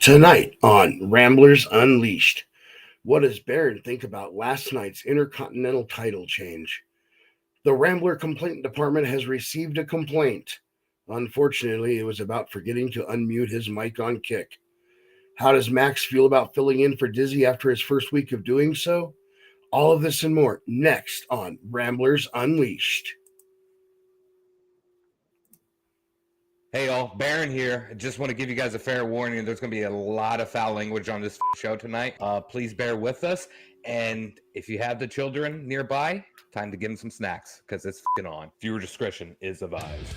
Tonight on Ramblers Unleashed, what does Baron think about last night's Intercontinental title change? The Rambler Complaint Department has received a complaint. Unfortunately, it was about forgetting to unmute his mic on Kick. How does Max feel about filling in for Dizzy after his first week of doing so? All of this and more next on Ramblers Unleashed. Hey y'all, Baron here. I just want to give you guys a fair warning. There's going to be a lot of foul language on this show tonight. Please bear with us. And if you have the children nearby, time to give them some snacks because it's on. Viewer discretion is advised.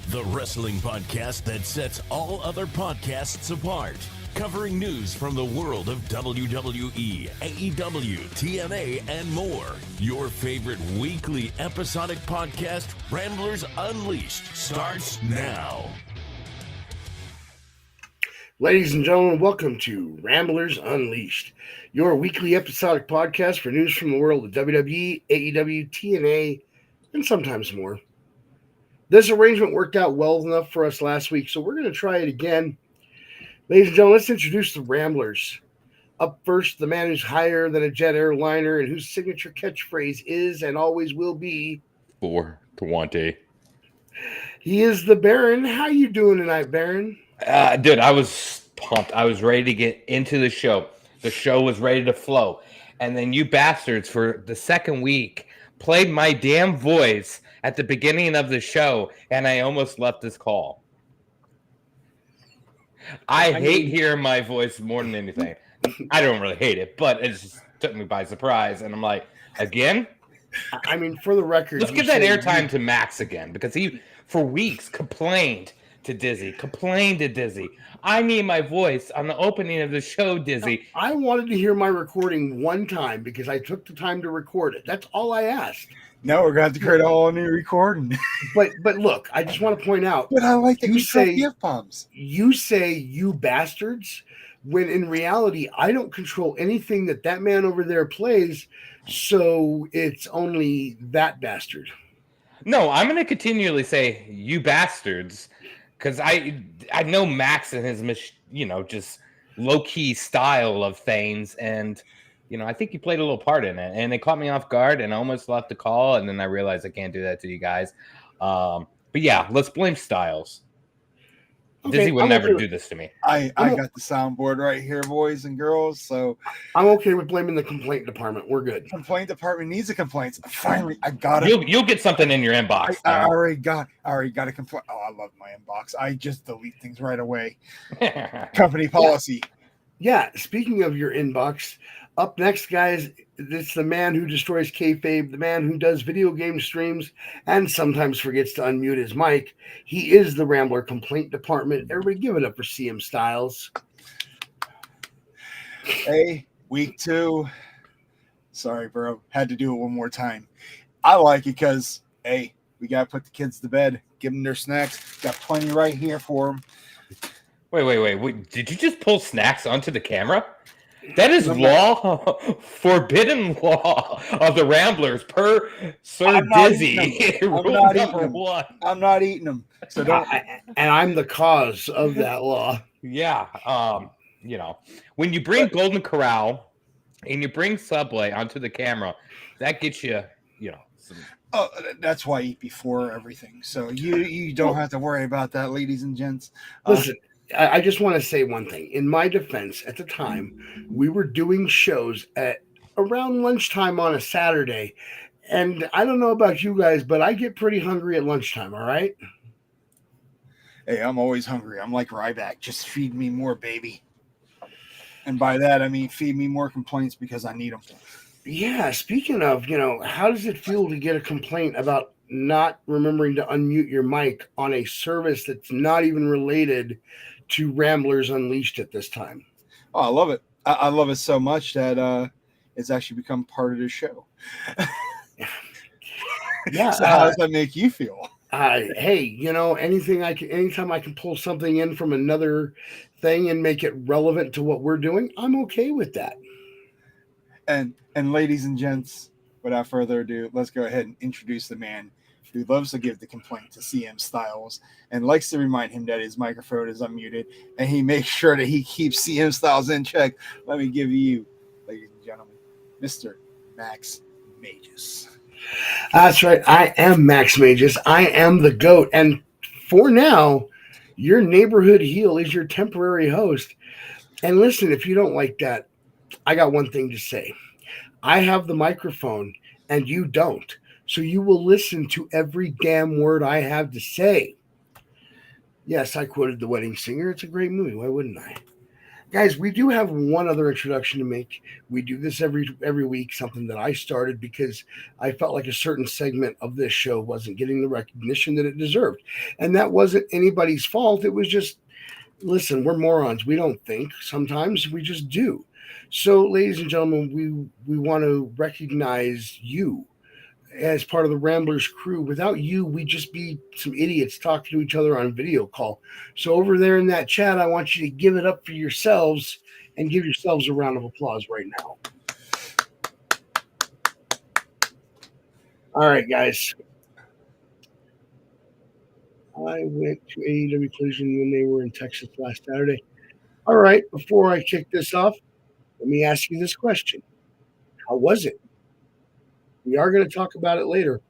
The wrestling podcast that sets all other podcasts apart. Covering news from the world of WWE, AEW, TNA, and more. Your favorite weekly episodic podcast, Ramblers Unleashed, starts now. Ladies and gentlemen, welcome to Ramblers Unleashed, your weekly episodic podcast for news from the world of WWE, AEW, TNA, and sometimes more. This arrangement worked out well enough for us last week, so we're going to try it again. Ladies and gentlemen, let's introduce the Ramblers. Up first, the man who's higher than a jet airliner and whose signature catchphrase is and always will be 420. He is the Baron. How you doing tonight, Baron? Dude, I was pumped. I was ready to get into the show. The show was ready to flow. And then you bastards, for the second week, played my damn voice at the beginning of the show, and I almost left this call. I hate hearing my voice more than anything. I don't really hate it, but it just took me by surprise. And I'm like, again? I mean, for the record, let's give that airtime to Max again, because he, for weeks, complained to Dizzy. I need my voice on the opening of the show, Dizzy. I wanted to hear my recording one time because I took the time to record it. That's all I asked. No, we're going to have to create a whole new recording. But look, I just want to point out. But I like that you say F-bombs. You say you bastards, when in reality, I don't control anything that man over there plays, so it's only that bastard. No, I'm going to continually say you bastards, because I know Max and his, just low-key style of things, and I think he played a little part in it, and it caught me off guard, and I almost left the call, and then I realized I can't do that to you guys. But yeah, let's blame Stylez. Okay, Dizzy would never do this to me. I got the soundboard right here, boys and girls, so I'm okay with blaming the complaint department. We're good. Complaint department needs a complaint. Finally, I got it. You'll get something in your inbox. I already got a complaint. Oh, I love my inbox. I just delete things right away. Company policy. Yeah, speaking of your inbox, up next, guys, it's the man who destroys kayfabe, the man who does video game streams and sometimes forgets to unmute his mic. He is the Rambler Complaint Department. Everybody give it up for CM Stylez. Hey, week 2. Sorry, bro. Had to do it one more time. I like it because, hey, we got to put the kids to bed, give them their snacks. Got plenty right here for them. Wait. Did you just pull snacks onto the camera? That is law, forbidden law of the Ramblers per Sir Dizzy. I'm not eating them. So don't. And I'm the cause of that law. Yeah. When you bring Golden Corral and you bring Subway onto the camera, that gets you, some. Oh, that's why I eat before everything. So you don't have to worry about that, ladies and gents. Listen. I just want to say one thing. In my defense, at the time, we were doing shows at around lunchtime on a Saturday. And I don't know about you guys, but I get pretty hungry at lunchtime, all right? Hey, I'm always hungry. I'm like Ryback. Just feed me more, baby. And by that, I mean feed me more complaints because I need them. Yeah, speaking of, how does it feel to get a complaint about not remembering to unmute your mic on a service that's not even related to Ramblers Unleashed at this time? Oh, I love it. I love it so much that it's actually become part of the show. Yeah. So how does that make you feel? Hey, anytime I can pull something in from another thing and make it relevant to what we're doing, I'm okay with that. And ladies and gents, without further ado, let's go ahead and introduce the man who loves to give the complaint to CM Stylez and likes to remind him that his microphone is unmuted, and he makes sure that he keeps CM Stylez in check. Let me give you, ladies and gentlemen, Mr. Max Magius. That's right. I am Max Magius. I am the GOAT. And for now, your neighborhood heel is your temporary host. And listen, if you don't like that, I got one thing to say. I have the microphone and you don't. So you will listen to every damn word I have to say. Yes, I quoted The Wedding Singer. It's a great movie. Why wouldn't I? Guys, we do have one other introduction to make. We do this every week, something that I started because I felt like a certain segment of this show wasn't getting the recognition that it deserved. And that wasn't anybody's fault. It was just, listen, we're morons. We don't think. Sometimes we just do. So, ladies and gentlemen, we want to recognize you as part of the Ramblers crew. Without you, we'd just be some idiots talking to each other on video call. So over there in that chat, I want you to give it up for yourselves and give yourselves a round of applause right now. All right, guys. I went to AEW Collision when they were in Texas last Saturday. All right, before I kick this off, let me ask you this question. How was it? We are going to talk about it later.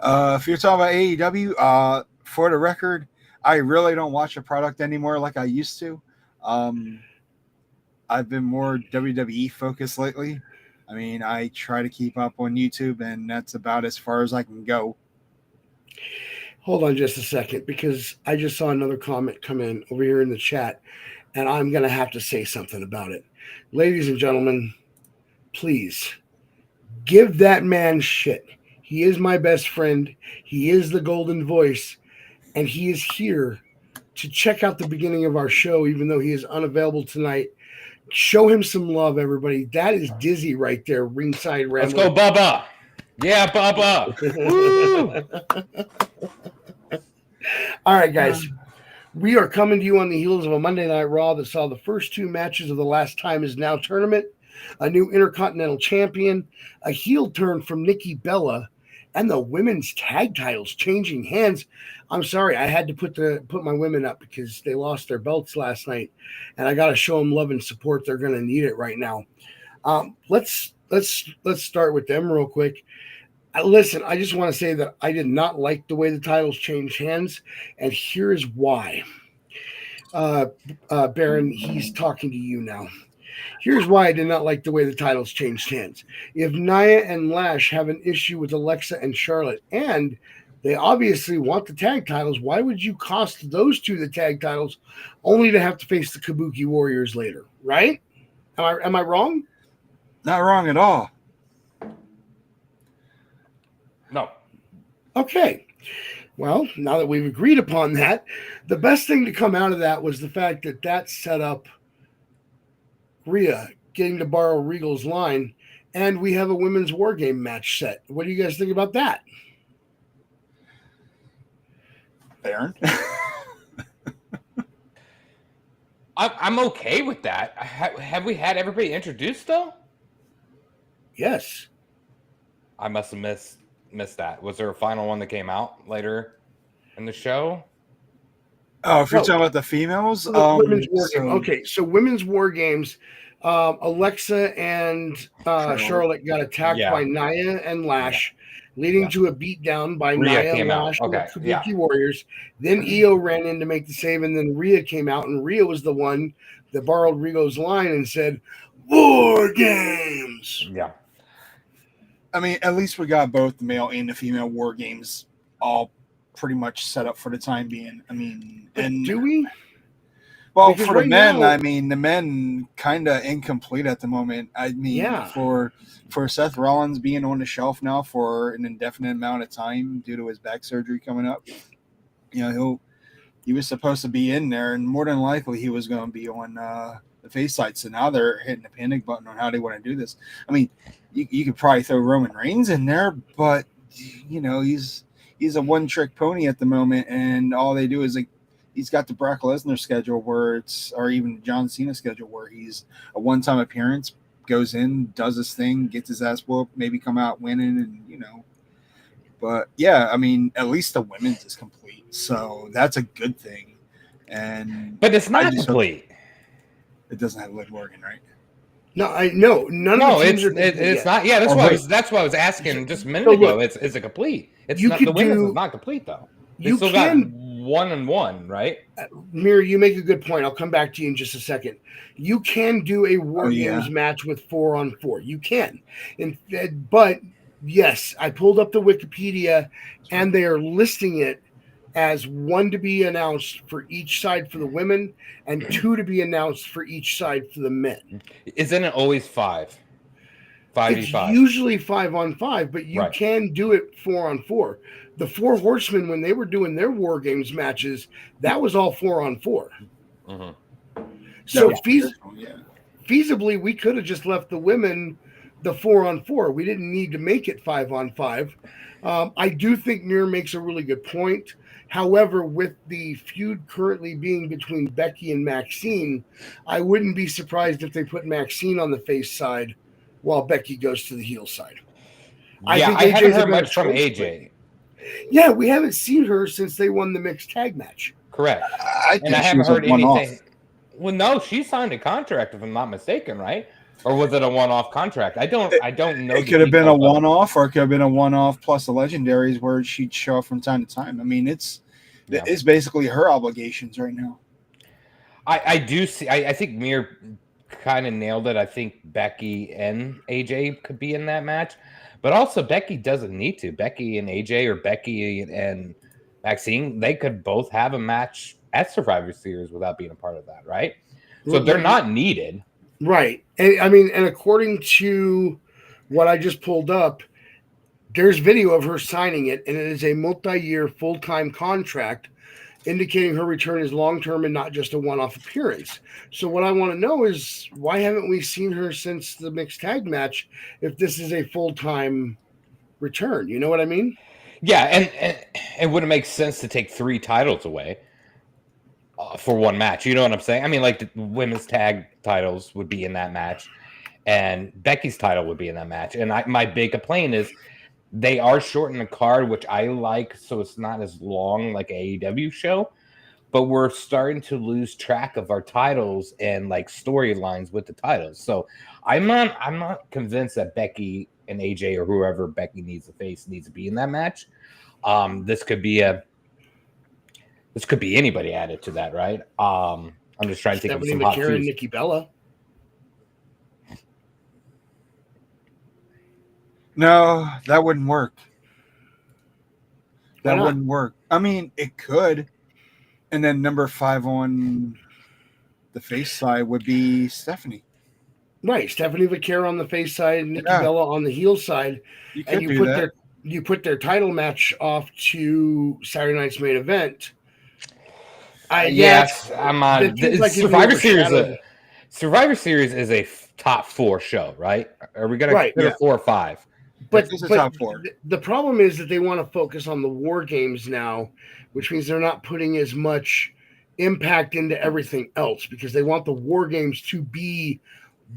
If you're talking about AEW, for the record, I really don't watch the product anymore like I used to. I've been more WWE focused lately. I mean, I try to keep up on YouTube, and that's about as far as I can go. Hold on just a second, because I just saw another comment come in over here in the chat, and I'm going to have to say something about it. Ladies and gentlemen, please give that man shit. He is my best friend. He is the golden voice, and he is here to check out the beginning of our show, even though he is unavailable tonight. Show him some love, everybody. That is Dizzy right there, ringside Rambler. Let's go, Bubba. Yeah, Bubba. Woo! All right, guys. We are coming to you on the heels of a Monday Night Raw that saw the first two matches of the Last Time Is Now tournament, a new Intercontinental Champion, a heel turn from Nikki Bella, and the women's tag titles changing hands. I'm sorry, I had to put my women up because they lost their belts last night, and I got to show them love and support. They're going to need it right now. Let's start with them real quick. Listen, I just want to say that I did not like the way the titles changed hands, and here's why. Baron, he's talking to you now. Here's why I did not like the way the titles changed hands. If Nia and Lash have an issue with Alexa and Charlotte, and they obviously want the tag titles, why would you cost those two the tag titles only to have to face the Kabuki Warriors later, right? Am I wrong? Not wrong at all. No. Okay. Well, now that we've agreed upon that, the best thing to come out of that was the fact that that set up Rhea getting to borrow Regal's line, and we have a women's war game match set. What do you guys think about that? Baron? I'm okay with that. Have we had everybody introduced, though? Yes. I must have missed that. Was there a final one that came out later in the show? Oh, if you're talking about the females? Women's war game. Okay, so women's war games. Alexa and Charlotte got attacked by Nia and Lash, leading to a beatdown by Nia and Lash and the Kabuki Warriors. Then Io ran in to make the save, and then Rhea came out, and Rhea was the one that borrowed Regal's line and said, "War games." Yeah. I mean, at least we got both the male and the female war games all pretty much set up for the time being. I mean, and do we? Well, because for the men, I mean, the men kind of incomplete at the moment. I mean, for Seth Rollins being on the shelf now for an indefinite amount of time due to his back surgery coming up, you know, he was supposed to be in there, and more than likely he was going to be on the face side. So now they're hitting the panic button on how they want to do this. I mean, you could probably throw Roman Reigns in there, but you know, he's a one-trick pony at the moment, and all they do is he's got the Brock Lesnar schedule or even John Cena schedule where he's a one-time appearance, goes in, does his thing, gets his ass whooped, maybe come out winning, and you know, But yeah, I mean, at least the women's is complete, so that's a good thing. And But it's I not just hope complete. it doesn't have Liv Morgan, right? No, none of No, the teams are it's yet. not. Yeah, Oh, wait. that's what I was asking just a minute So ago. look, Is it complete? It's you not. could The women's do- is not complete though. They You still got can, 1-1, right? Mira, you make a good point. I'll come back to you in just a second. You can do a War Oh, Games yeah. match with 4-on-4. You can. But yes, I pulled up the Wikipedia and they are listing it as 1 to be announced for each side for the women and 2 to be announced for each side for the men. Isn't it always 5? 5v5. It's usually 5-on-5, but you Right. can do it 4-on-4. The Four Horsemen, when they were doing their War Games matches, that was all 4-on-4. Mm-hmm. So That was feasibly, we could have just left the women the 4-on-4. We didn't need to make it 5-on-5. I do think Mir makes a really good point. However, with the feud currently being between Becky and Maxine, I wouldn't be surprised if they put Maxine on the face side while Becky goes to the heel side. I haven't AJ's a heard better much from choice, AJ. Yeah, we haven't seen her since they won the mixed tag match. Correct. I think And I she haven't was a heard one-off. anything. Well, no, she signed a contract, if I'm not mistaken, right? Or was it a one-off contract? I don't know. It could have been a one-off, or it could have been a one-off plus the legendaries where she'd show up from time to time. I mean, it's basically her obligations right now. I do see. I think Mir kind of nailed it. I think Becky and AJ could be in that match, but also Becky doesn't need to. Becky and AJ, or Becky and Maxine, they could both have a match at Survivor Series without being a part of that, right? So they're not needed. Right. And I mean, and according to what I just pulled up, there's video of her signing it, and it is a multi-year full-time contract indicating her return is long-term and not just a one-off appearance. So what I want to know is, why haven't we seen her since the mixed tag match if this is a full-time return? You know what I mean? Yeah, and it wouldn't make sense to take 3 titles away for one match. You know what I'm saying? I mean, like, the women's tag titles would be in that match, and Becky's title would be in that match. And my big complaint is they are shortening the card, which I like, so it's not as long like AEW show. But we're starting to lose track of our titles and like storylines with the titles. So I'm not convinced that Becky and AJ, or whoever Becky needs to face, needs to be in that match. This could be anybody added to that, right? I'm just trying to think of some hot Stephanie Vaquer and feuds. Nikki Bella. No, that wouldn't work. Why That not? wouldn't work. I mean, it could. And then number 5 on the face side would be Stephanie. Right, Stephanie Vaquer on the face side, Nikki Yeah. Bella on the heel side, You and could you do put that. their title match off to Saturday night's main event. Yes, I'm on. it seems like it'd be Survivor Series. overshadowed. Survivor Series is a top 4 show, right? Are we going to consider 4 or 5? But, This is but top 4. the problem is that they want to focus on the War Games now, which means they're not putting as much impact into everything else because they want the War Games to be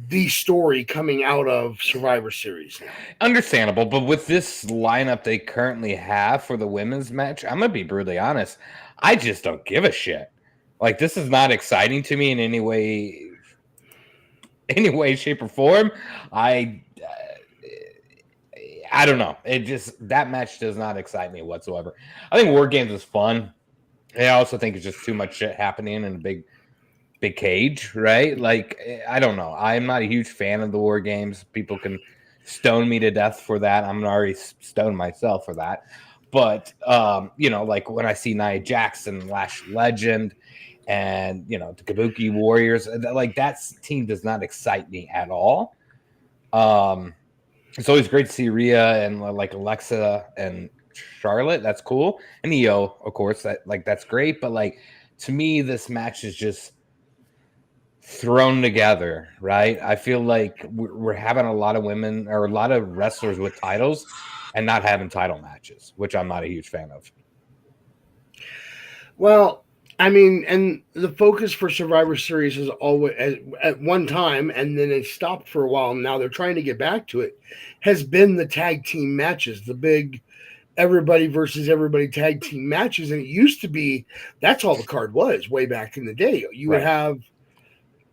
the story coming out of Survivor Series now. Understandable, but with this lineup they currently have for the women's match, I'm gonna be brutally honest. I just don't give a shit. Like, this is not exciting to me in any way, shape, or form. I don't know. That match does not excite me whatsoever. I think War Games is fun. I also think it's just too much shit happening in a big cage, right? Like, I don't know. I'm not a huge fan of the War Games. People can stone me to death for that. I'm already stoned myself for that. But, like when I see Nia Jackson, Lash Legend, and, the Kabuki Warriors, like, that team does not excite me at all. It's always great to see Rhea and like Alexa and Charlotte. That's cool. And EO, of course, that's great. But like, to me, this match is just thrown together, right? I feel like we're having a lot of women or a lot of wrestlers with titles and not having title matches, which I'm not a huge fan of. Well, I mean, and the focus for Survivor Series is always at one time, and then it stopped for a while. And now they're trying to get back to it. Has been the tag team matches, the big everybody versus everybody tag team matches, and it used to be that's all the card was way back in the day. You would have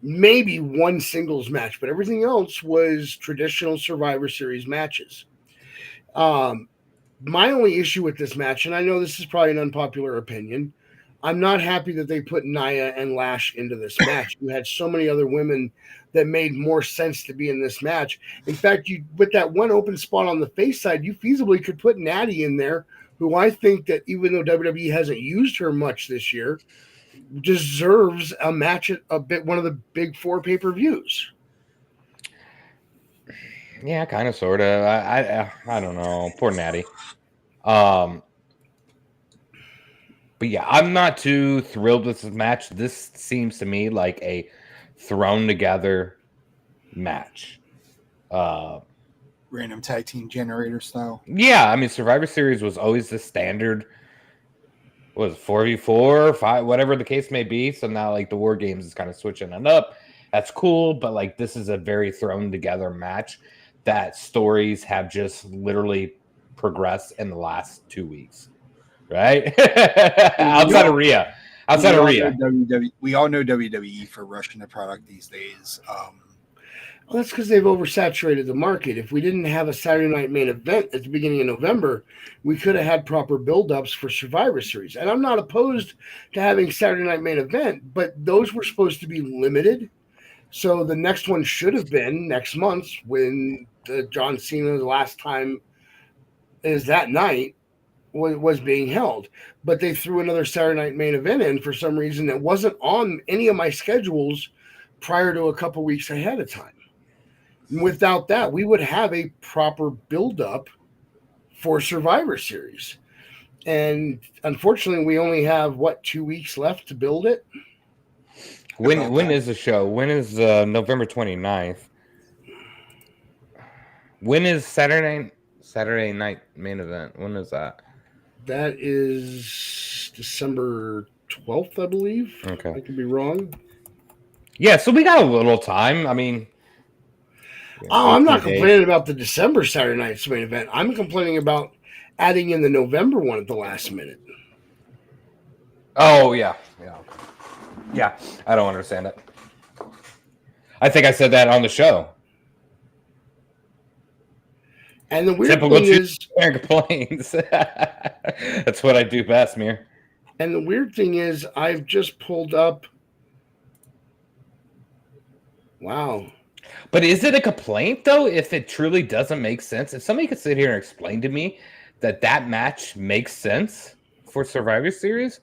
maybe one singles match, but everything else was traditional Survivor Series matches. My only issue with this match, and I know this is probably an unpopular opinion, I'm not happy that they put Nia and Lash into this match. You had so many other women that made more sense to be in this match. In fact, you with that one open spot on the face side, you feasibly could put Natty in there, who I think that even though WWE hasn't used her much this year, deserves a match at one of the big 4 pay-per-views. Yeah, kind of, sort of. I don't know. Poor Natty. But yeah, I'm not too thrilled with this match. This seems to me like a thrown together match. Random tag team generator style. Yeah, I mean, Survivor Series was always the standard. What was it, 4v4, 5, whatever the case may be. So now, like, the War Games is kind of switching it up. That's cool, but like, this is a very thrown together match that stories have just literally progressed in the last 2 weeks. Right? Outside of Rhea. We all know WWE for rushing the product these days. Well, that's because they've oversaturated the market. If we didn't have a Saturday night main event at the beginning of November, we could have had proper build-ups for Survivor Series. And I'm not opposed to having Saturday night main event, but those were supposed to be limited. So the next one should have been next month when the John Cena the last time is that night was being held. But they threw another Saturday night main event in for some reason that wasn't on any of my schedules prior to a couple weeks ahead of time. Without that, we would have a proper build-up for Survivor Series. And unfortunately, we only have, 2 weeks left to build it? When is the show? When is November 29th? When is Saturday night main event? When is that? That is December 12th, I believe. Okay. I could be wrong. Yeah, so we got a little time. I mean... I'm not complaining about the December Saturday night's main event. I'm complaining about adding in the November one at the last minute. Oh, yeah. Yeah, I don't understand it. I think I said that on the show. And the weird thing is... complaints. That's what I do best, Mir. And the weird thing is, I've just pulled up... Wow. But is it a complaint, though, if it truly doesn't make sense? If somebody could sit here and explain to me that match makes sense for Survivor Series,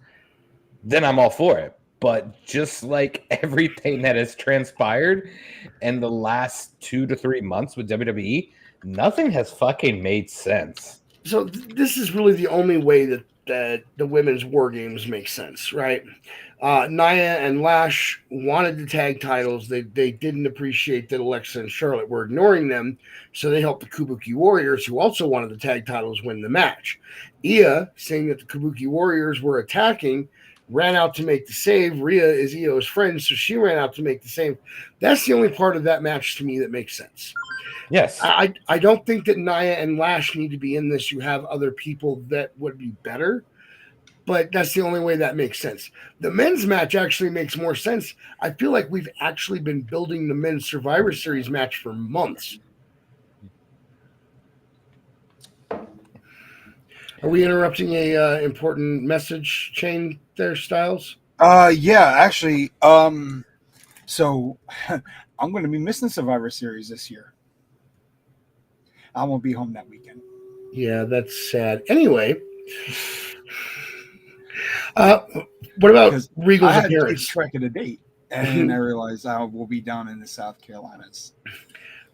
then I'm all for it. But just like everything that has transpired in the last 2 to 3 months with WWE, nothing has fucking made sense. So this is really the only way that the women's War Games make sense, right? Nia and Lash wanted the tag titles. They didn't appreciate that Alexa and Charlotte were ignoring them, so they helped the Kabuki Warriors, who also wanted the tag titles, win the match. Io, saying that the Kabuki Warriors were attacking, ran out to make the save. Rhea is Io's friend, so she ran out to make the save. That's the only part of that match to me that makes sense. Yes. I don't think that Nia and Lash need to be in this. You have other people that would be better, but that's the only way that makes sense. The men's match actually makes more sense. I feel like we've actually been building the men's Survivor Series match for months. Are we interrupting a important message chain there, Stylez? Yeah, actually. So I'm going to be missing Survivor Series this year. I won't be home that weekend. Yeah, that's sad. Anyway, what about Regal's I had appearance? to keep track of the date, and I realized I will be down in the South Carolinas.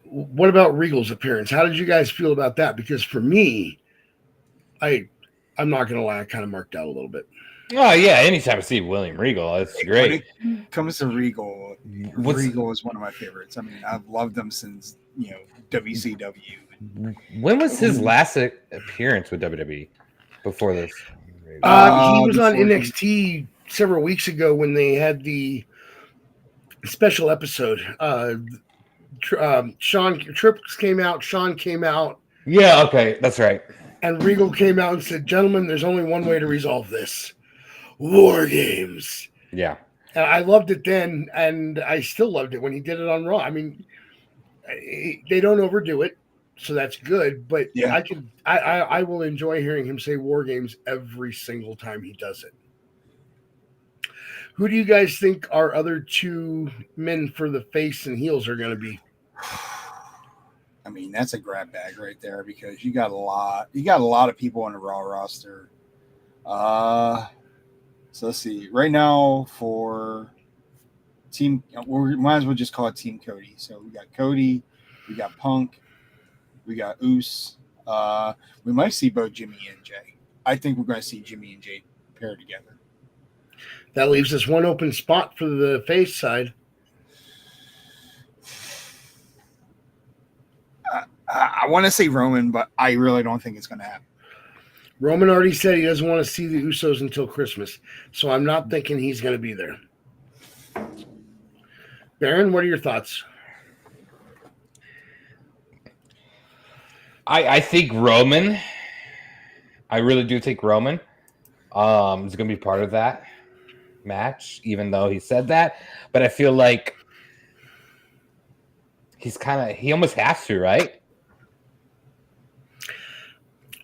What about Regal's appearance? How did you guys feel about that? Because for me, I'm not going to lie, I kind of marked out a little bit. Oh, yeah. Anytime I see William Regal, that's great. When it comes to Regal, Regal is one of my favorites. I mean, I've loved them since, WCW. When was his last appearance with WWE before this? He was on NXT several weeks ago when they had the special episode. Trips came out. Sean came out. Yeah, okay. That's right. And Regal came out and said, "Gentlemen, there's only one way to resolve this: War Games." Yeah. And I loved it then, and I still loved it when he did it on Raw. I mean, they don't overdo it, so that's good. But Yeah. I will enjoy hearing him say War Games every single time he does it. Who do you guys think our other two men for the face and heels are going to be? I mean, that's a grab bag right there because you got a lot of people on the Raw roster. So let's see. Right now for team, we might as well just call it Team Cody. So we got Cody, we got Punk, we got Oos. We might see both Jimmy and Jay. I think we're going to see Jimmy and Jay paired together. That leaves us one open spot for the face side. I want to say Roman, but I really don't think it's going to happen. Roman already said he doesn't want to see the Usos until Christmas, so I'm not thinking he's going to be there. Baron, what are your thoughts? I think Roman. I really do think Roman is going to be part of that match, even though he said that. But I feel like he almost has to, right?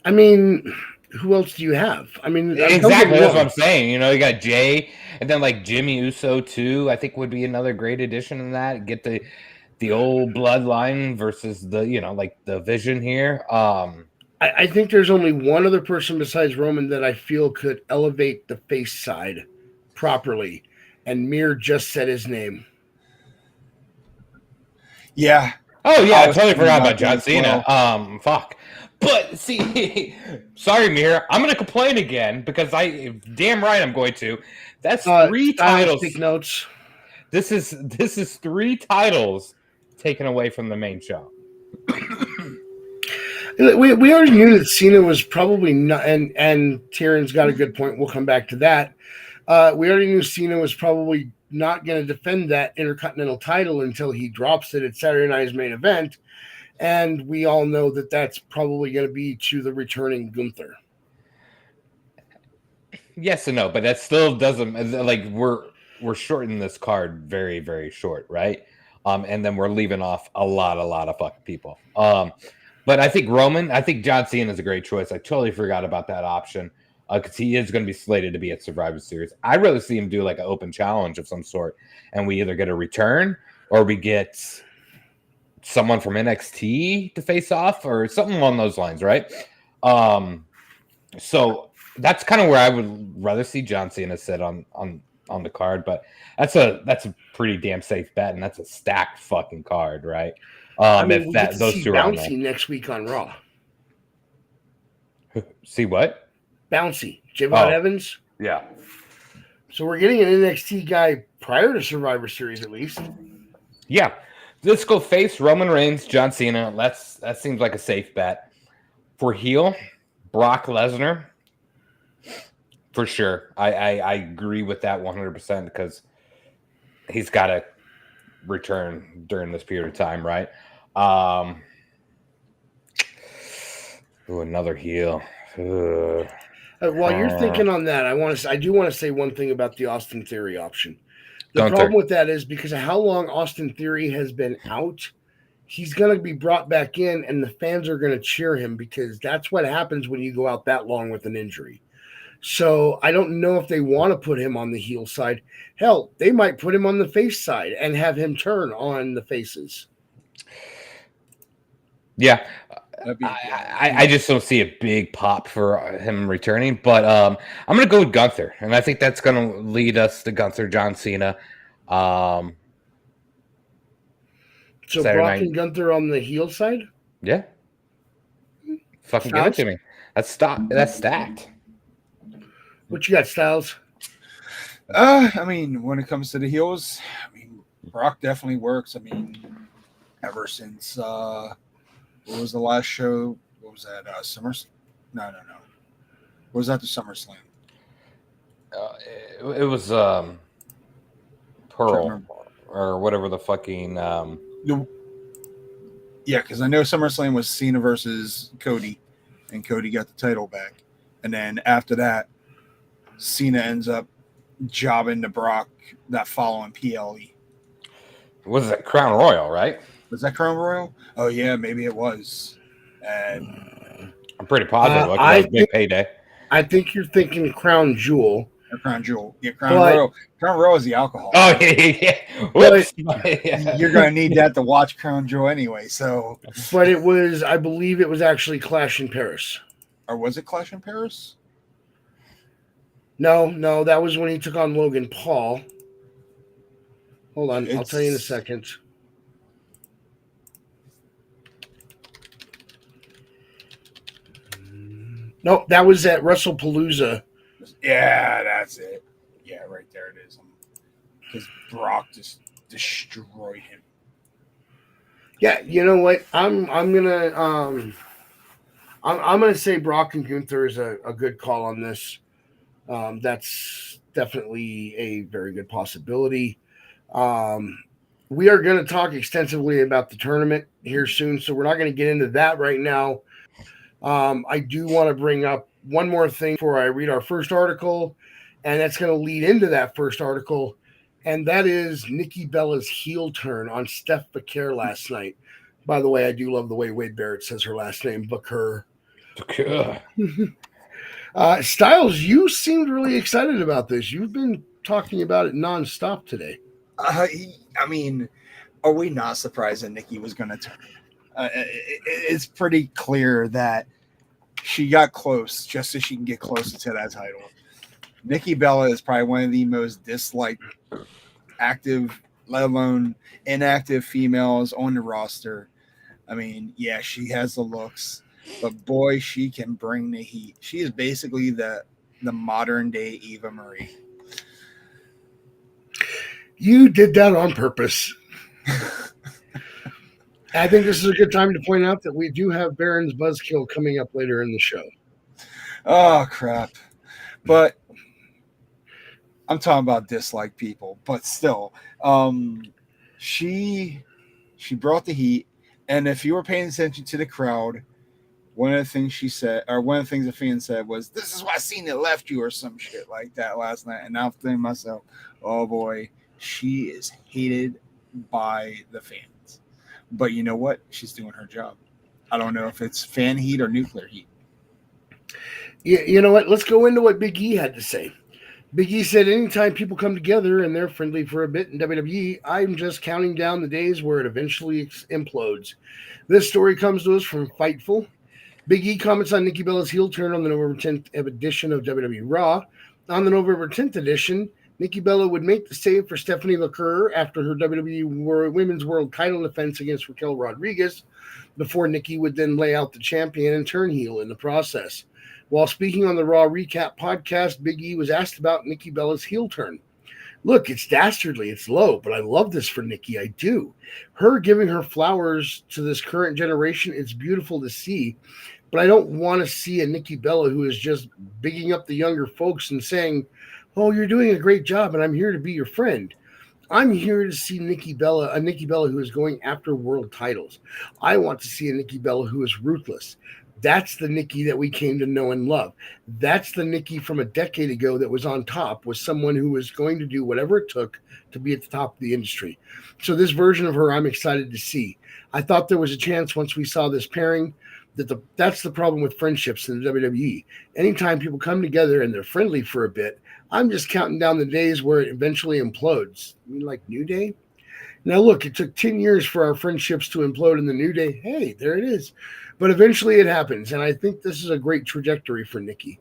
I mean, who else do you have? I mean, exactly. That's what I'm saying. You know, you got Jay, and then like Jimmy Uso too. I think would be another great addition in that. Get the old bloodline versus the like the Vision here. I think there's only one other person besides Roman that I feel could elevate the face side properly, and Mir just said his name. Yeah. Oh yeah, I totally forgot about John Cena. Well. Fuck. But see, sorry, Mir. I'm gonna complain again because damn right I'm going to. That's 3 titles. Take notes. This is 3 titles taken away from the main show. We already knew that Cena was probably not, and Tieran's got a good point. We'll come back to that. We already knew Cena was probably not going to defend that Intercontinental title until he drops it at Saturday Night's Main Event. And we all know that that's probably going to be to the returning Gunther. Yes and no, but that still doesn't like we're shortening this card very, very short, right? And then we're leaving off a lot of fucking people. But I think John Cena is a great choice. I totally forgot about that option because he is going to be slated to be at Survivor Series. I'd rather see him do like an open challenge of some sort, and we either get a return or we get someone from NXT to face off or something along those lines, right? So that's kind of where I would rather see John Cena sit on the card, but that's a pretty damn safe bet, and that's a stacked fucking card, right? If those two are Bouncy next week on Raw. See what? Bouncy, Javon Evans. Yeah. So we're getting an NXT guy prior to Survivor Series, at least. Yeah. Let's go face Roman Reigns, John Cena. That seems like a safe bet. For heel, Brock Lesnar. For sure. I agree with that 100% because he's got to return during this period of time, right? Another heel. While you're thinking on that, I do want to say one thing about the Austin Theory option. The problem with that is because of how long Austin Theory has been out, he's going to be brought back in, and the fans are going to cheer him because that's what happens when you go out that long with an injury. So I don't know if they want to put him on the heel side. Hell, they might put him on the face side and have him turn on the faces. Yeah. I just don't see a big pop for him returning, but I'm going to go with Gunther, and I think that's going to lead us to Gunther, John Cena. So Brock and Gunther on the heel side? Yeah. Fucking give it to me. That's stacked. What you got, Stylez? I mean, when it comes to the heels, I mean, Brock definitely works. I mean, ever since what was the last show? What was that? No. What was that? The SummerSlam. It was Pearl or whatever the fucking. Yeah, because I know SummerSlam was Cena versus Cody, and Cody got the title back. And then after that, Cena ends up jobbing to Brock that following PLE. Was it Crown Royal, right? Was that Crown Royal? Oh yeah, maybe it was. And I'm pretty positive because that was a big payday. I think you're thinking Crown Jewel. Or Crown Jewel. Yeah, Crown Royal. Crown Royal is the alcohol. Oh, yeah. Whoops. You're going to need that to watch Crown Jewel anyway. So, but it was, I believe it was actually Clash in Paris. Or was it Clash in Paris? No, that was when he took on Logan Paul. Hold on, I'll tell you in a second. No, that was at WrestlePalooza. Yeah, that's it. Yeah, right there it is. Because Brock just destroyed him. Yeah, you know what? I'm gonna say Brock and Gunther is a good call on this. That's definitely a very good possibility. We are going to talk extensively about the tournament here soon, so we're not going to get into that right now. I do want to bring up one more thing before I read our first article, and that's going to lead into that first article, and that is Nikki Bella's heel turn on Steph Vaquer last night. By the way, I do love the way Wade Barrett says her last name, Vaquer. Stylez, you seemed really excited about this. You've been talking about it nonstop today. I mean, are we not surprised that Nikki was going to turn? It's pretty clear that she got close just so she can get closer to that title. Nikki Bella is probably one of the most disliked active, let alone inactive females on the roster. I mean, yeah, she has the looks, but boy, she can bring the heat. She is basically the modern day Eva Marie. You did that on purpose. I think this is a good time to point out that we do have Baron's Buzzkill coming up later in the show. Oh, crap. But I'm talking about dislike people, but still, she brought the heat. And if you were paying attention to the crowd, one of the things she said, or one of the things the fan said was, "This is why Cena left you," or some shit like that last night. And I'm thinking to myself, oh boy, she is hated by the fans. But you know what? She's doing her job. I don't know if it's fan heat or nuclear heat. You know what? Let's go into what Big E had to say. Big E said, anytime people come together and they're friendly for a bit in WWE, I'm just counting down the days where it eventually implodes. This story comes to us from Fightful. Big E comments on Nikki Bella's heel turn on the November 10th edition of WWE Raw. On the November 10th edition, Nikki Bella would make the save for Stephanie Vaquer after her WWE Women's World title defense against Raquel Rodriguez, before Nikki would then lay out the champion and turn heel in the process. While speaking on the Raw Recap podcast, Big E was asked about Nikki Bella's heel turn. Look, it's dastardly, it's low, but I love this for Nikki, I do. Her giving her flowers to this current generation, it's beautiful to see, but I don't want to see a Nikki Bella who is just bigging up the younger folks and saying, oh, you're doing a great job, and I'm here to be your friend. I'm here to see a Nikki Bella who is going after world titles. I want to see a Nikki Bella who is ruthless. That's the Nikki that we came to know and love. That's the Nikki from a decade ago that was on top, was someone who was going to do whatever it took to be at the top of the industry. So this version of her, I'm excited to see. I thought there was a chance once we saw this pairing that's the problem with friendships in the WWE. Anytime people come together and they're friendly for a bit, I'm just counting down the days where it eventually implodes. You mean like New Day? Now, look, it took 10 years for our friendships to implode in the New Day. Hey, there it is. But eventually it happens, and I think this is a great trajectory for Nikki.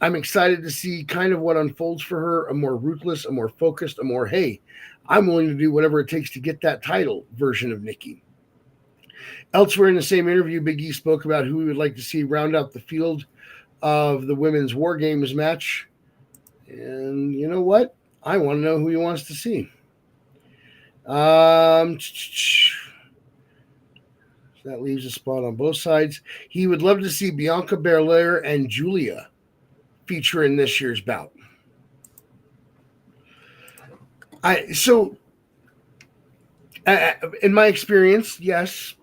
I'm excited to see kind of what unfolds for her, a more ruthless, a more focused, a more, hey, I'm willing to do whatever it takes to get that title version of Nikki. Elsewhere in the same interview, Big E spoke about who he would like to see round out the field of the Women's War Games match. And you know what? I want to know who he wants to see. That leaves a spot on both sides. He would love to see Bianca Belair and Julia feature in this year's bout. In my experience, yes,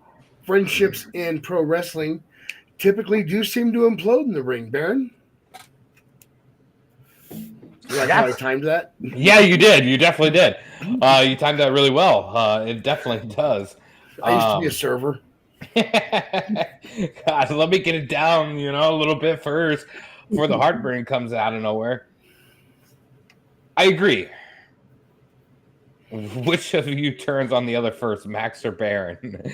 friendships in pro wrestling typically do seem to implode in the ring, Baron. You like how I timed that? Yeah, you did. You definitely did. You timed that really well. It definitely does. I used to be a server. God, let me get it down, a little bit first before the heartburn comes out of nowhere. I agree. Which of you turns on the other first, Max or Baron?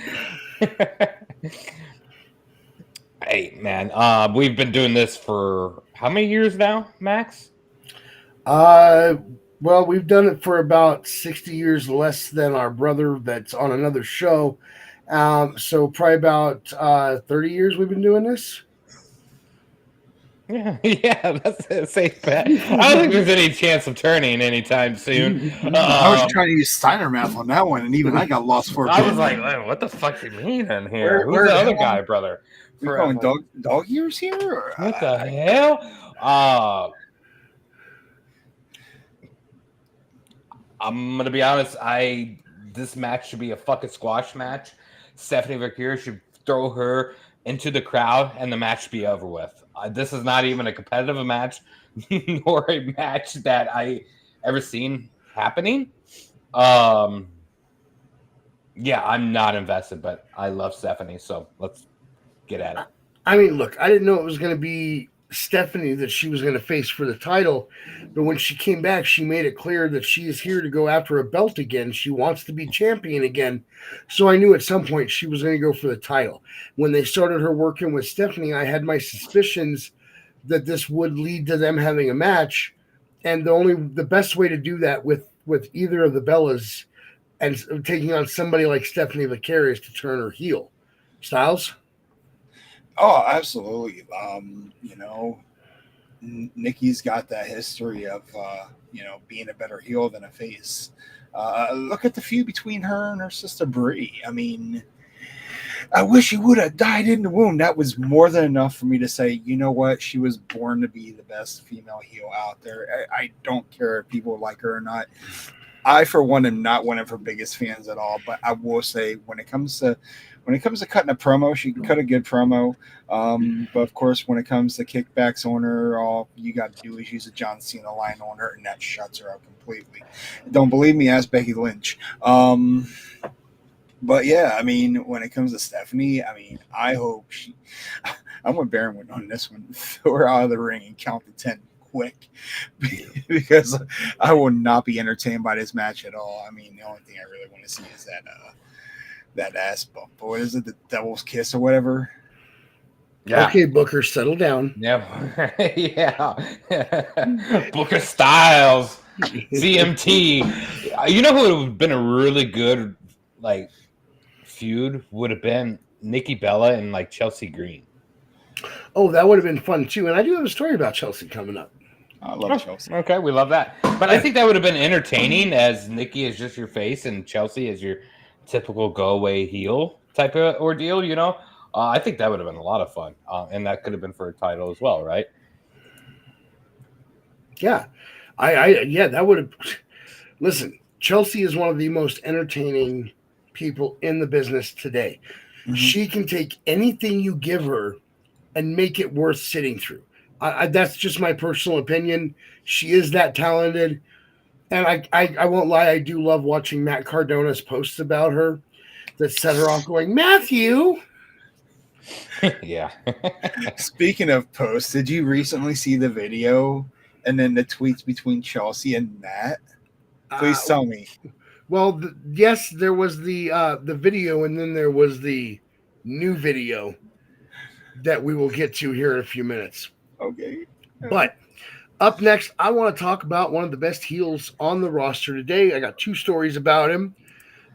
Hey, man, we've been doing this for how many years now, Max? Well, we've done it for about 60 years less than our brother that's on another show. So probably about 30 years we've been doing this. Yeah, that's a safe bet. I don't think there's any chance of turning anytime soon. I was trying to use Steiner math on that one, and even I got lost for a bit. I was like, what the fuck do you mean in here? Who's the other guy, brother? We're going dog years here? Or, what the hell? I'm gonna be honest. This match should be a fucking squash match. Stephanie Vaquer should throw her into the crowd, and the match should be over with. This is not even a competitive match, nor a match that I ever seen happening. Yeah, I'm not invested, but I love Stephanie, so let's get at it. I mean, look, I didn't know it was going to be Stephanie that she was going to face for the title, but when she came back, she made it clear that she is here to go after a belt again. She wants to be champion again. So I knew at some point she was going to go for the title. When they started her working with Stephanie, I had my suspicions that this would lead to them having a match, and the best way to do that with either of the Bellas and taking on somebody like Stephanie Vaquer is to turn her heel. Stylez? Oh, absolutely. Nikki's got that history of, being a better heel than a face. Look at the feud between her and her sister Brie. I mean, I wish she would have died in the womb. That was more than enough for me to say, you know what? She was born to be the best female heel out there. I don't care if people like her or not. I, for one, am not one of her biggest fans at all. But I will say, when it comes to cutting a promo, she can cut a good promo. But of course, when it comes to kickbacks on her, all you got to do is use a John Cena line on her, and that shuts her out completely. Don't believe me? Ask Becky Lynch. But yeah, I mean, when it comes to Stephanie, I mean, I hope I'm with Baron went on this one. Throw her out of the ring and count to 10 quick, because I will not be entertained by this match at all. I mean, the only thing I really want to see is that ass bump. What is it? The devil's kiss or whatever? Yeah. Okay, Booker, settle down. Yeah. Yeah. Booker Styles, CMT. You know who would have been a really good feud would have been Nikki Bella and Chelsea Green. Oh, that would have been fun too. And I do have a story about Chelsea coming up. I love Chelsea. Okay, we love that. But I think that would have been entertaining, as Nikki is just your face and Chelsea is your typical go-away heel type of ordeal, I think that would have been a lot of fun. And that could have been for a title as well, right? Yeah. That would have... Listen, Chelsea is one of the most entertaining people in the business today. Mm-hmm. She can take anything you give her and make it worth sitting through. That's just my personal opinion. She is that talented. And I won't lie, I do love watching Matt Cardona's posts about her that set her off going, Matthew. Yeah. Speaking of posts, did you recently see the video and then the tweets between Chelsea and Matt? Please tell me. Well, yes, there was the video, and then there was the new video that we will get to here in a few minutes. Okay. But up next, I want to talk about one of the best heels on the roster today. I got two stories about him.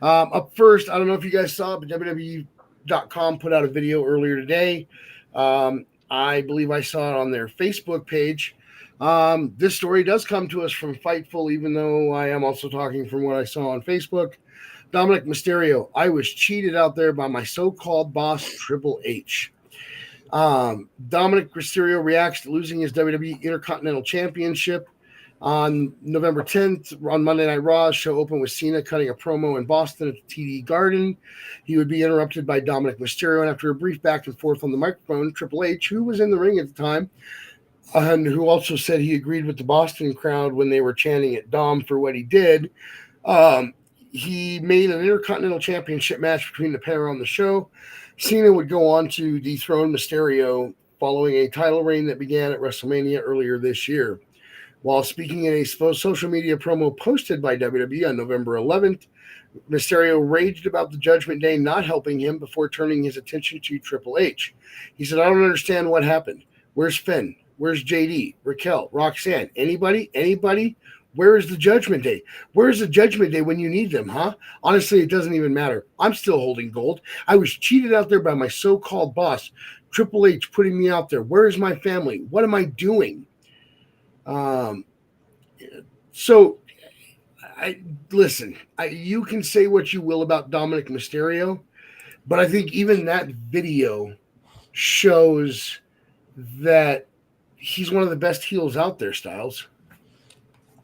Up first, I don't know if you guys saw, but WWE.com put out a video earlier today. I believe I saw it on their Facebook page. This story does come to us from Fightful, even though I am also talking from what I saw on Facebook. Dominic Mysterio, I was cheated out there by my so-called boss, Triple H. Dominic Mysterio reacts to losing his WWE Intercontinental Championship. On November 10th, on Monday Night Raw, show opened with Cena cutting a promo in Boston at the TD Garden. He would be interrupted by Dominic Mysterio, and after a brief back and forth on the microphone, Triple H, who was in the ring at the time, and who also said he agreed with the Boston crowd when they were chanting at Dom for what he did, he made an Intercontinental Championship match between the pair on the show. Cena would go on to dethrone Mysterio following a title reign that began at WrestleMania earlier this year. While speaking in a social media promo posted by WWE on November 11th, Mysterio raged about the Judgment Day not helping him before turning his attention to Triple H. He said, "I don't understand what happened. Where's Finn? Where's JD? Raquel? Roxanne? Anybody? Anybody? Where is the Judgment Day? Where is the Judgment Day when you need them, huh? Honestly, it doesn't even matter. I'm still holding gold. I was cheated out there by my so-called boss, Triple H, putting me out there. Where is my family? What am I doing?" So you can say what you will about Dominic Mysterio, but I think even that video shows that he's one of the best heels out there, Stylez.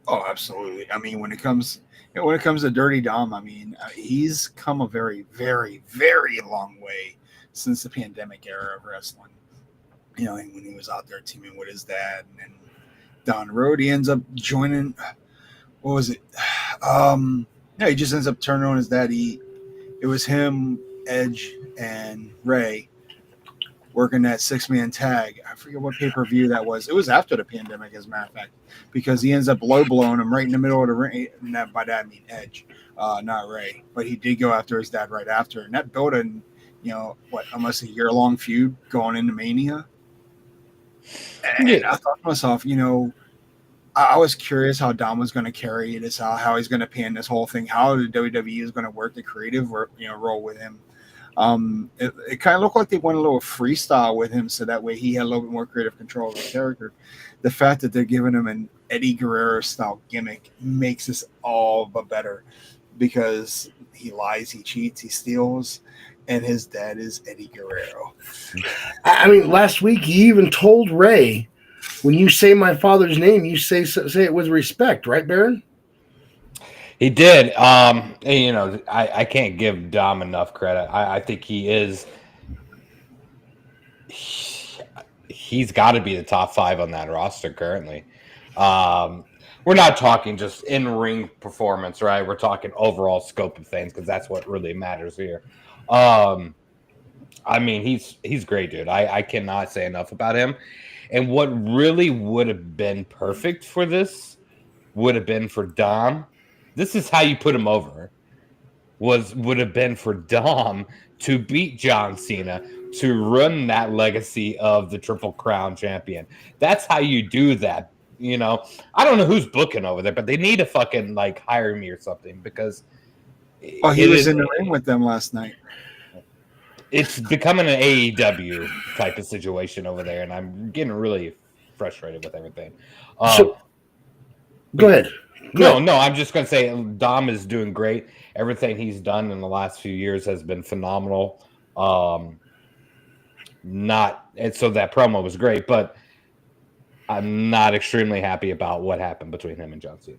Oh, absolutely. I mean, when it comes to Dirty Dom, I mean, he's come a very, very, very long way since the pandemic era of wrestling. You know, when he was out there teaming with his dad, and then down the road, he ends up joining. What was it? He just ends up turning on his dad. It was him, Edge, and Ray working that 6-man tag. I forget what pay-per-view that was. It was after the pandemic, as a matter of fact, because he ends up low blowing him right in the middle of the ring. And by that I mean Edge, not Ray. But he did go after his dad right after, and that built in, almost a year-long feud going into Mania. And I thought to myself, I was curious how Dom was going to carry this out, how he's going to pan this whole thing, how the WWE is going to work the creative role with him. It kind of looked like they went a little freestyle with him, so that way he had a little bit more creative control of the character. The fact that they're giving him an Eddie Guerrero style gimmick makes this all but better, because he lies, he cheats, he steals, and his dad is Eddie Guerrero. I mean, last week he even told Ray, when you say my father's name, you say it with respect, right, Baron? He did. I can't give Dom enough credit. I think he's got to be the top 5 on that roster currently. We're not talking just in-ring performance, right? We're talking overall scope of things, because that's what really matters here. I mean, he's great, dude. I cannot say enough about him. And what really would have been perfect for this would have been for Dom. This is how you put him over. Would have been for Dom to beat John Cena, to run that legacy of the Triple Crown champion. That's how you do that. I don't know who's booking over there, but they need to fucking hire me or something, because he was in the ring with them last night. It's becoming an AEW type of situation over there, and I'm getting really frustrated with everything. Go ahead. No, I'm just going to say Dom is doing great. Everything he's done in the last few years has been phenomenal. And so that promo was great, but I'm not extremely happy about what happened between him and John Cena.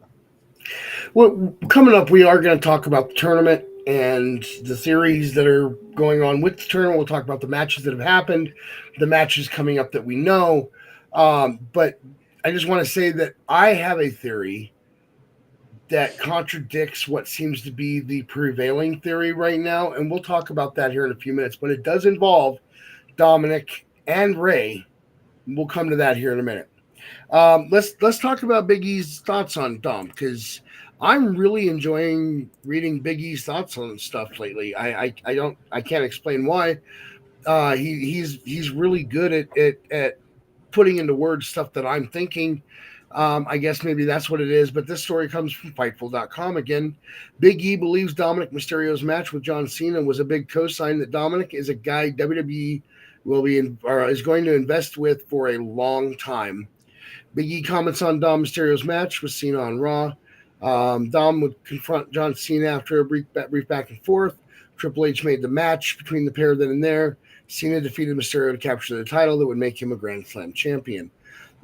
Well, coming up, we are going to talk about the tournament and the theories that are going on with the tournament. We'll talk about the matches that have happened, the matches coming up that we know. But I just want to say that I have a theory that contradicts what seems to be the prevailing theory right now, and we'll talk about that here in a few minutes. But it does involve Dominic and Ray. We'll come to that here in a minute. Let's talk about Big E's thoughts on Dom, because I'm really enjoying reading Big E's thoughts on stuff lately. I can't explain why. He's really good at putting into words stuff that I'm thinking. I guess maybe that's what it is. But this story comes from Fightful.com again. Big E believes Dominic Mysterio's match with John Cena was a big cosign that Dominic is a guy WWE is going to invest with for a long time. Big E comments on Dom Mysterio's match with Cena on Raw. Dom would confront John Cena after a brief back and forth. Triple H made the match between the pair then and there. Cena defeated Mysterio to capture the title that would make him a Grand Slam champion.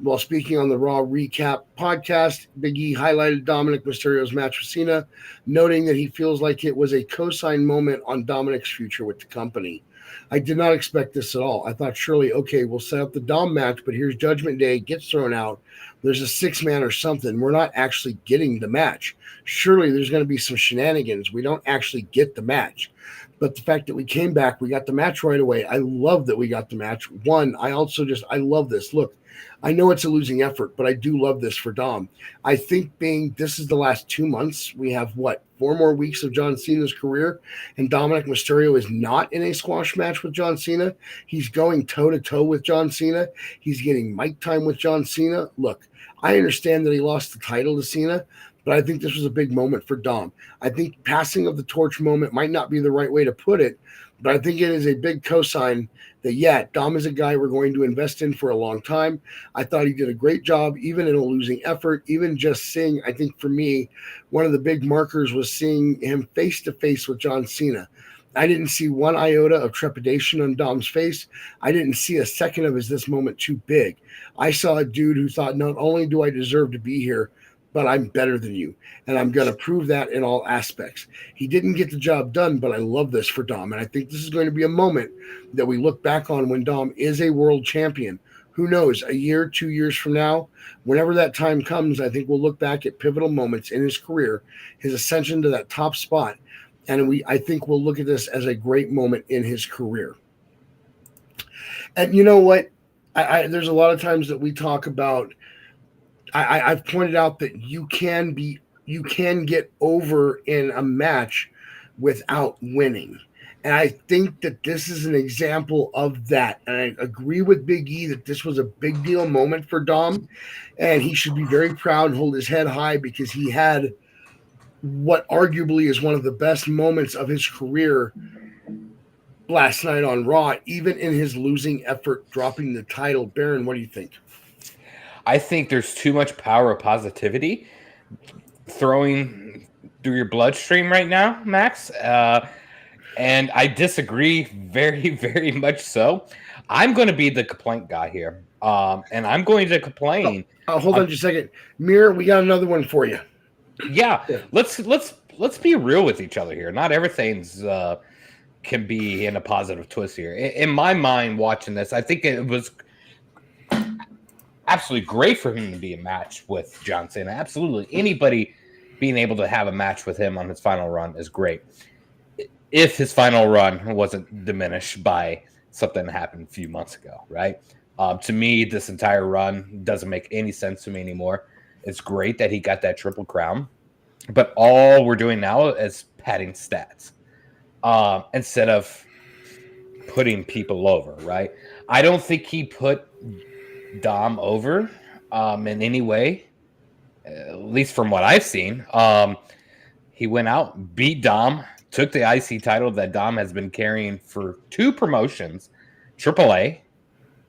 While speaking on the Raw Recap podcast, Big E highlighted Dominic Mysterio's match with Cena, noting that he feels like it was a co-sign moment on Dominic's future with the company. I did not expect this at all. I thought surely, okay, we'll set up the Dom match, but here's Judgment Day, gets thrown out. There's a 6-man or something. We're not actually getting the match. Surely there's going to be some shenanigans. We don't actually get the match. But the fact that we came back, we got the match right away. I love that we got the match. One, I love this. Look, I know it's a losing effort, but I do love this for Dom. I think this is the last 2 months, we have 4 more weeks of John Cena's career, and Dominic Mysterio is not in a squash match with John Cena. He's going toe-to-toe with John Cena. He's getting mic time with John Cena. Look, I understand that he lost the title to Cena, but I think this was a big moment for Dom. I think passing of the torch moment might not be the right way to put it, but I think it is a big cosign that, Dom is a guy we're going to invest in for a long time. I thought he did a great job, even in a losing effort, even just seeing, I think for me, one of the big markers was seeing him face-to-face with John Cena. I didn't see one iota of trepidation on Dom's face. I didn't see a second of, is this moment too big? I saw a dude who thought, not only do I deserve to be here, but I'm better than you, and I'm going to prove that in all aspects. He didn't get the job done, but I love this for Dom, and I think this is going to be a moment that we look back on when Dom is a world champion. Who knows, a year, 2 years from now, whenever that time comes, I think we'll look back at pivotal moments in his career, his ascension to that top spot, and I think we'll look at this as a great moment in his career. And you know what? There's a lot of times that we talk about, I've pointed out that you can get over in a match without winning. And I think that this is an example of that. And I agree with Big E that this was a big deal moment for Dom. And he should be very proud and hold his head high because he had what arguably is one of the best moments of his career last night on Raw, even in his losing effort, dropping the title. Baron, what do you think? I think there's too much power of positivity throwing through your bloodstream right now, Max. And I disagree very, very much so. I'm going to be the complaint guy here. And I'm going to complain. Hold on just a second. Mirror, we got another one for you. Yeah. Let's be real with each other here. Not everything's can be in a positive twist here. In my mind, watching this, I think it was absolutely great for him to be a match with John Cena. Absolutely. Anybody being able to have a match with him on his final run is great. If his final run wasn't diminished by something that happened a few months ago, right? To me, this entire run doesn't make any sense to me anymore. It's great that he got that triple crown, but all we're doing now is padding stats instead of putting people over, right? I don't think he put Dom over in any way, at least from what I've seen. He went out, beat Dom, took the IC title that Dom has been carrying for 2 promotions, AAA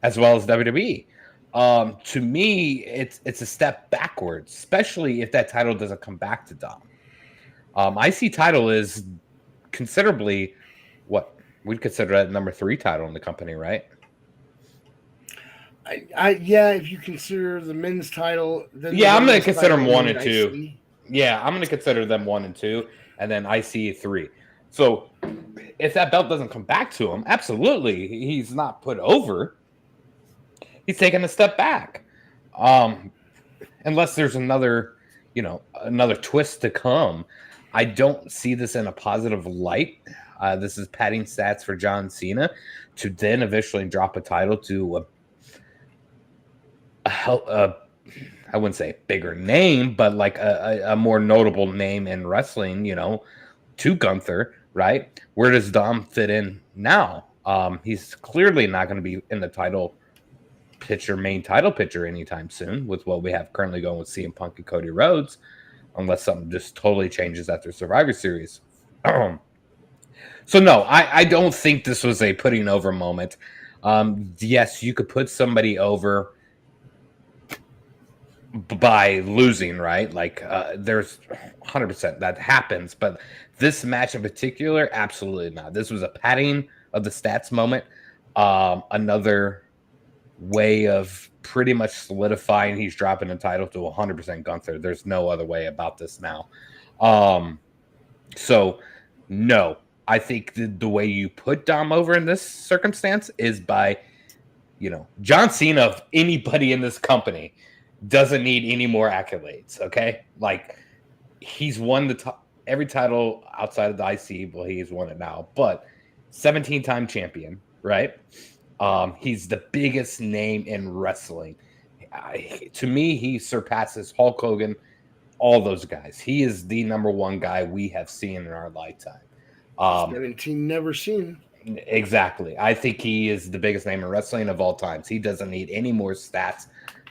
as well as WWE. To me, it's a step backwards, especially if that title doesn't come back to Dom. IC title is considerably what we'd consider that number 3 title in the company, right? If you consider the men's title, then I'm going to consider them 1 and 2. Yeah, I'm going to consider them 1 and 2, and then IC 3. So if that belt doesn't come back to him, absolutely, he's not put over. He's taking a step back, unless there's another twist to come. I don't see this in a positive light. This is padding stats for John Cena to then eventually drop a title to I wouldn't say bigger name, but like a more notable name in wrestling, to Gunther, right? Where does Dom fit in now? He's clearly not going to be in the main title picture anytime soon with what we have currently going with CM Punk and Cody Rhodes, unless something just totally changes after Survivor Series. So no, I don't think this was a putting over moment. Yes, you could put somebody over by losing, right? Like there's 100% that happens, but this match in particular, absolutely not. This was a padding of the stats moment. Another way of pretty much solidifying he's dropping the title to 100% Gunther. There's no other way about this now. So, no, I think the way you put Dom over in this circumstance is by, John Cena, of anybody in this company, doesn't need any more accolades, okay? Like, he's won every title outside of the IC. Well, he's won it now, but 17-time champion, right? He's the biggest name in wrestling. To me, he surpasses Hulk Hogan, all those guys. He is the number one guy we have seen in our lifetime. 17 never seen. Exactly. I think he is the biggest name in wrestling of all times. He doesn't need any more stats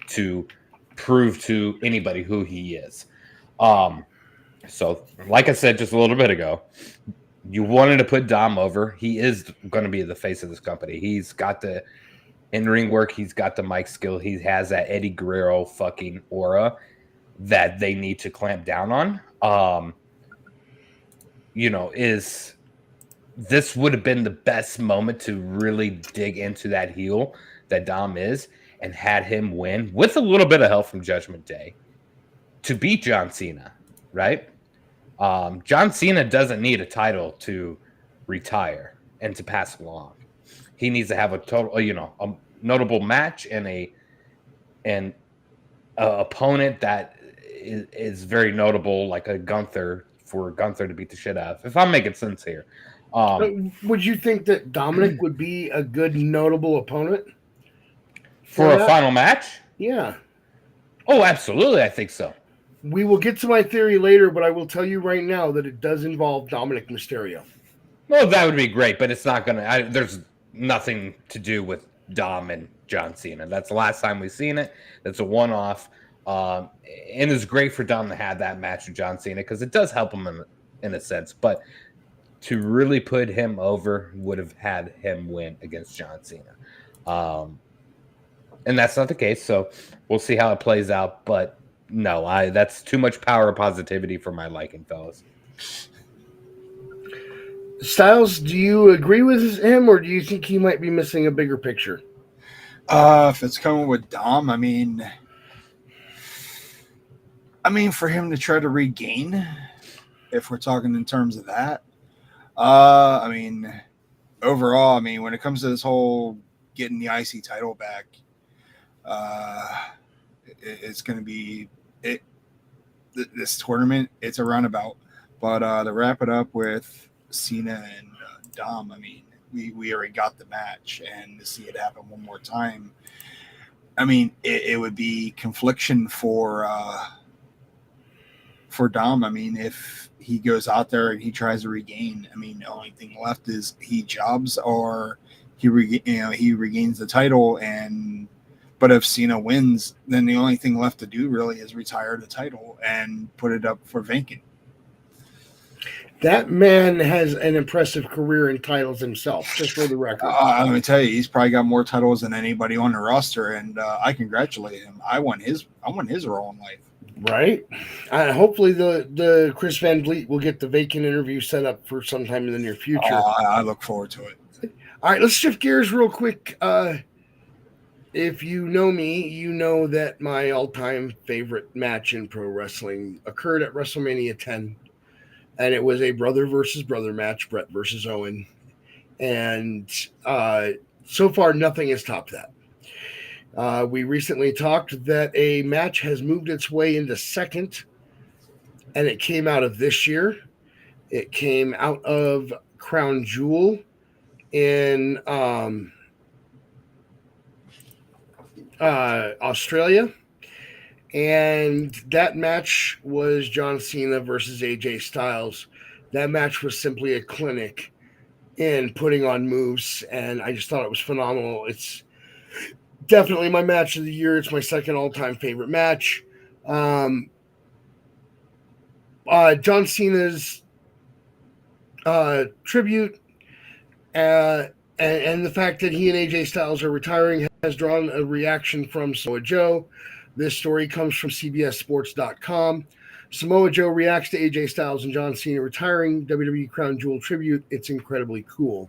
to prove to anybody who he is. So, like I said just a little bit ago, you wanted to put Dom over. He is going to be the face of this company. He's got the in-ring work. He's got the mic skill. He has that Eddie Guerrero fucking aura that they need to clamp down on. This would have been the best moment to really dig into that heel that Dom is and had him win with a little bit of help from Judgment Day to beat John Cena, right? John Cena doesn't need a title to retire and to pass along. He needs to have a notable match and an opponent that is very notable, like a Gunther, for Gunther to beat the shit out of. If I'm making sense here. Would you think that Dominic would be a good notable opponent for a final match? Yeah. Oh, absolutely. I think so. We will get to my theory later, but I will tell you right now that it does involve Dominic Mysterio. Well, that would be great, but it's not going to... There's nothing to do with Dom and John Cena. That's the last time we've seen it. That's a one-off. And it's great for Dom to have that match with John Cena because it does help him in a sense. But to really put him over would have had him win against John Cena. And that's not the case, so we'll see how it plays out. But no, that's too much power positivity for my liking, fellas. Stylez, do you agree with him, or do you think he might be missing a bigger picture? If it's coming with Dom, I mean, for him to try to regain, if we're talking in terms of that, overall, when it comes to this whole getting the IC title back, it's going to be this tournament. It's a runabout, but to wrap it up with Cena and Dom, we already got the match, and to see it happen one more time, it would be confliction for Dom. If he goes out there and he tries to regain, the only thing left is he jobs or he regains the title. But if Cena wins, then the only thing left to do really is retire the title and put it up for vacant. That man has an impressive career in titles himself, just for the record. I'm going to tell you, he's probably got more titles than anybody on the roster, and I congratulate him. I won his role in life. Right. Hopefully the Chris Van Vliet will get the vacant interview set up for sometime in the near future. I look forward to it. All right, let's shift gears real quick. If you know me, you know that my all-time favorite match in pro wrestling occurred at WrestleMania 10, and it was a brother versus brother match, Brett versus Owen. And so far, nothing has topped that. We recently talked that a match has moved its way into second, and it came out of this year. It came out of Crown Jewel in Australia, and that match was John Cena versus AJ Styles. That match was simply a clinic in putting on moves, and I just thought it was phenomenal. It's definitely my match of the year. It's my second all-time favorite match. John Cena's tribute and the fact that he and AJ Styles are retiring has drawn a reaction from Samoa Joe. This story comes from CBSSports.com. Samoa Joe reacts to AJ Styles and John Cena retiring WWE Crown Jewel tribute. It's incredibly cool.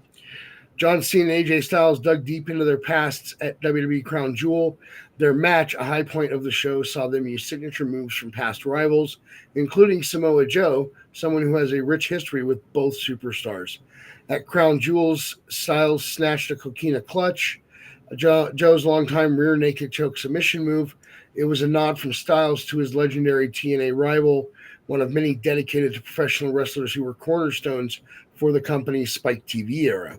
John Cena and AJ Styles dug deep into their pasts at WWE Crown Jewel. Their match, a high point of the show, saw them use signature moves from past rivals, including Samoa Joe, someone who has a rich history with both superstars. At Crown Jewels, Stylez snatched a coquina clutch, Joe's longtime rear naked choke submission move. It was a nod from Stylez to his legendary TNA rival, one of many dedicated to professional wrestlers who were cornerstones for the company's Spike TV era.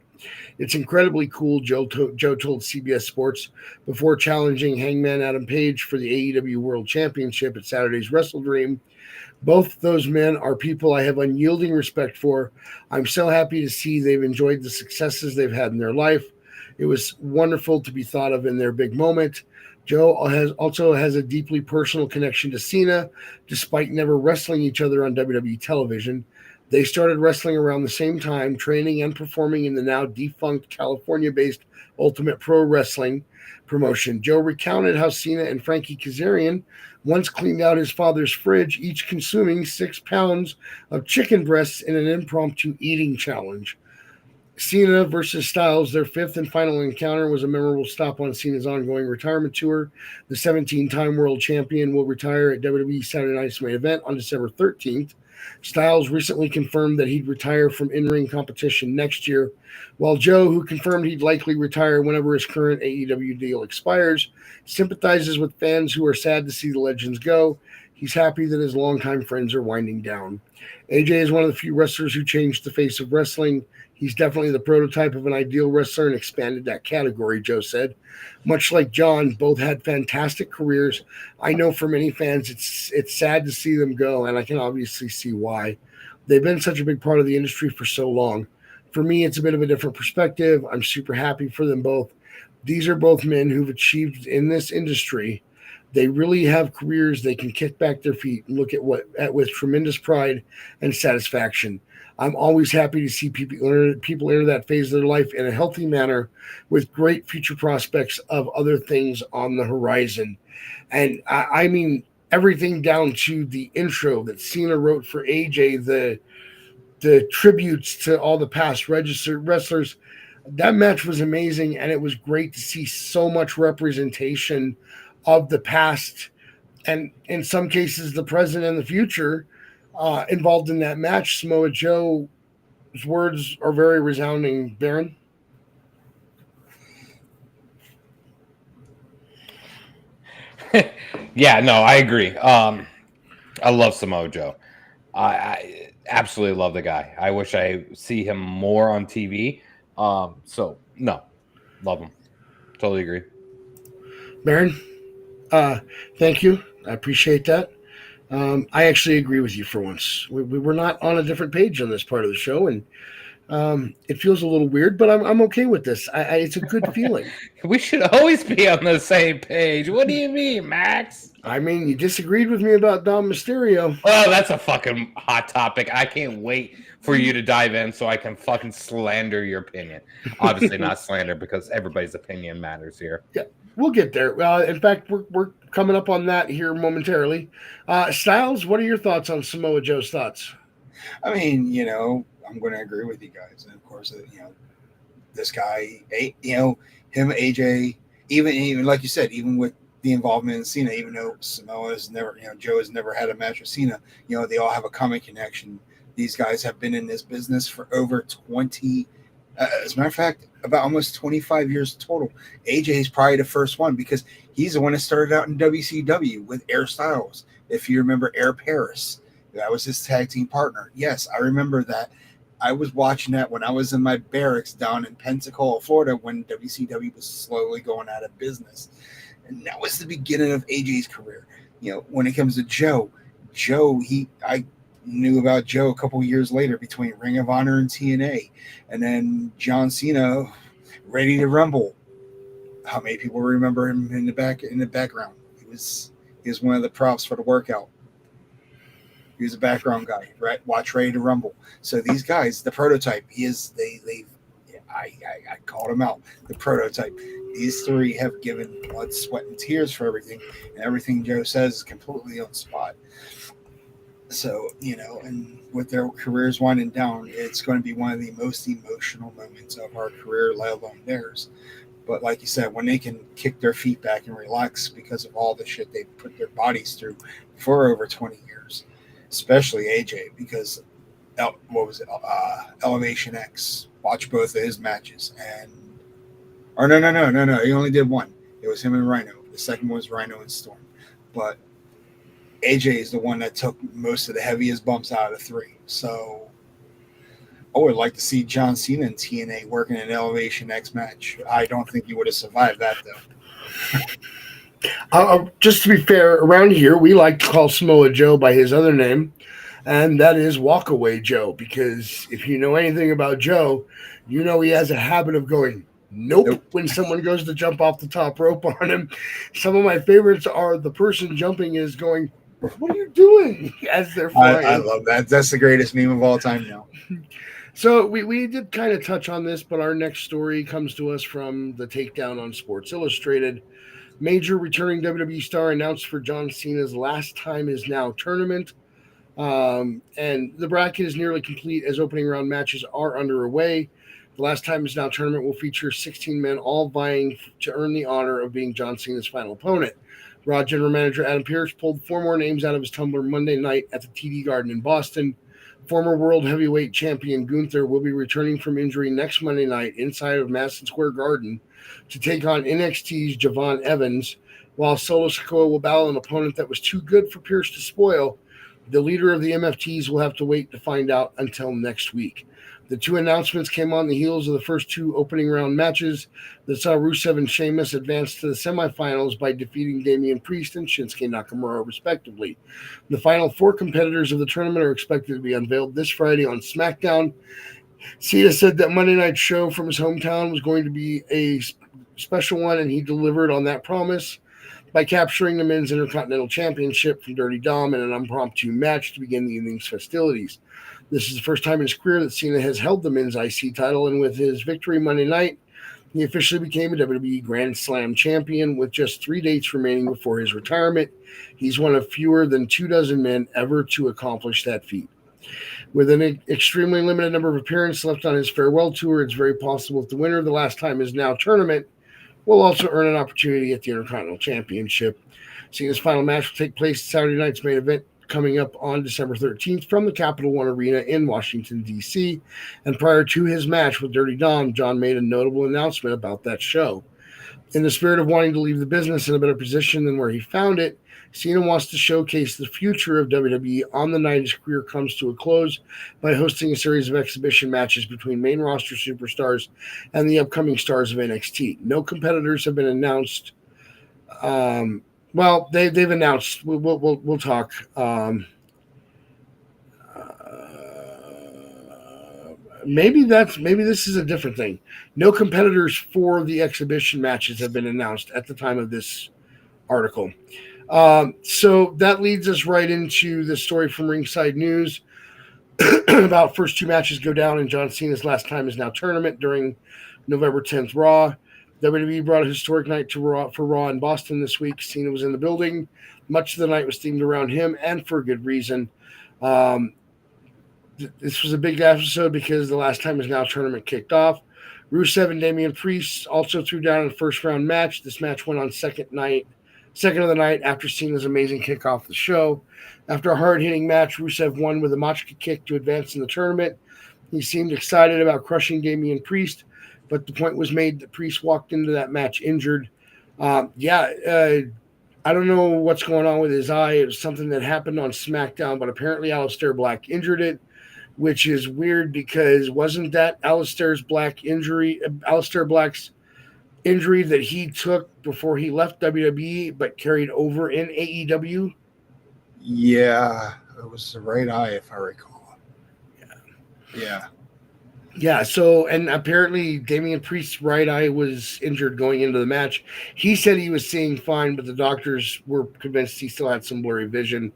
It's incredibly cool, Joe told CBS Sports before challenging Hangman Adam Page for the AEW World Championship at Saturday's Wrestle Dream. Both those men are people I have unyielding respect for. I'm so happy to see they've enjoyed the successes they've had in their life. It was wonderful to be thought of in their big moment. Joe also has a deeply personal connection to Cena, despite never wrestling each other on WWE television. They started wrestling around the same time, training and performing in the now defunct California-based Ultimate Pro Wrestling promotion. Joe recounted how Cena and Frankie Kazarian once cleaned out his father's fridge, each consuming 6 pounds of chicken breasts in an impromptu eating challenge. Cena versus Stylez, their fifth and final encounter, was a memorable stop on Cena's ongoing retirement tour. The 17-time world champion will retire at WWE Saturday Night's main event on December 13th. Stylez recently confirmed that he'd retire from in-ring competition next year, while Joe, who confirmed he'd likely retire whenever his current AEW deal expires, sympathizes with fans who are sad to see the legends go. He's happy that his longtime friends are winding down. AJ is one of the few wrestlers who changed the face of wrestling. He's definitely the prototype of an ideal wrestler and expanded that category, Joe said. Much like John, both had fantastic careers. I know for many fans it's sad to see them go, and I can obviously see why. They've been such a big part of the industry for so long. For me, it's a bit of a different perspective. I'm super happy for them both. These are both men who've achieved in this industry. They really have careers they can kick back their feet and look at with tremendous pride and satisfaction. I'm always happy to see people enter that phase of their life in a healthy manner with great future prospects of other things on the horizon. And I mean, everything down to the intro that Cena wrote for AJ, the tributes to all the past registered wrestlers. That match was amazing, and it was great to see so much representation of the past and in some cases the present and the future involved in that match. Samoa Joe's words are very resounding. Baron? Yeah, no, I agree. I love Samoa Joe. I absolutely love the guy. I wish I see him more on TV. So no, love him. Totally agree. Baron, thank you. I appreciate that. I actually agree with you for once. We were not on a different page on this part of the show, and it feels a little weird, but I'm okay with this. It's a good feeling. We should always be on the same page. What do you mean, Max? I mean, you disagreed with me about Dom Mysterio. Oh, that's a fucking hot topic. I can't wait for you to dive in so I can fucking slander your opinion. Obviously not slander because everybody's opinion matters here. Yeah, we'll get there. In fact, we're coming up on that here momentarily. Stylez, what are your thoughts on Samoa Joe's thoughts? I mean, I'm going to agree with you guys. And of course, this guy, him, AJ, even like you said, even with the involvement in Cena, even though Samoa has never, Joe has never had a match with Cena, they all have a common connection. These guys have been in this business for over 20, as a matter of fact, about almost 25 years total. AJ is probably the first one because he's the one that started out in WCW with Air Styles. If you remember Air Paris, that was his tag team partner. Yes, I remember that. I was watching that when I was in my barracks down in Pensacola, Florida, when WCW was slowly going out of business. And that was the beginning of AJ's career. When it comes to Joe, I knew about Joe a couple years later between Ring of Honor and TNA. And then John Cena, Ready to Rumble. How many people remember him in the background? He was one of the props for the workout. He was a background guy, right? Watch Ready to Rumble. So these guys, the prototype, I called him out. The prototype. These three have given blood, sweat, and tears for everything, and everything Joe says is completely on spot. So, and with their careers winding down, it's going to be one of the most emotional moments of our career, let alone theirs. But like you said, when they can kick their feet back and relax because of all the shit they put their bodies through for over 20 years, especially AJ, because what was it? Elevation X. Watch both of his matches, or no. He only did one. It was him and Rhino. The second one was Rhino and Storm. But AJ is the one that took most of the heaviest bumps out of the three. So I would like to see John Cena and TNA working an Elevation X match. I don't think he would have survived that, though. Just to be fair, around here, we like to call Samoa Joe by his other name, and that is Walkaway Joe, because if you know anything about Joe, you know he has a habit of going, nope, when someone goes to jump off the top rope on him. Some of my favorites are the person jumping is going, what are you doing? As they're flying. I love that. That's the greatest meme of all time now. So we did kind of touch on this, but our next story comes to us from the Takedown on Sports Illustrated. Major returning WWE star announced for John Cena's Last Time Is Now tournament. And the bracket is nearly complete as opening round matches are underway. The Last Time Is Now tournament will feature 16 men all vying to earn the honor of being John Cena's final opponent. Raw General Manager Adam Pearce pulled 4 more names out of his tumbler Monday night at the TD Garden in Boston. Former World Heavyweight Champion Gunther will be returning from injury next Monday night inside of Madison Square Garden to take on NXT's Javon Evans, while Solo Sikoa will battle an opponent that was too good for Pearce to spoil. The leader of the MFTs will have to wait to find out until next week. The 2 announcements came on the heels of the first 2 opening round matches that saw Rusev and Sheamus advance to the semifinals by defeating Damian Priest and Shinsuke Nakamura, respectively. The final 4 competitors of the tournament are expected to be unveiled this Friday on SmackDown. Cena said that Monday night's show from his hometown was going to be a special one, and he delivered on that promise by capturing the Men's Intercontinental Championship from Dirty Dom in an impromptu match to begin the evening's festivities. This is the first time in his career that Cena has held the Men's IC title, and with his victory Monday night, he officially became a WWE Grand Slam champion with just 3 dates remaining before his retirement. He's one of fewer than 24 men ever to accomplish that feat. With an extremely limited number of appearances left on his farewell tour, it's very possible that the winner of the Last Time Is Now tournament will also earn an opportunity at the Intercontinental Championship. Cena's final match will take place Saturday night's main event coming up on December 13th from the Capital One Arena in Washington, D.C. And prior to his match with Dirty Dom, John made a notable announcement about that show. In the spirit of wanting to leave the business in a better position than where he found it, Cena wants to showcase the future of WWE on the night his career comes to a close by hosting a series of exhibition matches between main roster superstars and the upcoming stars of NXT. No competitors have been announced. Well, they've announced. We'll talk. Maybe this is a different thing. No competitors for the exhibition matches have been announced at the time of this article. So that leads us right into the story from Ringside News about first 2 matches go down in John Cena's Last Time Is Now tournament during November 10th Raw. WWE brought a historic night for Raw in Boston this week. Cena was in the building. Much of the night was themed around him, and for good reason. This was a big episode because the Last Time Is Now tournament kicked off. Rusev and Damian Priest also threw down in the first round match. This match went on second of the night after Cena's amazing kick off the show. After a hard-hitting match, Rusev won with a Machka kick to advance in the tournament. He seemed excited about crushing Damian Priest, but the point was made that Priest walked into that match injured. I don't know what's going on with his eye. It was something that happened on SmackDown, but apparently Aleister Black injured it, which is weird because wasn't that Aleister Black's injury that he took before he left WWE but carried over in AEW? Yeah, it was the right eye, if I recall. Yeah. So, and apparently Damian Priest's right eye was injured going into the match. He said he was seeing fine, but the doctors were convinced he still had some blurry vision.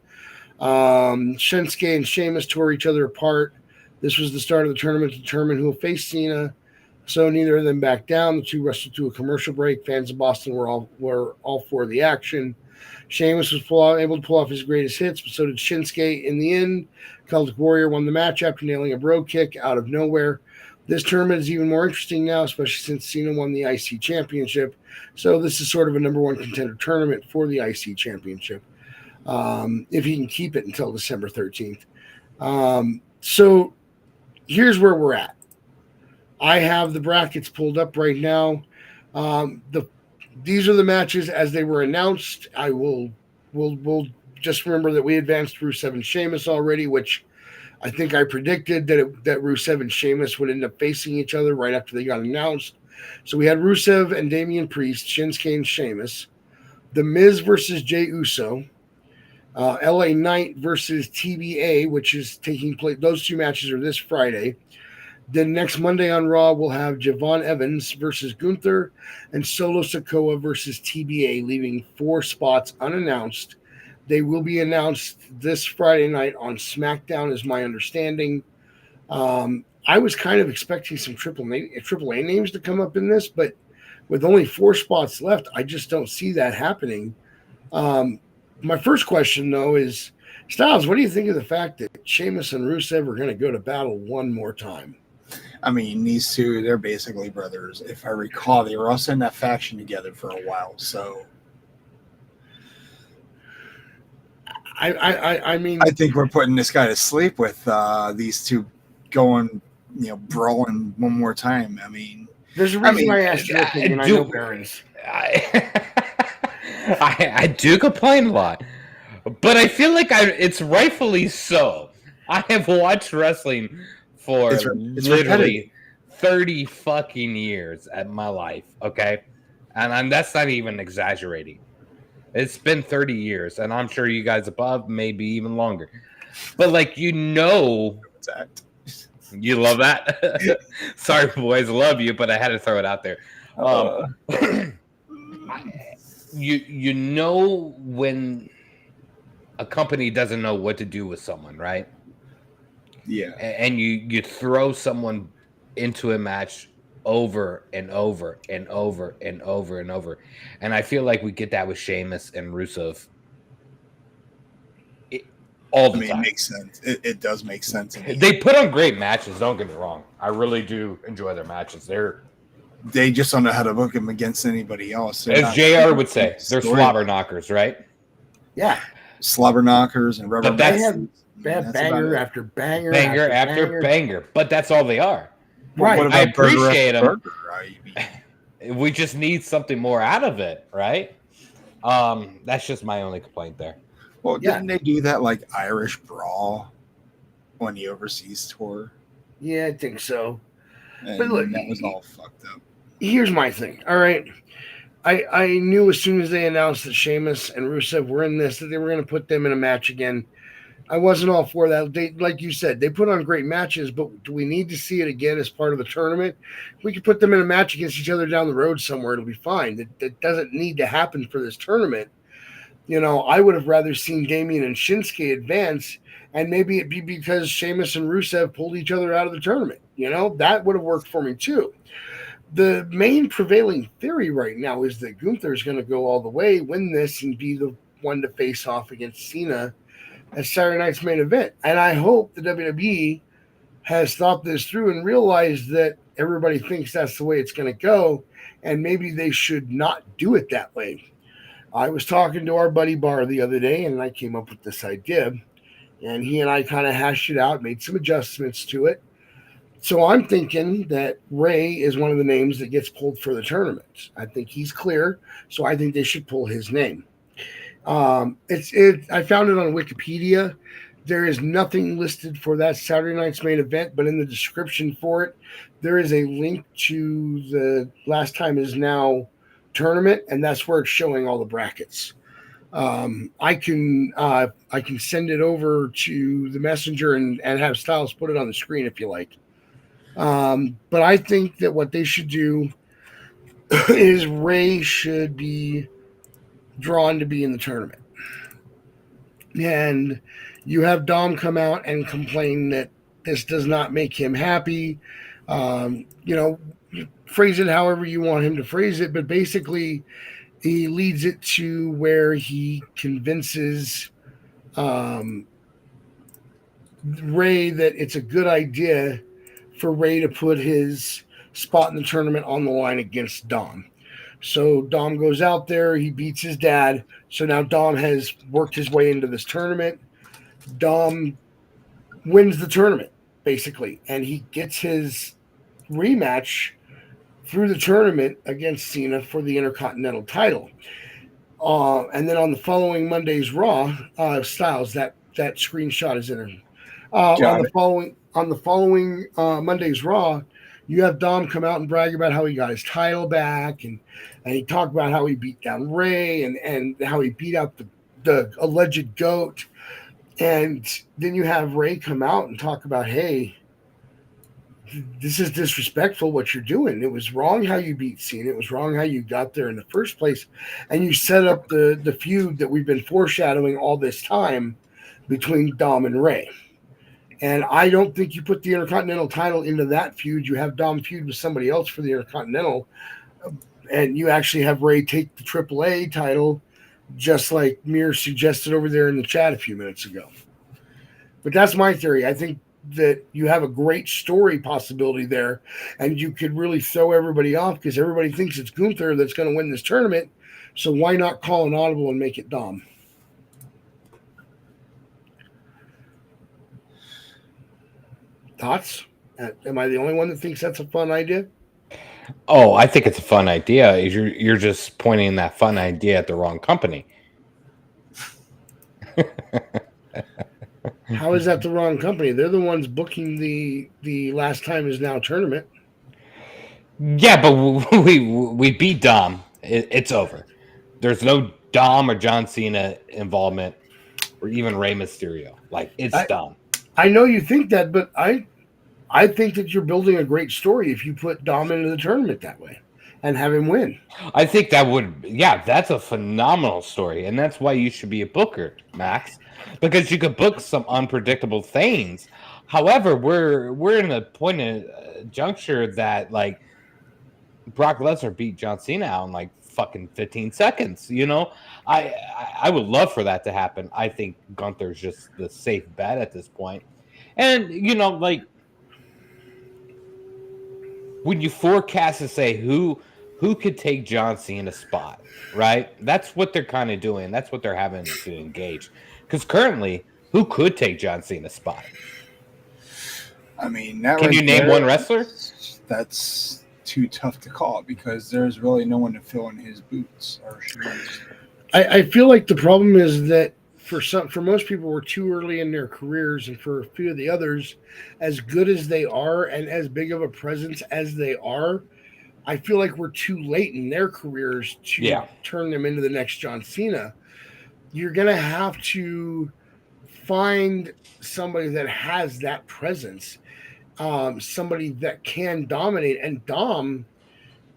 Shinsuke and Sheamus tore each other apart. This was the start of the tournament to determine who will face Cena. So neither of them backed down. The 2 wrestled to a commercial break. Fans of Boston were all for the action. Sheamus was able to pull off his greatest hits, but so did Shinsuke. In the end, Celtic Warrior won the match after nailing a bro kick out of nowhere. This tournament is even more interesting now, especially since Cena won the IC Championship. So this is sort of a number one contender tournament for the IC Championship, if he can keep it until December 13th. So here's where we're at. I have the brackets pulled up right now. These are the matches as they were announced. We'll just remember that we advanced Rusev and Sheamus already, which I think I predicted that Rusev and Sheamus would end up facing each other right after they got announced. So we had Rusev and Damian Priest, Shinsuke and Sheamus, The Miz versus Jey Uso, LA Knight versus TBA, which is taking place. Those two matches are this Friday. Then next Monday on Raw, we'll have Javon Evans versus Gunther and Solo Sikoa versus TBA, leaving 4 spots unannounced. They will be announced this Friday night on SmackDown, is my understanding. I was kind of expecting some AAA names to come up in this, but with only 4 spots left, I just don't see that happening. My first question, though, is, Stylez, what do you think of the fact that Sheamus and Rusev are going to go to battle one more time? I mean, these two, they're basically brothers. If I recall, they were also in that faction together for a while. So, I mean, I think we're putting this guy to sleep with these two going, brawling one more time. I mean, there's a reason I asked your opinion. I know Baron's. I do complain a lot, but I feel like it's rightfully so. I have watched wrestling for it's literally 30 fucking years at my life, okay? And that's not even exaggerating. It's been 30 years, and I'm sure you guys above, maybe even longer. But, you love that? Sorry, boys, love you, but I had to throw it out there. You know when a company doesn't know what to do with someone, right? Yeah. And you throw someone into a match over and over and over and over and over. And I feel like we get that with Sheamus and Rusev all the time. It makes sense. It does make sense. They put on great matches, don't get me wrong. I really do enjoy their matches. They just don't know how to book them against anybody else. As JR would say, they're slobber knockers, right? Yeah. Slobber knockers and rubber bands. They have banger after banger. Banger after banger. But that's all they are. Right. What about I appreciate them. Burger? We just need something more out of it, right? That's just my only complaint there. Well, didn't they do that like Irish Brawl on the overseas tour? Yeah, I think so. And but look, that was all fucked up. Here's my thing. All right. I knew as soon as they announced that Sheamus and Rusev were in this, that they were going to put them in a match again. I wasn't all for that. They, like you said, they put on great matches, but do we need to see it again as part of the tournament? We could put them in a match against each other down the road somewhere. It'll be fine. That doesn't need to happen for this tournament. I would have rather seen Damian and Shinsuke advance, and maybe it be because Sheamus and Rusev pulled each other out of the tournament. That would have worked for me too. The main prevailing theory right now is that Gunther is going to go all the way, win this, and be the one to face off against Cena at Saturday night's main event. And I hope the WWE has thought this through and realized that everybody thinks that's the way it's going to go, and maybe they should not do it that way. I was talking to our buddy Barr the other day, and I came up with this idea, and he and I kind of hashed it out, made some adjustments to it. So I'm thinking that Ray is one of the names that gets pulled for the tournament. I think he's clear, so I think they should pull his name. I found it on Wikipedia. There is nothing listed for that Saturday night's main event, but in the description for it, there is a link to the Last Time Is Now tournament, and that's where it's showing all the brackets. I can send it over to the messenger and have Stylez put it on the screen if you like. But I think that what they should do is Ray should be drawn to be in the tournament. And you have Dom come out and complain that this does not make him happy. Phrase it however you want him to phrase it, but basically he leads it to where he convinces Ray that it's a good idea for Ray to put his spot in the tournament on the line against Dom. So Dom goes out there, he beats his dad. So now Dom has worked his way into this tournament. Dom wins the tournament, basically, and he gets his rematch through the tournament against Cena for the Intercontinental title. And then on the following Monday's Raw, Stylez, that screenshot is in there. On the following Monday's Raw, you have Dom come out and brag about how he got his title back, and he talked about how he beat down Ray and how he beat out the alleged GOAT. And then you have Ray come out and talk about, hey, this is disrespectful what you're doing. It was wrong how you beat Cena. It was wrong how you got there in the first place. And you set up the feud that we've been foreshadowing all this time between Dom and Ray. And I don't think you put the Intercontinental title into that feud. You have Dom feud with somebody else for the Intercontinental. And you actually have Ray take the AAA title, just like Mir suggested over there in the chat a few minutes ago. But that's my theory. I think that you have a great story possibility there, and you could really throw everybody off because everybody thinks it's Gunther that's going to win this tournament. So why not call an audible and make it Dom? Thoughts? Am I the only one that thinks that's a fun idea? Oh, I think it's a fun idea. You're just pointing that fun idea at the wrong company. How is that the wrong company? They're the ones booking the Last Time Is Now tournament. Yeah, but we beat Dom. It's over. There's no Dom or John Cena involvement, or even Rey Mysterio. Like, it's done. I know you think that, but I think that you're building a great story if you put Dom into the tournament that way and have him win. I think that would, that's a phenomenal story, and that's why you should be a booker, Max, because you could book some unpredictable things. However, we're in a point of juncture that, like, Brock Lesnar beat John Cena out in like fucking 15 seconds. You know, I would love for that to happen. I think Gunther's just the safe bet at this point. And, you know, like, when you forecast to say who could take John Cena's spot, right? That's what they're kind of doing. That's what they're having to engage. Because currently, who could take John Cena's spot? I mean, can you name one wrestler? That's too tough to call because there's really no one to fill in his boots or shoes. I feel like the problem is that for most people, we're too early in their careers, and for a few of the others, as good as they are and as big of a presence as they are, I feel like we're too late in their careers to turn them into the next John Cena. You're going to have to find somebody that has that presence, somebody that can dominate. And Dom,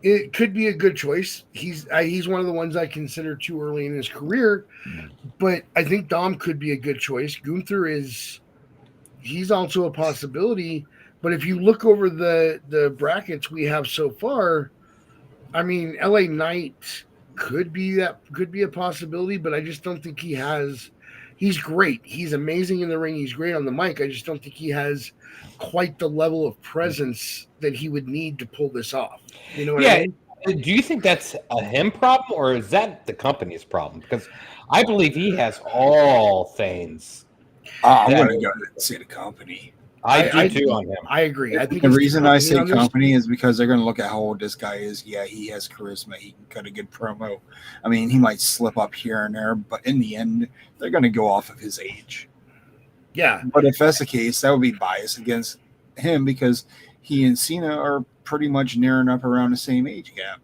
it could be a good choice. He's one of the ones I consider too early in his career, but I think Dom could be a good choice. Gunther he's also a possibility. But if you look over the brackets we have so far, I mean, LA Knight could be a possibility, but I just don't think he's great. He's amazing in the ring. He's great on the mic. I just don't think he has quite the level of presence that he would need to pull this off. You know what I mean? Do you think that's a him problem, or is that the company's problem? Because I believe he has all things. I'm going to go ahead and say the company. I do too on him. I agree. I think the reason I say company is because they're going to look at how old this guy is. Yeah, he has charisma. He can cut a good promo. I mean, he might slip up here and there, but in the end, they're going to go off of his age. Yeah. But if that's the case, that would be biased against him because he and Cena are pretty much nearing up around the same age gap.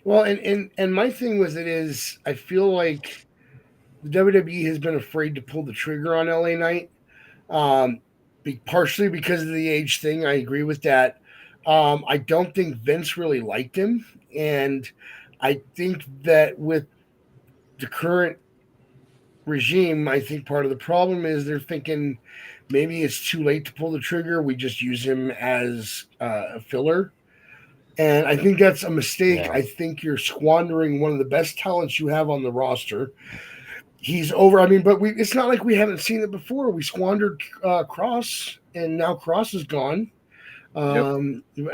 Well, and my thing with it is I feel like the WWE has been afraid to pull the trigger on LA Knight. Partially because of the age thing. I agree with that. I don't think Vince really liked him. And I think that with the current regime, I think part of the problem is they're thinking maybe it's too late to pull the trigger. We just use him as a filler. And I think that's a mistake. Yeah. I think you're squandering one of the best talents you have on the roster. He's over. I mean, but it's not like we haven't seen it before. We squandered Cross, and now Cross is gone. I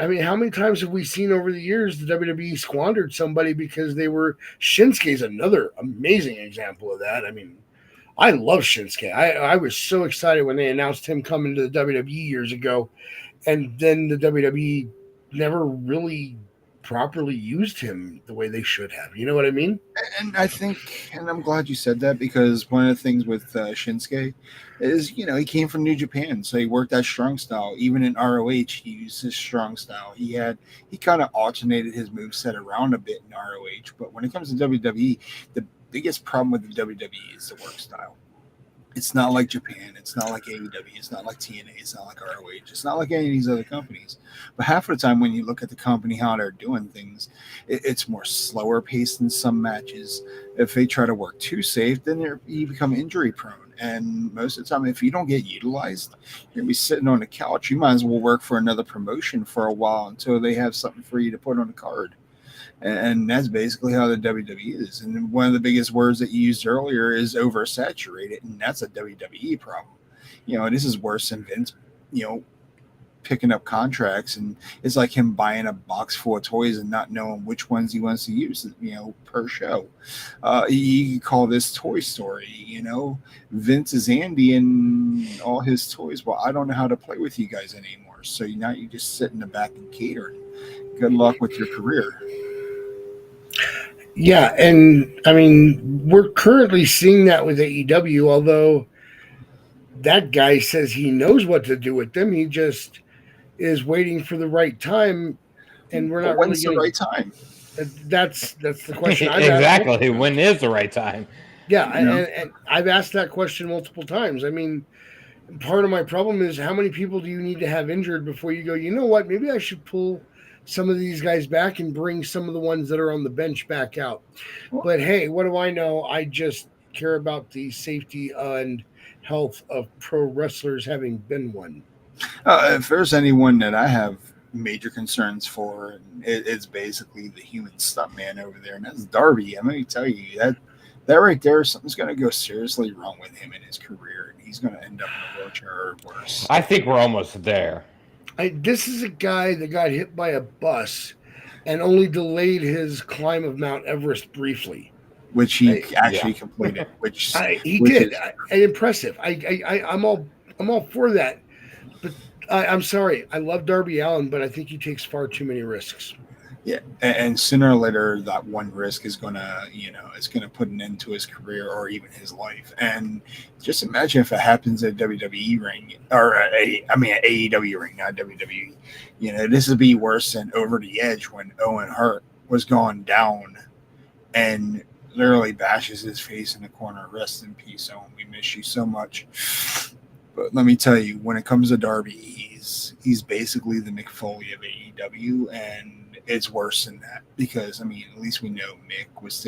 mean, how many times have we seen over the years the WWE squandered somebody because they were Shinsuke's another amazing example of that. I mean, I love Shinsuke. I was so excited when they announced him coming to the WWE years ago, and then the WWE never really properly used him the way they should have. You know what I mean? And I think, and I'm glad you said that, because one of the things with Shinsuke is, he came from New Japan, so he worked that strong style. Even in ROH, he used his strong style. He kind of alternated his moveset around a bit in ROH, but when it comes to WWE, the biggest problem with the WWE is the work style. It's not like Japan. It's not like AEW. It's not like TNA. It's not like ROH. It's not like any of these other companies. But half of the time when you look at the company, how they're doing things, it's more slower paced in some matches. If they try to work too safe, then you become injury prone. And most of the time, if you don't get utilized, you're going to be sitting on the couch. You might as well work for another promotion for a while until they have something for you to put on the card. And that's basically how the WWE is. And one of the biggest words that you used earlier is oversaturated, and that's a WWE problem. This is worse than Vince, picking up contracts, and it's like him buying a box full of toys and not knowing which ones he wants to use, per show. You call this Toy Story, Vince is Andy and all his toys. Well, I don't know how to play with you guys anymore. So now you just sit in the back and cater. Good luck with your career. Yeah, and I mean, we're currently seeing that with AEW, although that guy says he knows what to do with them. He just is waiting for the right time, and we're not when's really the right time? That's the question I've exactly. When is the right time? Yeah, and I've asked that question multiple times. I mean, part of my problem is how many people do you need to have injured before you go, you know what, maybe I should pull some of these guys back and bring some of the ones that are on the bench back out. But hey, what do I know? I just care about the safety and health of pro wrestlers, having been one. If there's anyone that I have major concerns for, it's basically the human stuntman over there, and that's Darby. I'm going to tell you that right there, something's going to go seriously wrong with him in his career, and he's going to end up in a wheelchair or worse. I think we're almost there. This is a guy that got hit by a bus and only delayed his climb of Mount Everest briefly, which he actually completed. Which he did. Impressive. I'm all for that. But I'm sorry. I love Darby Allin, but I think he takes far too many risks. Yeah, and sooner or later, that one risk is gonna, it's gonna put an end to his career or even his life. And just imagine if it happens at WWE ring, or an AEW ring, not WWE. This would be worse than Over the Edge when Owen Hart was gone down and literally bashes his face in the corner. Rest in peace, Owen. We miss you so much. But let me tell you, when it comes to Darby, he's basically the Mick Foley of AEW, and it's worse than that because, at least we know Mick was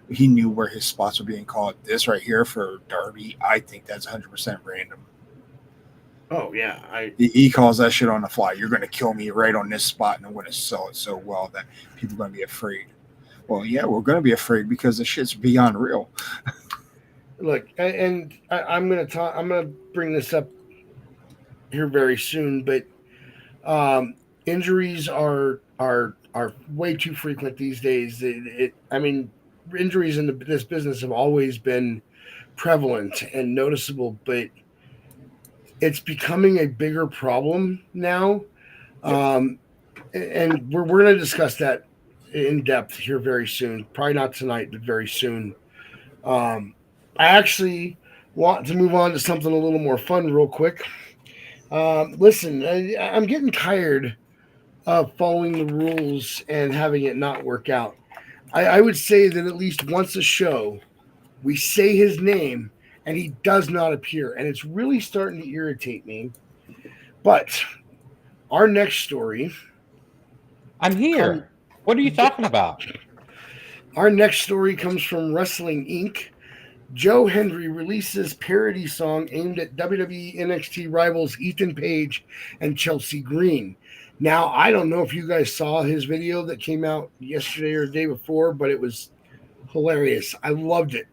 he knew where his spots were being called. This right here for Darby, I think that's 100% random. Oh, yeah. He calls that shit on the fly. You're going to kill me right on this spot, and I'm going to sell it so well that people are going to be afraid. Well, yeah, we're going to be afraid because the shit's beyond real. Look, and I'm going to bring this up here very soon, but injuries are way too frequent these days. Injuries in this business have always been prevalent and noticeable, but it's becoming a bigger problem now. And we're going to discuss that in depth here very soon. Probably not tonight, but very soon. I actually want to move on to something a little more fun real quick. Listen, I'm getting tired of following the rules and having it not work out. I would say that at least once a show, we say his name and he does not appear. And it's really starting to irritate me. But our next story. I'm here. What are you talking about? Our next story comes from Wrestling Inc. Joe Hendry releases parody song aimed at WWE NXT rivals Ethan Page and Chelsea Green. Now, I don't know if you guys saw his video that came out yesterday or the day before, but it was hilarious. I loved it.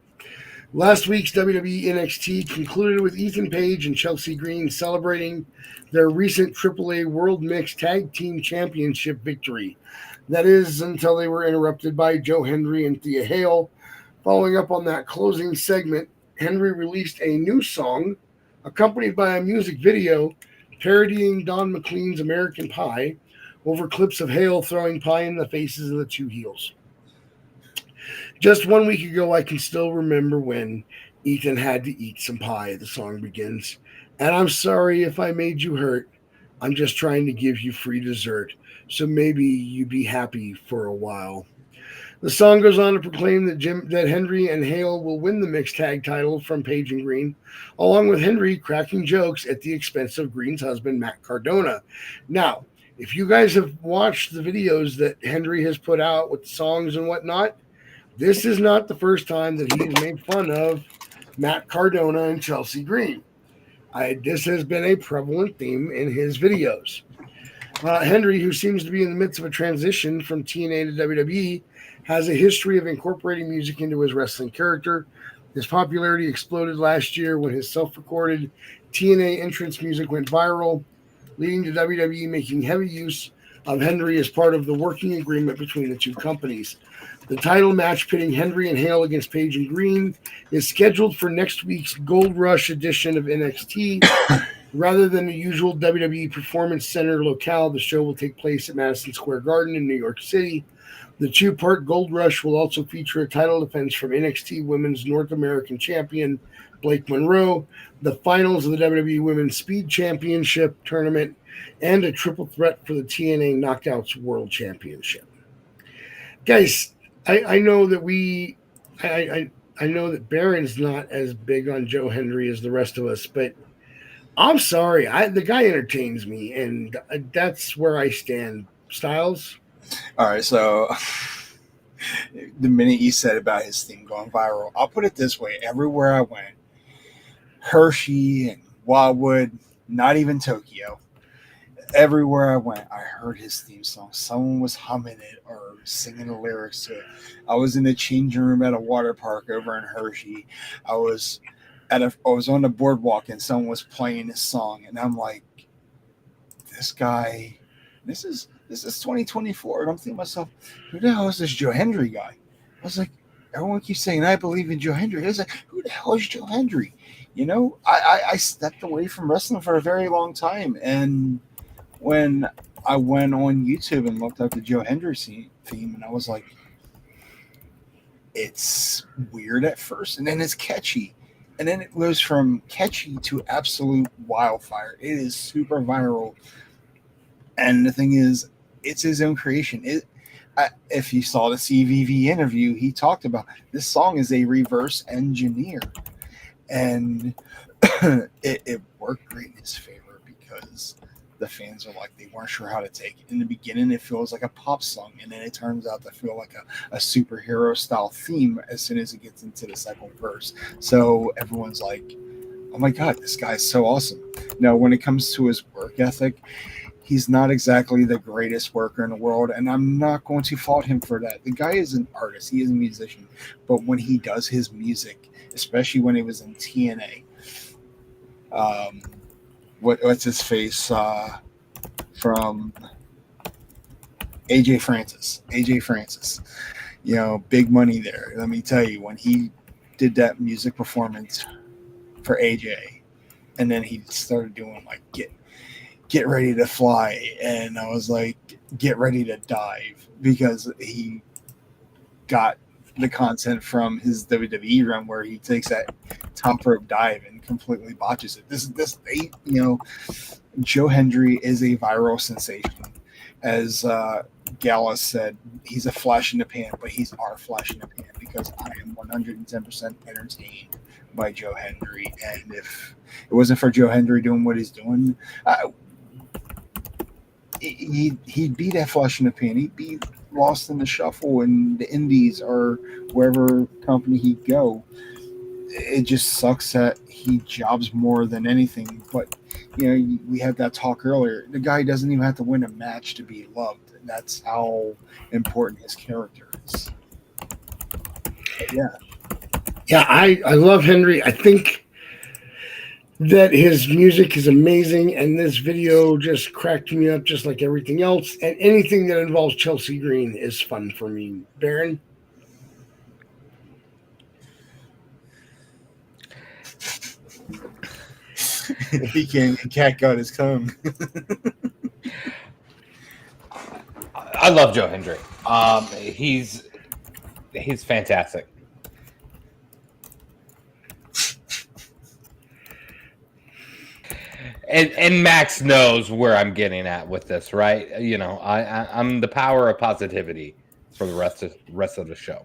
Last week's WWE NXT concluded with Ethan Page and Chelsea Green celebrating their recent AAA World Mixed Tag Team Championship victory. That is, until they were interrupted by Joe Hendry and Thea Hale. Following up on that closing segment, Hendry released a new song accompanied by a music video parodying Don McLean's American Pie over clips of Hale throwing pie in the faces of the two heels. Just 1 week ago, I can still remember when Ethan had to eat some pie, the song begins. And I'm sorry if I made you hurt. I'm just trying to give you free dessert, so maybe you be happy for a while. The song goes on to proclaim that Hendry and Hale will win the mixed tag title from Page and Green, along with Hendry cracking jokes at the expense of Green's husband, Matt Cardona. Now, if you guys have watched the videos that Hendry has put out with the songs and whatnot, this is not the first time that he has made fun of Matt Cardona and Chelsea Green. This has been a prevalent theme in his videos. Hendry, who seems to be in the midst of a transition from TNA to WWE, has a history of incorporating music into his wrestling character. His popularity exploded last year when his self-recorded TNA entrance music went viral, leading to WWE making heavy use of Hendry as part of the working agreement between the two companies. The title match pitting Hendry and Hale against Page and Green is scheduled for next week's Gold Rush edition of NXT. Rather than the usual WWE Performance Center locale, the show will take place at Madison Square Garden in New York City. The two-part Gold Rush will also feature a title defense from NXT Women's North American Champion Blake Monroe, the finals of the WWE Women's Speed Championship tournament, and a triple threat for the TNA Knockouts World Championship. Guys, I know that I know that Baron's not as big on Joe Hendry as the rest of us, but I'm sorry. The guy entertains me, and that's where I stand. Stylez? All right, so the minute you said about his theme going viral, I'll put it this way. Everywhere I went, Hershey and Wildwood, not even Tokyo, everywhere I went, I heard his theme song. Someone was humming it or singing the lyrics to it. I was in the changing room at a water park over in Hershey. I was on the boardwalk and someone was playing this song, and I'm like, this guy, this is 2024, and I'm thinking to myself, who the hell is this Joe Hendry guy? I was like, everyone keeps saying I believe in Joe Hendry. I was like, who the hell is Joe Hendry? You know, I stepped away from wrestling for a very long time, and when I went on YouTube and looked up the Joe Hendry theme, and I was like, it's weird at first, and then it's catchy. And then it goes from catchy to absolute wildfire. It is super viral. And the thing is, it's his own creation. If you saw the CVV interview, he talked about this song is a reverse engineer. And it worked great in his favor because the fans are like, they weren't sure how to take it. In the beginning, it feels like a pop song, and then it turns out to feel like a superhero style theme as soon as it gets into the second verse. So everyone's like, oh my God, this guy's so awesome. Now, when it comes to his work ethic, he's not exactly the greatest worker in the world, and I'm not going to fault him for that. The guy is an artist. He is a musician. But when he does his music, especially when he was in TNA, what's his face from AJ Francis, you know, big money there. Let me tell you, when he did that music performance for AJ, and then he started doing like get ready to fly, and I was like, get ready to dive, because he got the content from his WWE run where he takes that top rope dive and completely botches it. Joe Hendry is a viral sensation. As Gala said, he's a flash in the pan, but he's our flash in the pan, because I am 110% entertained by Joe Hendry. And if it wasn't for Joe Hendry doing what he's doing, he'd be that flash in the pan. He'd be lost in the shuffle in the indies or wherever company he'd go. It just sucks that he jobs more than anything. But, you know, we had that talk earlier. The guy doesn't even have to win a match to be loved. That's how important his character is. But yeah. Yeah, I love Henry. I think that his music is amazing, and this video just cracked me up just like everything else. And anything that involves Chelsea Green is fun for me. Baron? He can't got his tongue. I love Joe Hendry. He's fantastic. And Max knows where I'm getting at with this, right? You know, I'm the power of positivity for the rest of the show.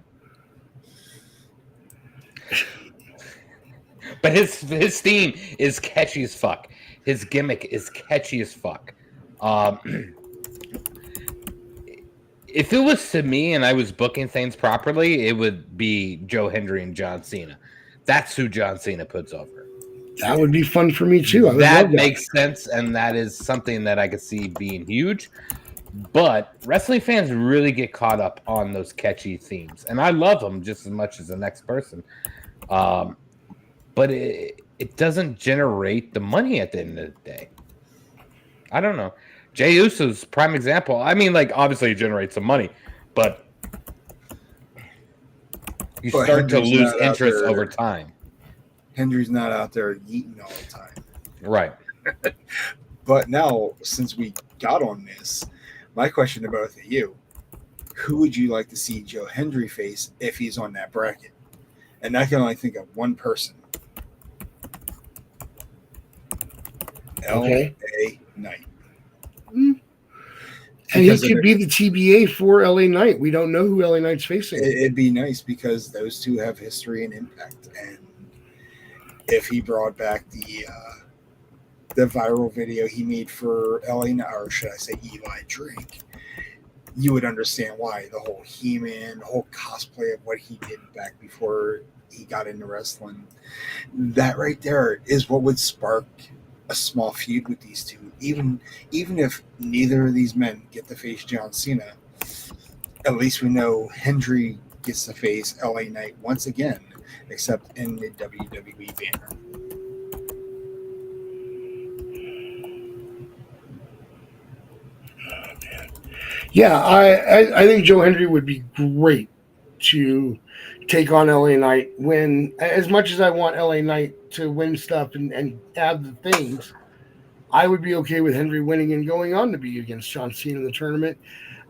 But his theme is catchy as fuck. His gimmick is catchy as fuck. If it was to me and I was booking things properly, it would be Joe Hendry and John Cena. That's who John Cena puts over. That would be fun for me too. That makes sense, and that is something that I could see being huge. But wrestling fans really get caught up on those catchy themes, and I love them just as much as the next person. But it doesn't generate the money at the end of the day. I don't know. Jey Uso's prime example. I mean, like, obviously it generates some money, but you start to lose interest over time. Hendry's not out there eating all the time. Right. But now, since we got on this, my question to both of you, who would you like to see Joe Hendry face if he's on that bracket? And I can only think of one person. Okay. LA Knight. And he could be the TBA for LA Knight. We don't know who LA Knight's facing. It'd be nice because those two have history and impact. And if he brought back the viral video he made for LA Knight, or should I say Eli Drake, you would understand why. The whole He-Man, the whole cosplay of what he did back before he got into wrestling. That right there is what would spark a small feud with these two. Even if neither of these men get to face John Cena, at least we know Hendry gets to face LA Knight once again, except in the WWE banner. Yeah, I think Joe Hendry would be great to take on LA Knight. When, as much as I want LA Knight to win stuff and have the things, I would be okay with Hendry winning and going on to be against John Cena in the tournament.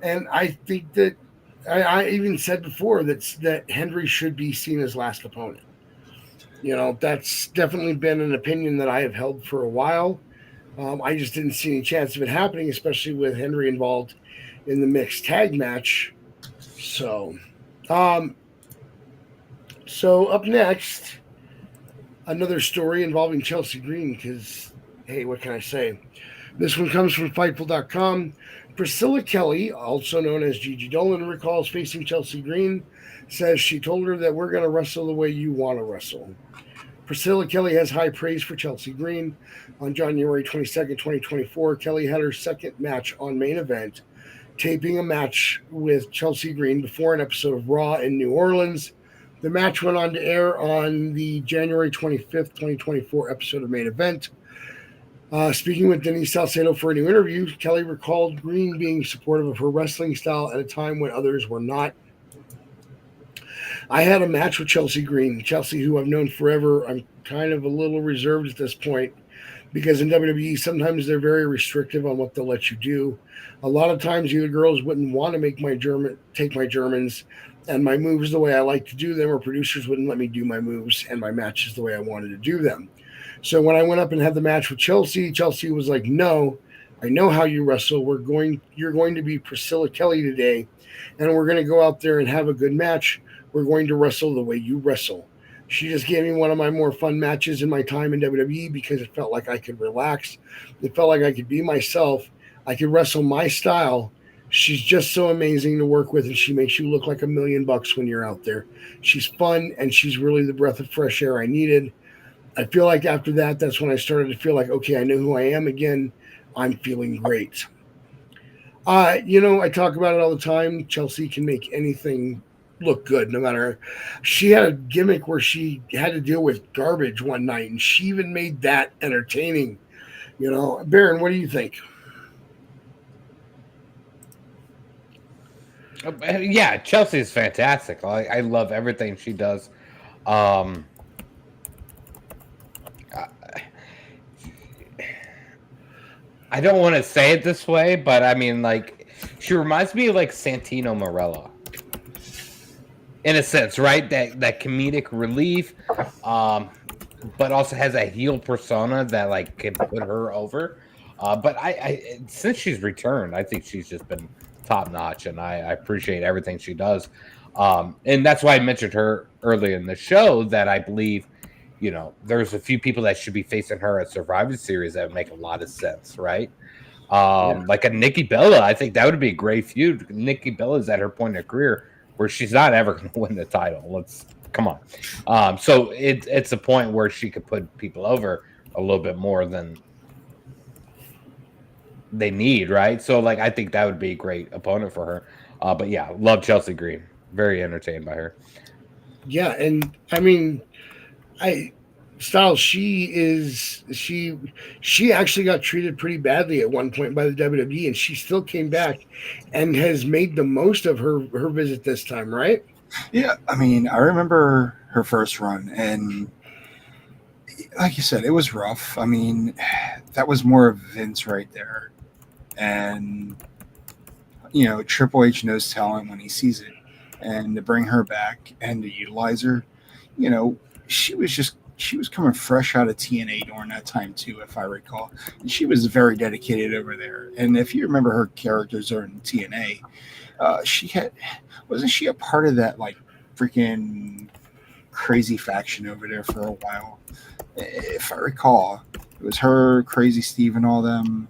And I think that I even said before that Hendry should be Cena's last opponent. You know, that's definitely been an opinion that I have held for a while. I just didn't see any chance of it happening, especially with Hendry involved in the mixed tag match. So up next, another story involving Chelsea Green, because, hey, what can I say? This one comes from Fightful.com. Priscilla Kelly, also known as Gigi Dolan, recalls facing Chelsea Green, says she told her that we're going to wrestle the way you want to wrestle. Priscilla Kelly has high praise for Chelsea Green. On January 22nd, 2024, Kelly had her second match on Main Event, taping a match with Chelsea Green before an episode of Raw in New Orleans. The match went on to air on the January 25th, 2024 episode of Main Event. Speaking with Denise Salcedo for a new interview, Kelly recalled Green being supportive of her wrestling style at a time when others were not. I had a match with Chelsea Green. Chelsea, who I've known forever, I'm kind of a little reserved at this point because in WWE, sometimes they're very restrictive on what they'll let you do. A lot of times, either girls wouldn't want to take my Germans and my moves the way I like to do them, or producers wouldn't let me do my moves and my matches the way I wanted to do them. So when I went up and had the match with Chelsea, Chelsea was like, "No, I know how you wrestle. You're going to be Priscilla Kelly today, and we're going to go out there and have a good match. We're going to wrestle the way you wrestle." She just gave me one of my more fun matches in my time in WWE because it felt like I could relax. It felt like I could be myself. I could wrestle my style. She's just so amazing to work with, and she makes you look like $1 million when you're out there. She's fun, and she's really the breath of fresh air I needed. I feel like after that, that's when I started to feel like, okay, I know who I am again. I'm feeling great. I talk about it all the time. Chelsea can make anything look good no matter. She had a gimmick where she had to deal with garbage one night, and she even made that entertaining. Baron, what do you think? Yeah, Chelsea is fantastic. I love everything she does. Um, I don't want to say it this way, but I mean, like, she reminds me of like Santino Marella in a sense, right? That comedic relief, but also has a heel persona that like can put her over. But I since she's returned, I think she's just been top notch, and I appreciate everything she does. And that's why I mentioned her earlier in the show that I believe, there's a few people that should be facing her at Survivor Series that would make a lot of sense, right? Like a Nikki Bella, I think that would be a great feud. Nikki Bella's at her point in her career where she's not ever going to win the title. Let's come on. So it's a point where she could put people over a little bit more than they need, right? So like I think that would be a great opponent for her. But yeah, love Chelsea Green. Very entertained by her. Yeah, and I mean, I Styles, she actually got treated pretty badly at one point by the WWE, and she still came back and has made the most of her visit this time, right? Yeah, I mean, I remember her first run, and like you said, it was rough. I mean, that was more of Vince right there, and Triple H knows talent when he sees it, and to bring her back and to utilize her, you know, she was coming fresh out of TNA during that time too, if I recall, and she was very dedicated over there. And if you remember her characters during TNA, she had wasn't she a part of that like freaking crazy faction over there for a while? If I recall, it was her, Crazy Steve, and all them.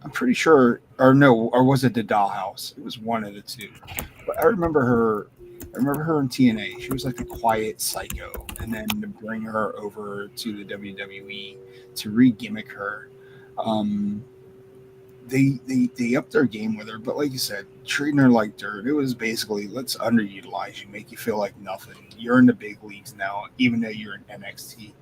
I'm pretty sure, or no, or was it the Dollhouse? It was one of the two. But I remember her. I remember her in TNA. She was like a quiet psycho, and then to bring her over to the WWE to re-gimmick her, um, they upped their game with her. But like you said, treating her like dirt. It was basically let's underutilize you, make you feel like nothing. You're in the big leagues now, even though you're in NXT.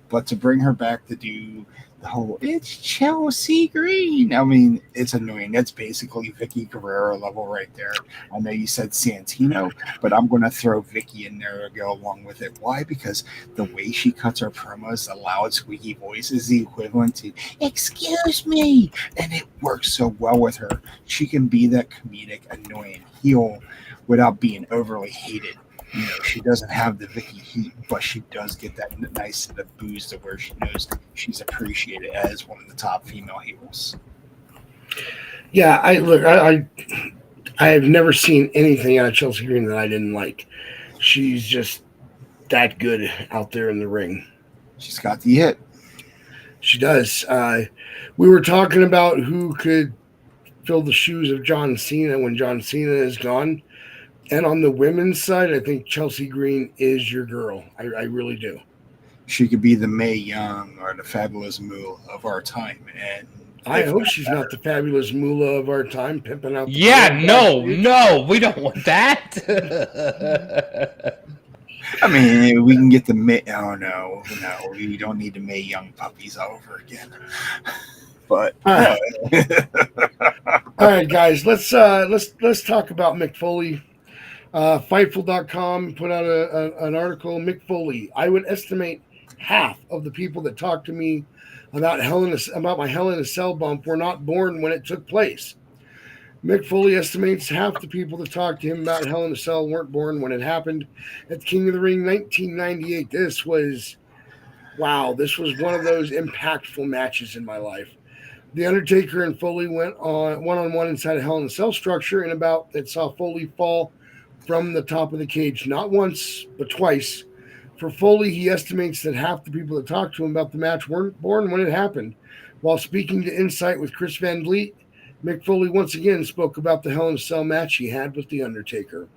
But to bring her back to do the whole it's Chelsea Green. I mean, it's annoying. That's basically Vicky Guerrero level right there. I know you said Santino, but I'm going to throw Vicky in there to go along with it. Why? Because the way she cuts her promos, the loud, squeaky voice is the equivalent to "Excuse me," and it works so well with her. She can be that comedic, annoying heel without being overly hated. She doesn't have the Vicky heat, but she does get that nice set of booze to where she knows she's appreciated as one of the top female heels. Yeah, I have never seen anything out of Chelsea Green that I didn't like. She's just that good out there in the ring. She's got the hit. She does. We were talking about who could fill the shoes of John Cena when John Cena is gone. And on the women's side, I think Chelsea Green is your girl. I really do. She could be the Mae Young or the Fabulous Moolah of our time. And I hope she's not the Fabulous Moolah of our time, pimping out. No, we don't want that. I mean, we can get the Mae. Oh no, we don't need the Mae Young puppies all over again. But all right, guys, let's talk about Mick Foley. Fightful.com put out an article. Mick Foley. I would estimate half of the people that talk to me about my Hell in a Cell bump were not born when it took place. Mick Foley estimates half the people that talked to him about Hell in a Cell weren't born when it happened at King of the Ring 1998. This was one of those impactful matches in my life. The Undertaker and Foley went on one-on-one inside a Hell in a Cell structure it saw Foley fall from the top of the cage, not once, but twice. For Foley, he estimates that half the people that talked to him about the match weren't born when it happened. While speaking to Insight with Chris Van Vliet, Mick Foley once again spoke about the Hell in a Cell match he had with The Undertaker.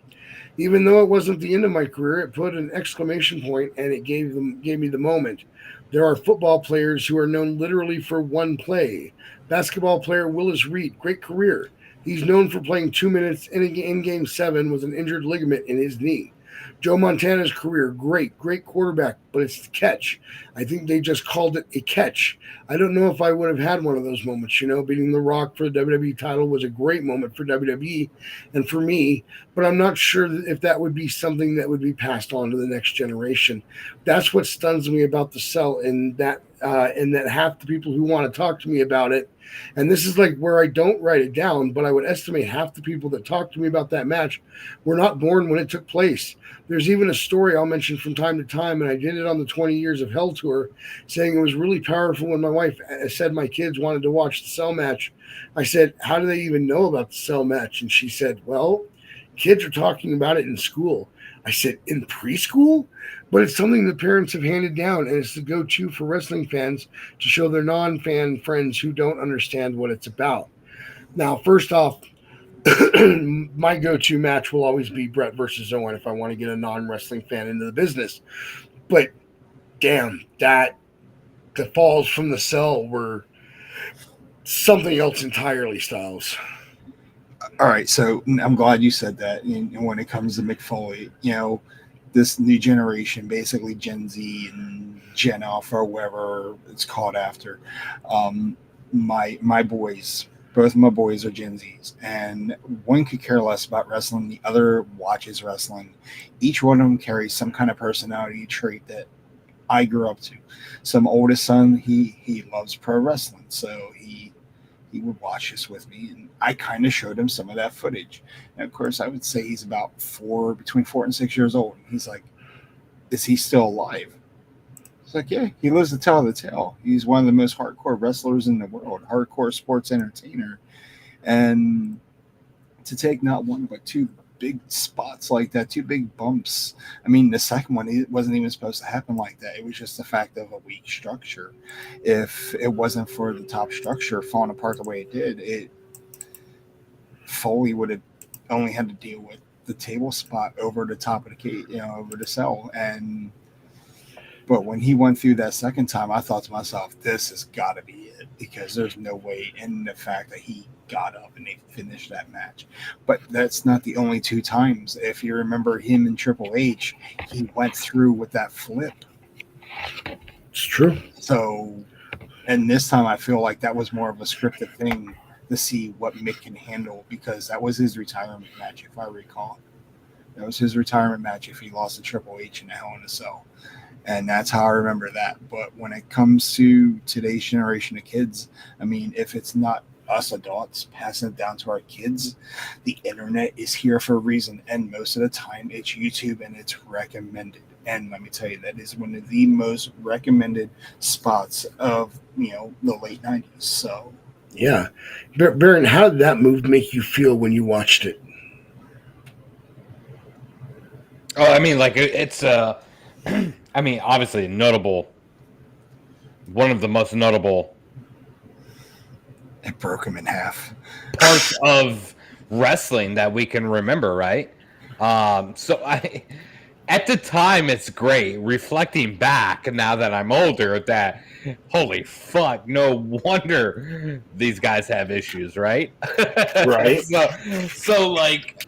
Even though it wasn't the end of my career, it put an exclamation point, and it gave me the moment. There are football players who are known literally for one play. Basketball player Willis Reed, great career. He's known for playing 2 minutes in Game 7 with an injured ligament in his knee. Joe Montana's career, great quarterback, but it's the catch. I think they just called it a catch. I don't know if I would have had one of those moments. Beating The Rock for the WWE title was a great moment for WWE and for me, but I'm not sure if that would be something that would be passed on to the next generation. That's what stuns me about the Cell, and that half the people who want to talk to me about it, and this is like where I don't write it down, but I would estimate half the people that talk to me about that match were not born when it took place. There's even a story I'll mention from time to time, and I did it on the 20 Years of Hell tour, saying it was really powerful when my wife said my kids wanted to watch the Cell match. I said, how do they even know about the Cell match? And she said, well, kids are talking about it in school. I said, in preschool? But it's something that parents have handed down, and it's the go-to for wrestling fans to show their non-fan friends who don't understand what it's about. Now, first off, my go-to match will always be Brett versus Owen if I want to get a non-wrestling fan into the business. But damn, the falls from the Cell were something else entirely, Stylez. All right, so I'm glad you said that. And when it comes to Mick Foley, this new generation, basically Gen Z and Gen Alpha, or whatever it's called after, my boys. Both of my boys are Gen Zs, and one could care less about wrestling. The other watches wrestling. Each one of them carries some kind of personality trait that I grew up to. So my oldest son, he loves pro wrestling, so he would watch this with me, and I kind of showed him some of that footage. And of course, I would say he's about between 4 and 6 years old. And he's like, "Is he still alive?" It's like, yeah, he lives to tell the tale. He's one of the most hardcore wrestlers in the world, hardcore sports entertainer. And to take not one, but two big spots like that, two big bumps. I mean, the second one, it wasn't even supposed to happen like that. It was just the fact of a weak structure. If it wasn't for the top structure falling apart the way it did, Foley would have only had to deal with the table spot over the top of the cage, over the Cell. But when he went through that second time, I thought to myself, this has got to be it, because there's no way in the fact that he got up and they finished that match. But that's not the only 2 times. If you remember him and Triple H, he went through with that flip. It's true. So, and this time I feel like that was more of a scripted thing to see what Mick can handle, because that was his retirement match, if I recall. That was his retirement match if he lost to Triple H in a Hell in a Cell. And that's how I remember that. But when it comes to today's generation of kids, I mean, if it's not us adults passing it down to our kids, the internet is here for a reason. And most of the time it's YouTube and it's recommended. And let me tell you, that is one of the most recommended spots of, the late 90s. So, yeah. Baron, how did that move make you feel when you watched it? Oh, I mean, like it's I mean, obviously notable. One of the most notable. It broke him in half. Parts of wrestling that we can remember, right? So at the time, it's great. Reflecting back now that I'm older, that holy fuck, no wonder these guys have issues, right? Right. So like,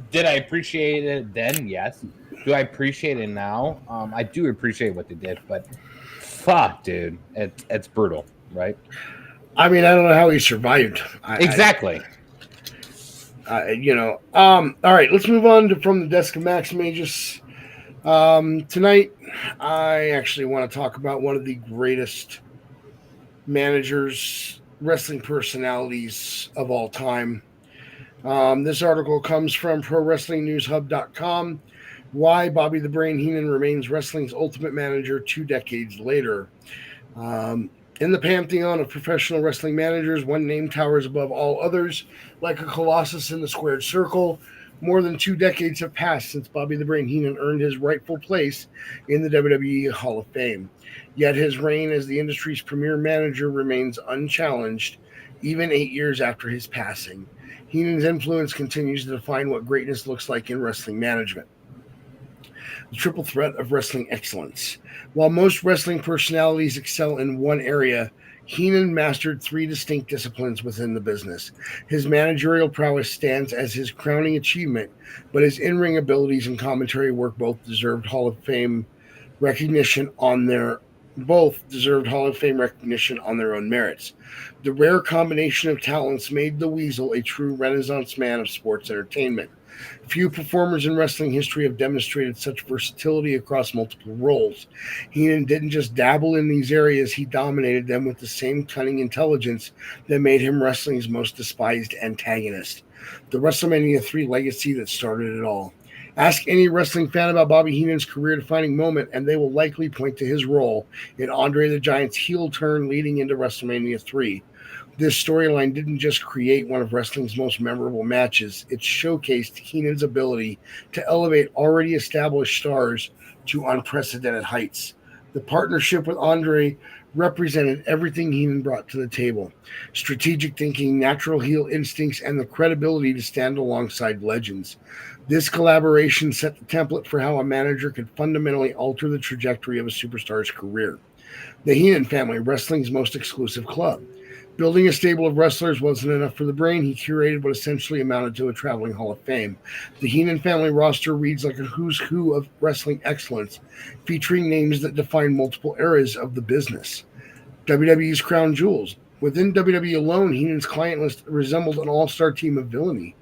did I appreciate it then? Yes. Do I appreciate it now? I do appreciate what they did, but fuck, dude, it's brutal, right? I mean, I don't know how he survived. Exactly. All right, let's move on from the desk of Max Magius. Tonight, I actually want to talk about one of the greatest managers, wrestling personalities of all time. This article comes from ProWrestlingNewsHub.com. Why Bobby the Brain Heenan remains wrestling's ultimate manager 2 decades later. In the pantheon of professional wrestling managers, one name towers above all others, like a colossus in the squared circle. More than 2 decades have passed since Bobby the Brain Heenan earned his rightful place in the WWE Hall of Fame. Yet his reign as the industry's premier manager remains unchallenged, even 8 years after his passing. Heenan's influence continues to define what greatness looks like in wrestling management. The triple threat of wrestling excellence. While most wrestling personalities excel in one area, Heenan mastered 3 distinct disciplines within the business. His managerial prowess stands as his crowning achievement, but his in-ring abilities and commentary work both deserved Hall of Fame recognition on their own merits. The rare combination of talents made the Weasel a true Renaissance man of sports entertainment. Few performers in wrestling history have demonstrated such versatility across multiple roles. Heenan didn't just dabble in these areas, he dominated them with the same cunning intelligence that made him wrestling's most despised antagonist. The WrestleMania 3 legacy that started it all. Ask any wrestling fan about Bobby Heenan's career-defining moment, and they will likely point to his role in Andre the Giant's heel turn leading into WrestleMania 3. This storyline didn't just create one of wrestling's most memorable matches, it showcased Heenan's ability to elevate already established stars to unprecedented heights. The partnership with Andre represented everything Heenan brought to the table: strategic thinking, natural heel instincts, and the credibility to stand alongside legends. This collaboration set the template for how a manager could fundamentally alter the trajectory of a superstar's career. The Heenan family, wrestling's most exclusive club. Building a stable of wrestlers wasn't enough for the Brain. He curated what essentially amounted to a traveling Hall of Fame. The Heenan family roster reads like a who's who of wrestling excellence, featuring names that define multiple eras of the business. WWE's crown jewels. Within WWE alone, Heenan's client list resembled an all-star team of villainy.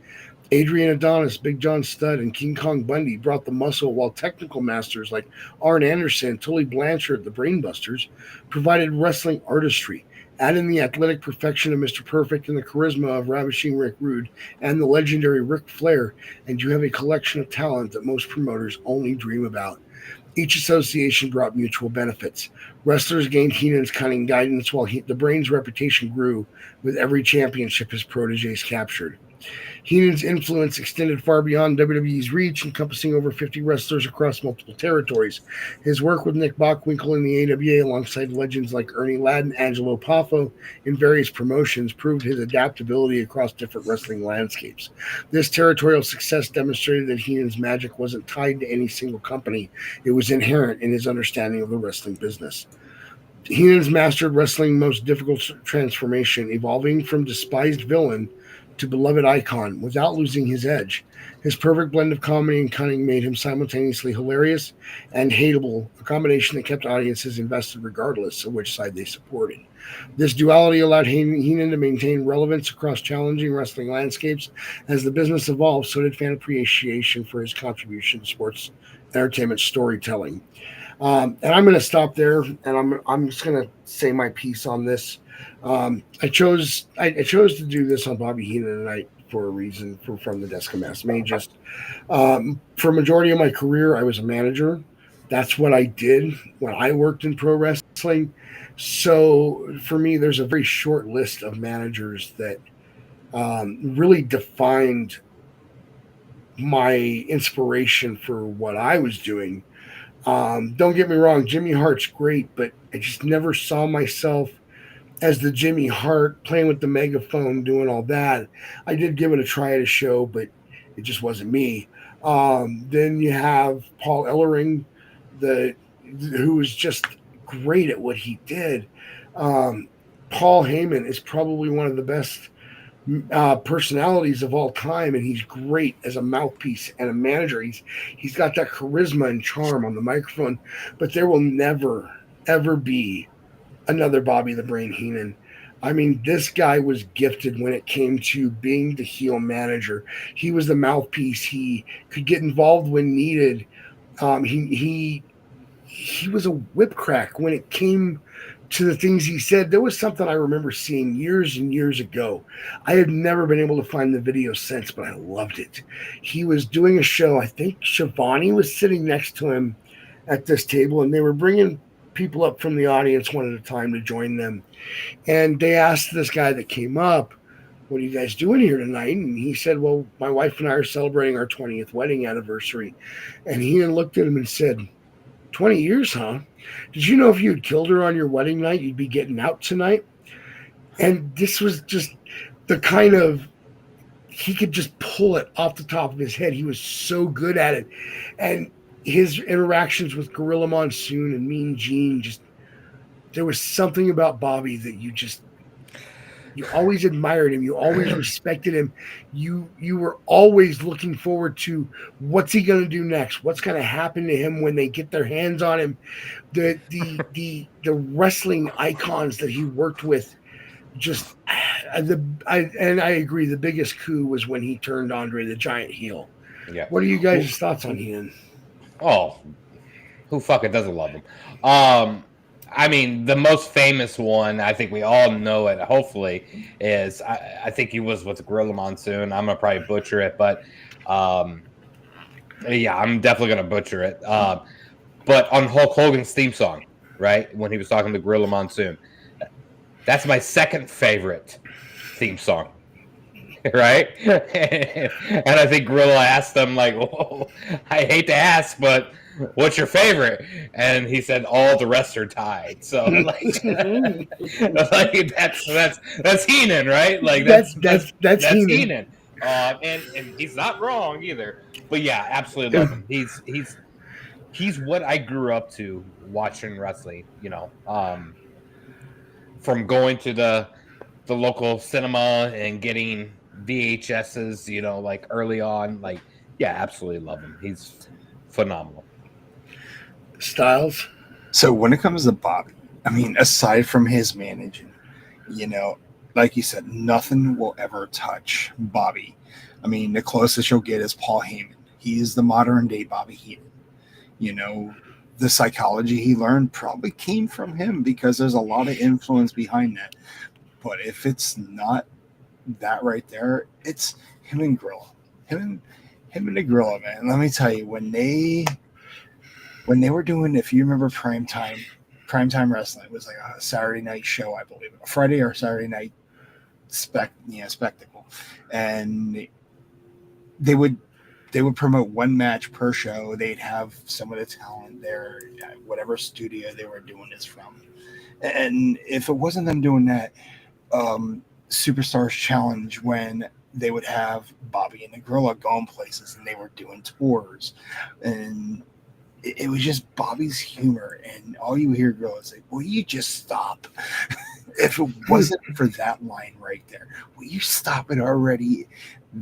Adrian Adonis, Big John Studd, and King Kong Bundy brought the muscle, while technical masters like Arn Anderson, Tully Blanchard, the Brainbusters, provided wrestling artistry. Add in the athletic perfection of Mr. Perfect and the charisma of Ravishing Rick Rude and the legendary Ric Flair, and you have a collection of talent that most promoters only dream about. Each association brought mutual benefits. Wrestlers gained Heenan's cunning guidance, while the Brain's reputation grew with every championship his protégés captured. Heenan's influence extended far beyond WWE's reach, encompassing over 50 wrestlers across multiple territories. His work with Nick Bockwinkel in the AWA, alongside legends like Ernie Ladd and Angelo Poffo in various promotions, proved his adaptability across different wrestling landscapes. This territorial success demonstrated that Heenan's magic wasn't tied to any single company. It was inherent in his understanding of the wrestling business. Heenan's mastered wrestling's most difficult transformation, evolving from despised villain to beloved icon without losing his edge. His perfect blend of comedy and cunning made him simultaneously hilarious and hateable, a combination that kept audiences invested regardless of which side they supported. This duality allowed Heenan to maintain relevance across challenging wrestling landscapes. As the business evolved, so did fan appreciation for his contribution to sports entertainment storytelling. And I'm going to stop there, and I'm just going to say my piece on this. I chose to do this on Bobby Heenan tonight for a reason. From the desk of Mass Magius. For a majority of my career, I was a manager. That's what I did when I worked in pro wrestling. So for me, there's a very short list of managers that really defined my inspiration for what I was doing. Don't get me wrong, Jimmy Hart's great, but I just never saw myself as the Jimmy Hart playing with the megaphone, doing all that. I did give it a try at a show, but it just wasn't me. Then you have Paul Ellering, who was just great at what he did. Paul Heyman is probably one of the best personalities of all time, and he's great as a mouthpiece and a manager. He's got that charisma and charm on the microphone, but there will never, ever be another Bobby the Brain Heenan. I mean, this guy was gifted when it came to being the heel manager. He was the mouthpiece. He could get involved when needed. He was a whip crack when it came to the things he said. There was something I remember seeing years and years ago. I had never been able to find the video since, but I loved it. He was doing a show. I think Shivani was sitting next to him at this table, and they were bringing people up from the audience one at a time to join them. And they asked this guy that came up, "What are you guys doing here tonight?" And he said, "Well, my wife and I are celebrating our 20th wedding anniversary." And he looked at him and said, 20 years, huh? Did you know if you had killed her on your wedding night, you'd be getting out tonight? And this was just the kind of, he could just pull it off the top of his head. He was so good at it. And his interactions with Gorilla Monsoon and Mean Gene, just there was something about Bobby that you always admired him, you always respected him, you were always looking forward to what's he going to do next, what's going to happen to him when they get their hands on him. The wrestling icons that he worked with, just and I agree, the biggest coup was when he turned Andre the Giant heel. Yeah. What are you guys' thoughts on Heenan? Oh, who fucking doesn't love him? I mean, the most famous one, I think we all know it, hopefully, is I think he was with the Gorilla Monsoon. I'm going to probably butcher it, but yeah, I'm definitely going to butcher it. But on Hulk Hogan's theme song, right, when he was talking to Gorilla Monsoon, that's my second favorite theme song. Right? And I think Gorilla asked him, like, whoa, I hate to ask, but what's your favorite? And he said, all the rest are tied. So, like, like that's Heenan, right? Like, that's Heenan. And he's not wrong either. But yeah, absolutely love him. He's what I grew up to watching wrestling, you know. From going to the local cinema and getting VHSs, you know, like early on, like, yeah, absolutely love him. He's phenomenal. Stylez? So when it comes to Bobby, I mean, aside from his managing, you know, like you said, nothing will ever touch Bobby. I mean, the closest you'll get is Paul Heyman. He is the modern day Bobby Heenan. You know, the psychology he learned probably came from him because there's a lot of influence behind that. But if it's not that right there, it's him and Gorilla. Him and the Gorilla, man. Let me tell you, when they were doing, if you remember primetime wrestling, it was like a Saturday night show, I believe, a Friday or Saturday night spectacle, and they would promote one match per show. They'd have some of the talent there, whatever studio they were doing this from, and if it wasn't them doing that, Superstars Challenge, when they would have Bobby and the Gorilla going places and they were doing tours, and it was just Bobby's humor, and all you hear Gorilla say, will you just stop? If it wasn't for that line right there, will you stop it already?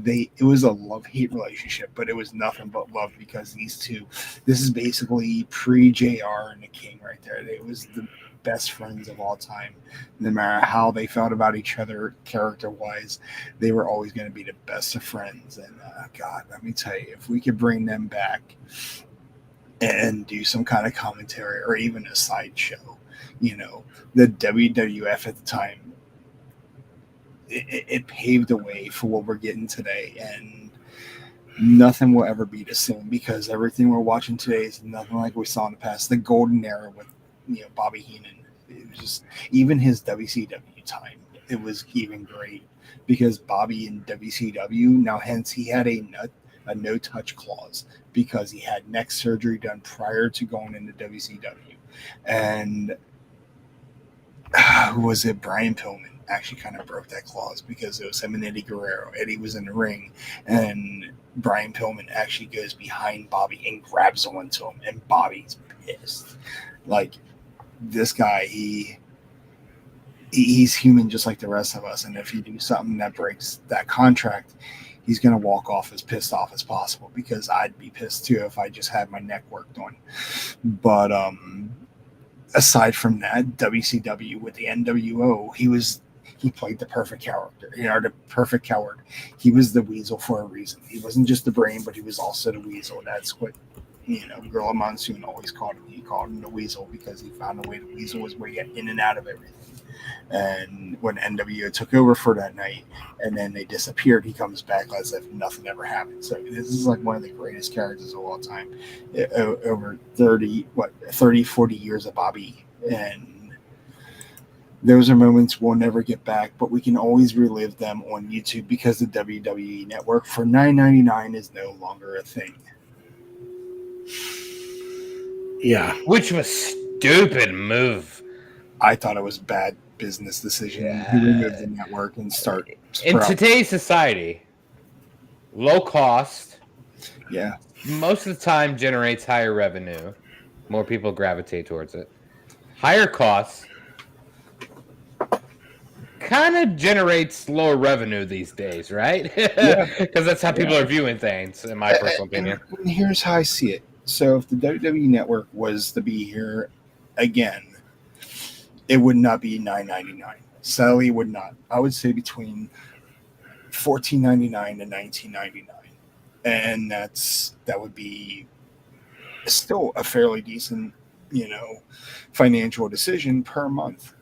It was a love-hate relationship, but it was nothing but love, because these two, this is basically pre-JR and the King right there. It was the best friends of all time. No matter how they felt about each other character-wise, they were always going to be the best of friends. And God, let me tell you, if we could bring them back and do some kind of commentary or even a sideshow, you know, the WWF at the time, it paved the way for what we're getting today, and nothing will ever be the same, because everything we're watching today is nothing like we saw in the past. The golden era with, you know, Bobby Heenan, it was just, even his WCW time, it was even great, because Bobby in WCW, now hence he had a no touch clause, because he had neck surgery done prior to going into WCW, and who was it? Brian Pillman actually kind of broke that clause, because it was him and Eddie Guerrero. Eddie was in the ring, and Brian Pillman actually goes behind Bobby and grabs onto him, and Bobby's pissed. Like, this guy, he's human just like the rest of us, and if you do something that breaks that contract, he's going to walk off as pissed off as possible, because I'd be pissed too if I just had my neck worked on. But aside from that, WCW with the NWO, he played the perfect character, you know, the perfect coward. He was the Weasel for a reason. He wasn't just the brain, but he was also the Weasel. That's what, you know, Gorilla Monsoon always called him. He called him the Weasel, because he found a way. The Weasel was where he got in and out of everything. And when NWO took over for that night, and then they disappeared, he comes back as if nothing ever happened. So this is like one of the greatest characters of all time. Over 40 years of Bobby. And those are moments we'll never get back, but we can always relive them on YouTube, because the WWE Network for $9.99 is no longer a thing. Yeah. Which was stupid move. I thought it was a bad business decision to remove the network and start in today's society. Low cost, most of the time generates higher revenue. More people gravitate towards it. Higher costs kind of generates lower revenue these days, right? Because that's how people are viewing things, in my personal opinion. And here's how I see it. So if the WWE Network was to be here again, it would not be $9.99. Sadly, it would not. I would say between $14.99 and $19.99, and that would be still a fairly decent, financial decision per month.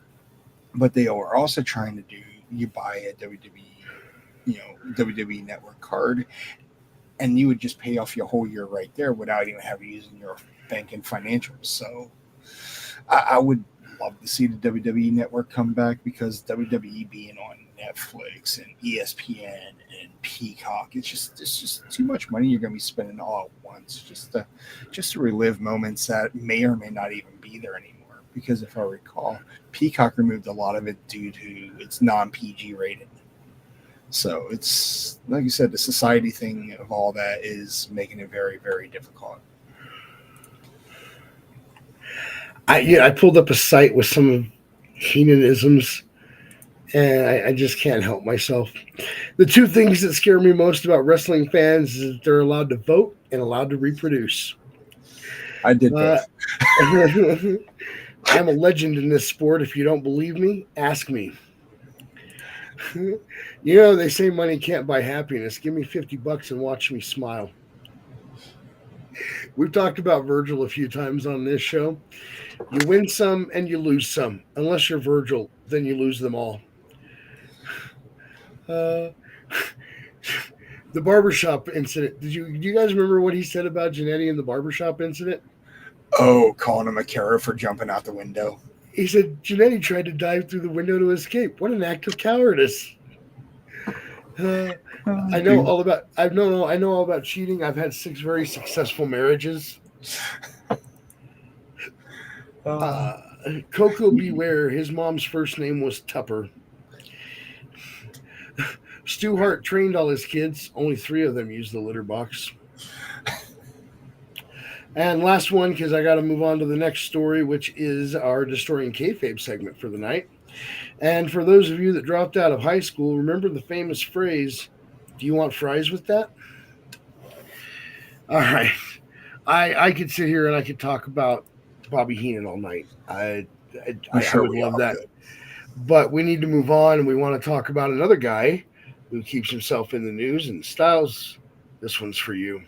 But they are also trying to do, you buy a WWE Network card, and you would just pay off your whole year right there without even having to use your banking financials. So I would love to see the WWE Network come back, because WWE being on Netflix and ESPN and Peacock, it's just too much money you're going to be spending all at once just to relive moments that may or may not even be there anymore. Because if I recall, Peacock removed a lot of it due to its non-PG rating. So it's, like you said, the society thing of all that is making it very, very difficult. I pulled up a site with some of Heenanisms, and I just can't help myself. The two things that scare me most about wrestling fans is that they're allowed to vote and allowed to reproduce. I did both. I'm a legend in this sport. If you don't believe me, ask me. They say money can't buy happiness. Give me $50 and watch me smile. We've talked about Virgil a few times on this show. You win some and you lose some. Unless you're Virgil, then you lose them all. The barbershop incident. Do you guys remember what he said about Jannetty in the barbershop incident? Oh, calling him a carrot for jumping out the window. He said Jannetty tried to dive through the window to escape. What an act of cowardice! I know all about cheating. I've had 6 very successful marriages. Coco Beware. His mom's first name was Tupper. Stu Hart trained all his kids. Only 3 of them used the litter box. And last one, because I got to move on to the next story, which is our Destroying Kayfabe segment for the night. And for those of you that dropped out of high school, remember the famous phrase, "Do you want fries with that?" All right. I could sit here and I could talk about Bobby Heenan all night. I would love that. Could. But we need to move on, and we want to talk about another guy who keeps himself in the news. And Stylez, this one's for you.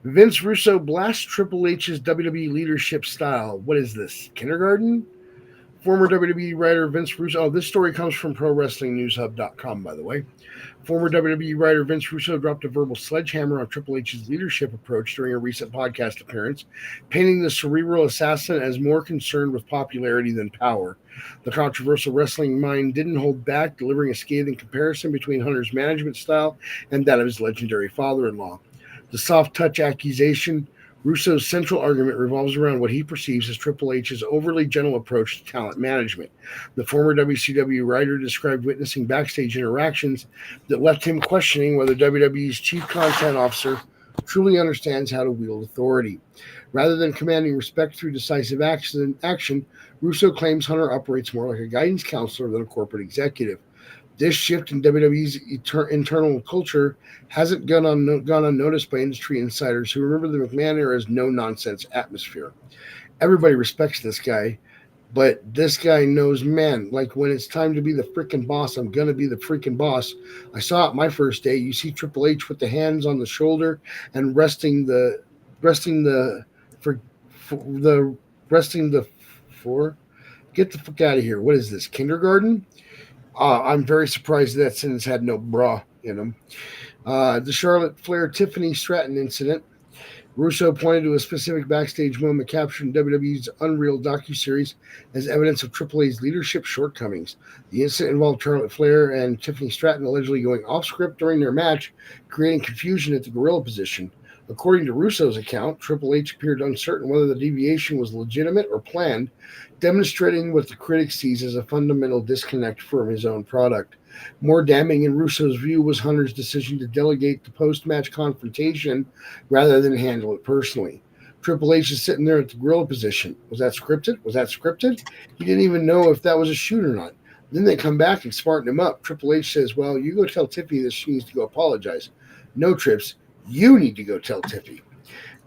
Vince Russo blasts Triple H's WWE leadership style. What is this? Kindergarten? Former WWE writer Vince Russo. Oh, this story comes from ProWrestlingNewsHub.com, by the way. Former WWE writer Vince Russo dropped a verbal sledgehammer on Triple H's leadership approach during a recent podcast appearance, painting the cerebral assassin as more concerned with popularity than power. The controversial wrestling mind didn't hold back, delivering a scathing comparison between Hunter's management style and that of his legendary father-in-law. The soft touch accusation, Russo's central argument revolves around what he perceives as Triple H's overly gentle approach to talent management. The former WCW writer described witnessing backstage interactions that left him questioning whether WWE's chief content officer truly understands how to wield authority. Rather than commanding respect through decisive action, Russo claims Hunter operates more like a guidance counselor than a corporate executive. This shift in WWE's internal culture hasn't gone unnoticed by industry insiders who remember the McMahon era's no-nonsense atmosphere. Everybody respects this guy, but this guy knows, man, like when it's time to be the freaking boss, I'm going to be the freaking boss. I saw it my first day. You see Triple H with the hands on the shoulder and resting the get the fuck out of here. What is this, kindergarten? I'm very surprised that sentence had no bra in him. The Charlotte Flair Tiffany Stratton incident. Russo pointed to a specific backstage moment captured in WWE's Unreal docuseries as evidence of Triple H's leadership shortcomings. The incident involved Charlotte Flair and Tiffany Stratton allegedly going off script during their match, creating confusion at the gorilla position. According to Russo's account, Triple H appeared uncertain whether the deviation was legitimate or planned, demonstrating what the critic sees as a fundamental disconnect from his own product. More damning in Russo's view was Hunter's decision to delegate the post-match confrontation rather than handle it personally. Triple H is sitting there at the gorilla position. Was that scripted? He didn't even know if that was a shoot or not. Then they come back and smarten him up. Triple H says, well, you go tell Tiffany that she needs to go apologize. No, Trips, you need to go tell Tiffany.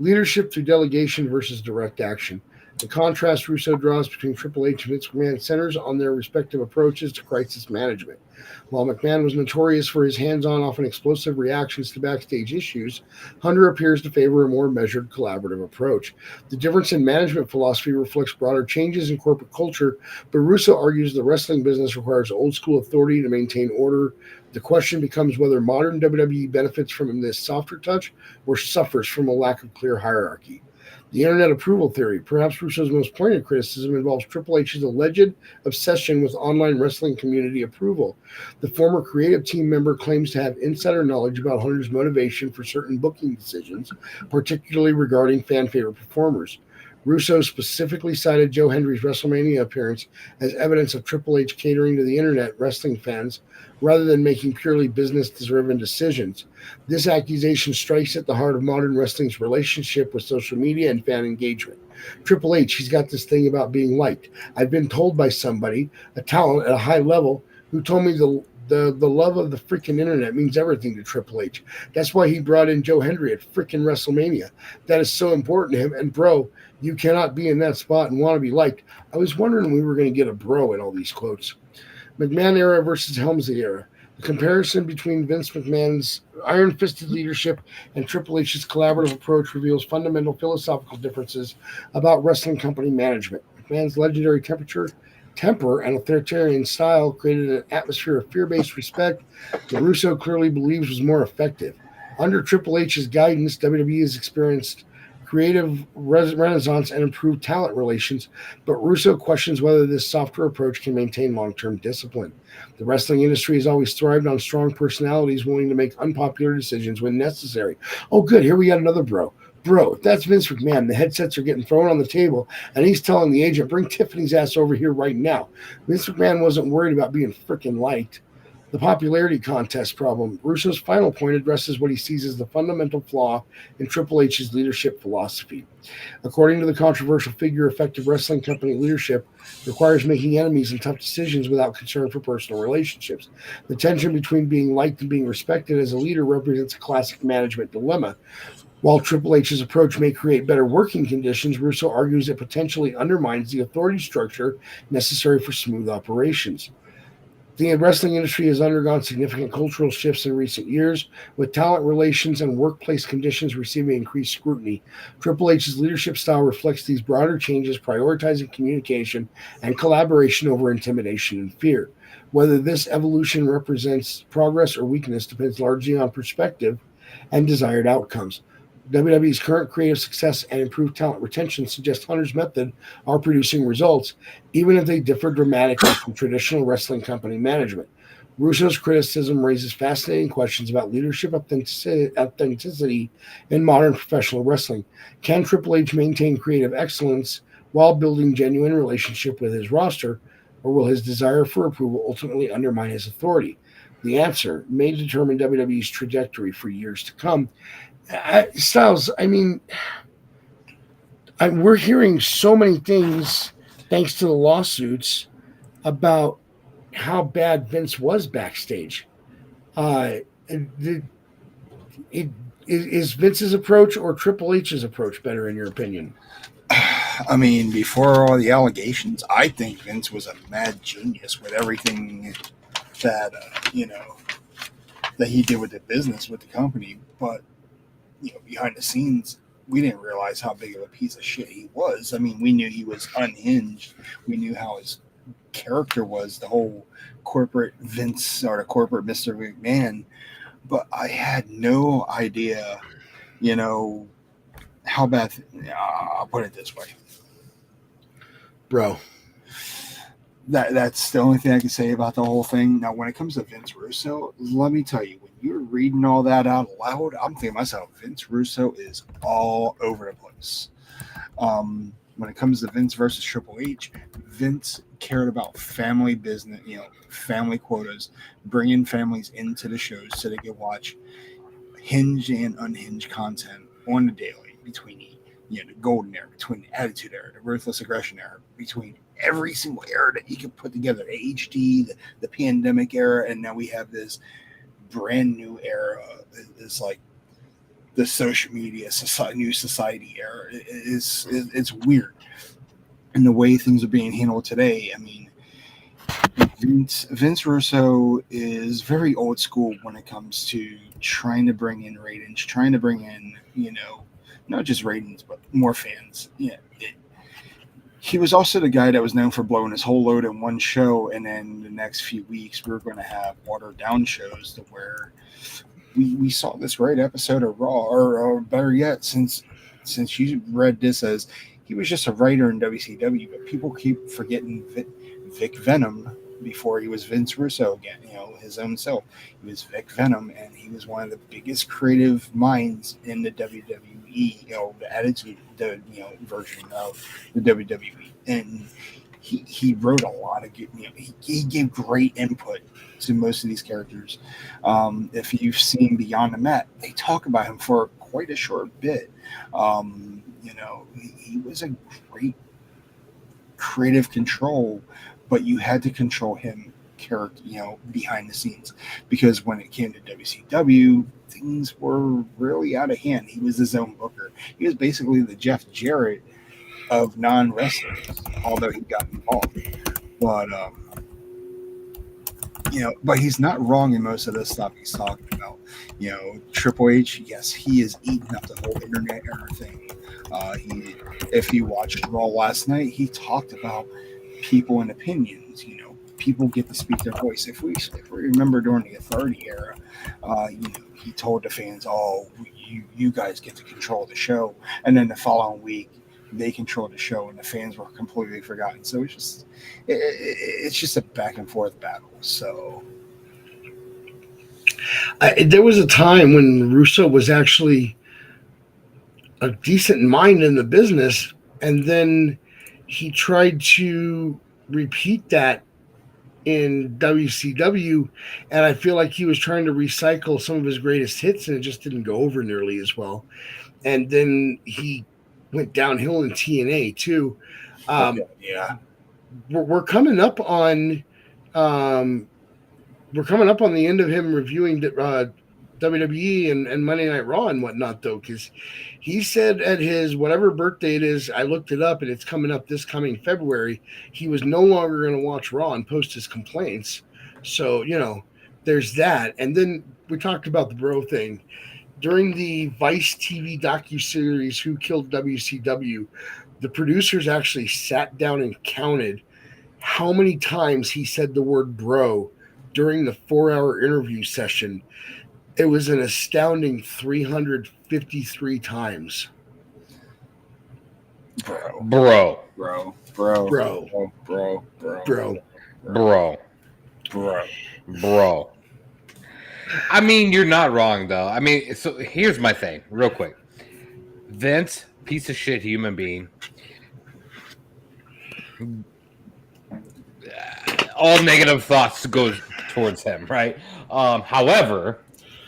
Leadership through delegation versus direct action. The contrast Russo draws between Triple H and Vince McMahon centers on their respective approaches to crisis management. While McMahon was notorious for his hands-on, often explosive reactions to backstage issues, Hunter appears to favor a more measured, collaborative approach. The difference in management philosophy reflects broader changes in corporate culture, but Russo argues the wrestling business requires old-school authority to maintain order. The question becomes whether modern WWE benefits from this softer touch or suffers from a lack of clear hierarchy. The internet approval theory. Perhaps Russo's most pointed criticism involves Triple H's alleged obsession with online wrestling community approval. The former creative team member claims to have insider knowledge about Hunter's motivation for certain booking decisions, particularly regarding fan favorite performers. Russo specifically cited Joe Hendry's WrestleMania appearance as evidence of Triple H catering to the internet wrestling fans rather than making purely business-driven decisions. This accusation strikes at the heart of modern wrestling's relationship with social media and fan engagement. Triple H, he's got this thing about being liked. I've been told by somebody, a talent at a high level, who told me the love of the freaking internet means everything to Triple H. That's why he brought in Joe Hendry at freaking WrestleMania. That is so important to him. And bro, you cannot be in that spot and want to be liked. I was wondering when we were going to get a bro in all these quotes. McMahon era versus Helmsley era. The comparison between Vince McMahon's iron-fisted leadership and Triple H's collaborative approach reveals fundamental philosophical differences about wrestling company management. McMahon's legendary temper and authoritarian style created an atmosphere of fear-based respect that Russo clearly believes was more effective. Under Triple H's guidance, WWE has experienced creative renaissance and improved talent relations, but Russo questions whether this softer approach can maintain long-term discipline. The wrestling industry has always thrived on strong personalities willing to make unpopular decisions when necessary. Oh, good. Here we got another bro. Bro, if that's Vince McMahon, the headsets are getting thrown on the table, and he's telling the agent, bring Tiffany's ass over here right now. Vince McMahon wasn't worried about being freaking liked. The popularity contest problem. Russo's final point addresses what he sees as the fundamental flaw in Triple H's leadership philosophy. According to the controversial figure, effective wrestling company leadership requires making enemies and tough decisions without concern for personal relationships. The tension between being liked and being respected as a leader represents a classic management dilemma. While Triple H's approach may create better working conditions, Russo argues it potentially undermines the authority structure necessary for smooth operations. The wrestling industry has undergone significant cultural shifts in recent years, with talent relations and workplace conditions receiving increased scrutiny. Triple H's leadership style reflects these broader changes, prioritizing communication and collaboration over intimidation and fear. Whether this evolution represents progress or weakness depends largely on perspective and desired outcomes. WWE's current creative success and improved talent retention suggest Hunter's method are producing results, even if they differ dramatically from traditional wrestling company management. Russo's criticism raises fascinating questions about leadership authenticity in modern professional wrestling. Can Triple H maintain creative excellence while building genuine relationship with his roster, or will his desire for approval ultimately undermine his authority? The answer may determine WWE's trajectory for years to come. Stylez, we're hearing so many things thanks to the lawsuits about how bad Vince was backstage. Is Vince's approach or Triple H's approach better in your opinion? I mean, before all the allegations, I think Vince was a mad genius with everything that that he did with the business, with the company. But behind the scenes, we didn't realize how big of a piece of shit he was. I mean, we knew he was unhinged. We knew how his character was, the whole corporate Vince or the corporate Mr. McMahon. But I had no idea, how bad. I'll put it this way, bro. That's the only thing I can say about the whole thing. Now, when it comes to Vince Russo, let me tell you, when you're reading all that out loud, I'm thinking to myself, Vince Russo is all over the place. When it comes to Vince versus Triple H, Vince cared about family business, family quotas, bringing families into the shows so they could watch hinged and unhinged content on the daily between the golden era, between the attitude era, the ruthless aggression era, between every single era that you could put together. HD, the pandemic era, and now we have this brand new era. It's like the social media new society era. It's weird, and the way things are being handled today. I mean, Vince Russo is very old school when it comes to trying to bring in ratings, trying to bring in, not just ratings, but more fans. Yeah. He was also the guy that was known for blowing his whole load in one show, and then the next few weeks we were going to have watered down shows to where we saw this great episode of Raw, or better yet, since you read this as he was just a writer in WCW, but people keep forgetting Vic Venom before he was Vince Russo again, his own self. He was Vic Venom, and he was one of the biggest creative minds in the WWE, the Attitude, version of the WWE. And he wrote a lot of good, he gave great input to most of these characters. If you've seen Beyond the Mat, they talk about him for quite a short bit. He was a great creative control, but you had to control him character, behind the scenes, because when it came to WCW, things were really out of hand. He was his own booker. He was basically the Jeff Jarrett of non-wrestlers, although he got involved. But but he's not wrong in most of the stuff he's talking about. Triple H, yes, he is eating up the whole internet era thing. If you watched Raw last night, he talked about people and opinions. People get to speak their voice. If we remember during the Authority era, he told the fans, "Oh, you guys get to control the show," and then the following week they controlled the show, and the fans were completely forgotten. So it's just a back and forth battle. So there was a time when Russo was actually a decent mind in the business, and then he tried to repeat that in WCW, and I feel like he was trying to recycle some of his greatest hits, and it just didn't go over nearly as well. And then he went downhill in TNA too. Yeah, we're coming up on the end of him reviewing WWE and Monday Night Raw and whatnot, though, because he said at his whatever birthday it is, I looked it up and it's coming up this coming February, he was no longer going to watch Raw and post his complaints. So, there's that. And then we talked about the bro thing. During the Vice TV docuseries Who Killed WCW, the producers actually sat down and counted how many times he said the word bro during the 4-hour interview session. It was an astounding 353 times. Bro. I mean, you're not wrong, though. I mean, so here's my thing, real quick. Vince, piece of shit human being. All negative thoughts go towards him, right? However,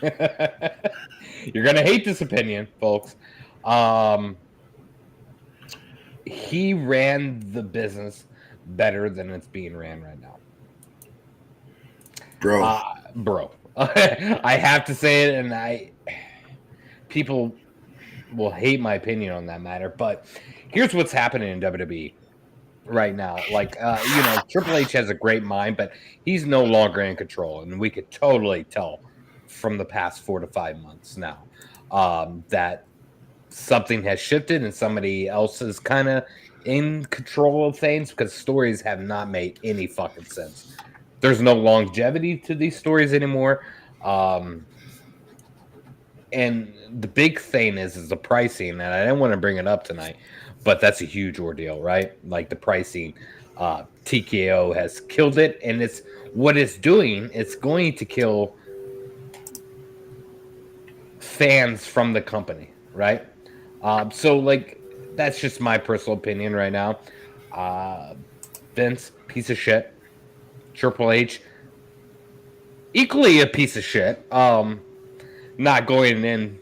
you're going to hate this opinion, folks. He ran the business better than it's being ran right now. Bro. I have to say it, and people will hate my opinion on that matter, but here's what's happening in WWE right now. Like, Triple H has a great mind, but he's no longer in control, and we could totally tell from the past 4 to 5 months now that something has shifted and somebody else is kind of in control of things, because stories have not made any fucking sense. There's no longevity to these stories anymore. And the big thing is the pricing, and I didn't want to bring it up tonight, but that's a huge ordeal, right? Like the pricing, TKO has killed it, and it's what it's doing. It's going to kill fans from the company, right? So like that's just my personal opinion right now. Vince, piece of shit. Triple H, equally a piece of shit. Not going in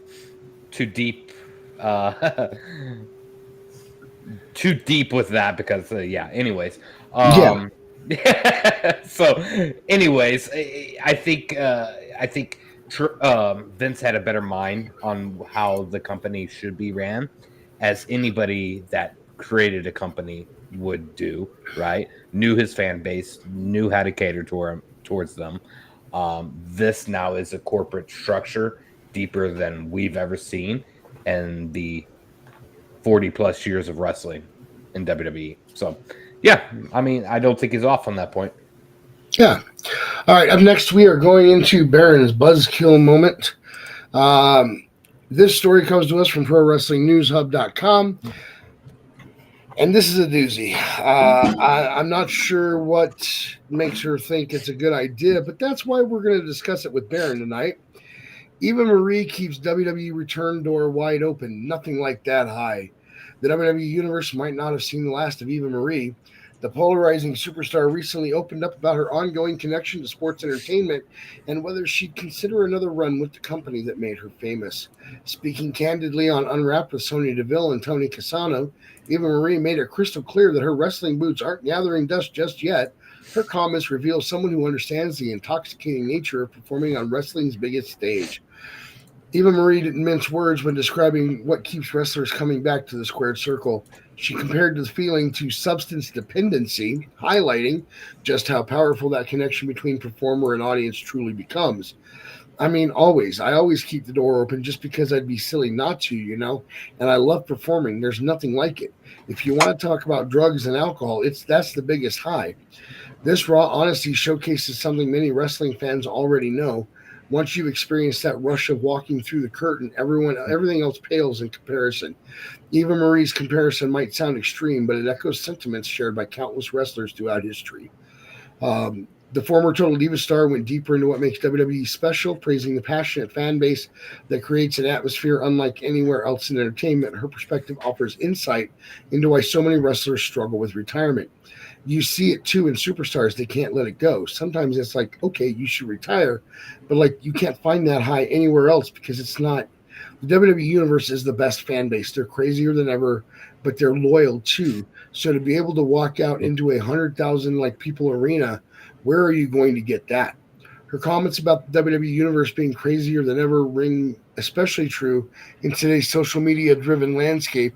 too deep too deep with that because anyways. So anyways, I think Vince had a better mind on how the company should be ran, as anybody that created a company would do, right? Knew his fan base, knew how to cater towards them. This now is a corporate structure deeper than we've ever seen, and the 40 plus years of wrestling in WWE. So, yeah, I mean, I don't think he's off on that point. Yeah. All right. Up next, we are going into Baron's Buzzkill moment. This story comes to us from ProWrestlingNewsHub.com. And this is a doozy. I'm not sure what makes her think it's a good idea, but that's why we're going to discuss it with Baron tonight. Eva Marie keeps WWE return door wide open. Nothing like that high. The WWE Universe might not have seen the last of Eva Marie. The polarizing superstar recently opened up about her ongoing connection to sports entertainment and whether she'd consider another run with the company that made her famous. Speaking candidly on Unwrapped with Sonya Deville and Tony Cassano, Eva Marie made it crystal clear that her wrestling boots aren't gathering dust just yet. Her comments reveal someone who understands the intoxicating nature of performing on wrestling's biggest stage. Eva Marie didn't mince words when describing what keeps wrestlers coming back to the squared circle. She compared the feeling to substance dependency, highlighting just how powerful that connection between performer and audience truly becomes. I mean, I always keep the door open just because I'd be silly not to, and I love performing. There's nothing like it. If you want to talk about drugs and alcohol, that's the biggest high. This raw honesty showcases something many wrestling fans already know. Once you've experienced that rush of walking through the curtain, everything else pales in comparison. Eva Marie's comparison might sound extreme, but it echoes sentiments shared by countless wrestlers throughout history. The former Total Diva star went deeper into what makes WWE special, praising the passionate fan base that creates an atmosphere unlike anywhere else in entertainment. Her perspective offers insight into why so many wrestlers struggle with retirement. You see it too in superstars. They can't let it go. Sometimes it's like, okay, you should retire, but you can't find that high anywhere else because it's not. The WWE Universe is the best fan base. They're crazier than ever, but they're loyal too. So to be able to walk out into 100,000 people arena, where are you going to get that? Her comments about the WWE Universe being crazier than ever ring especially true in today's social media-driven landscape.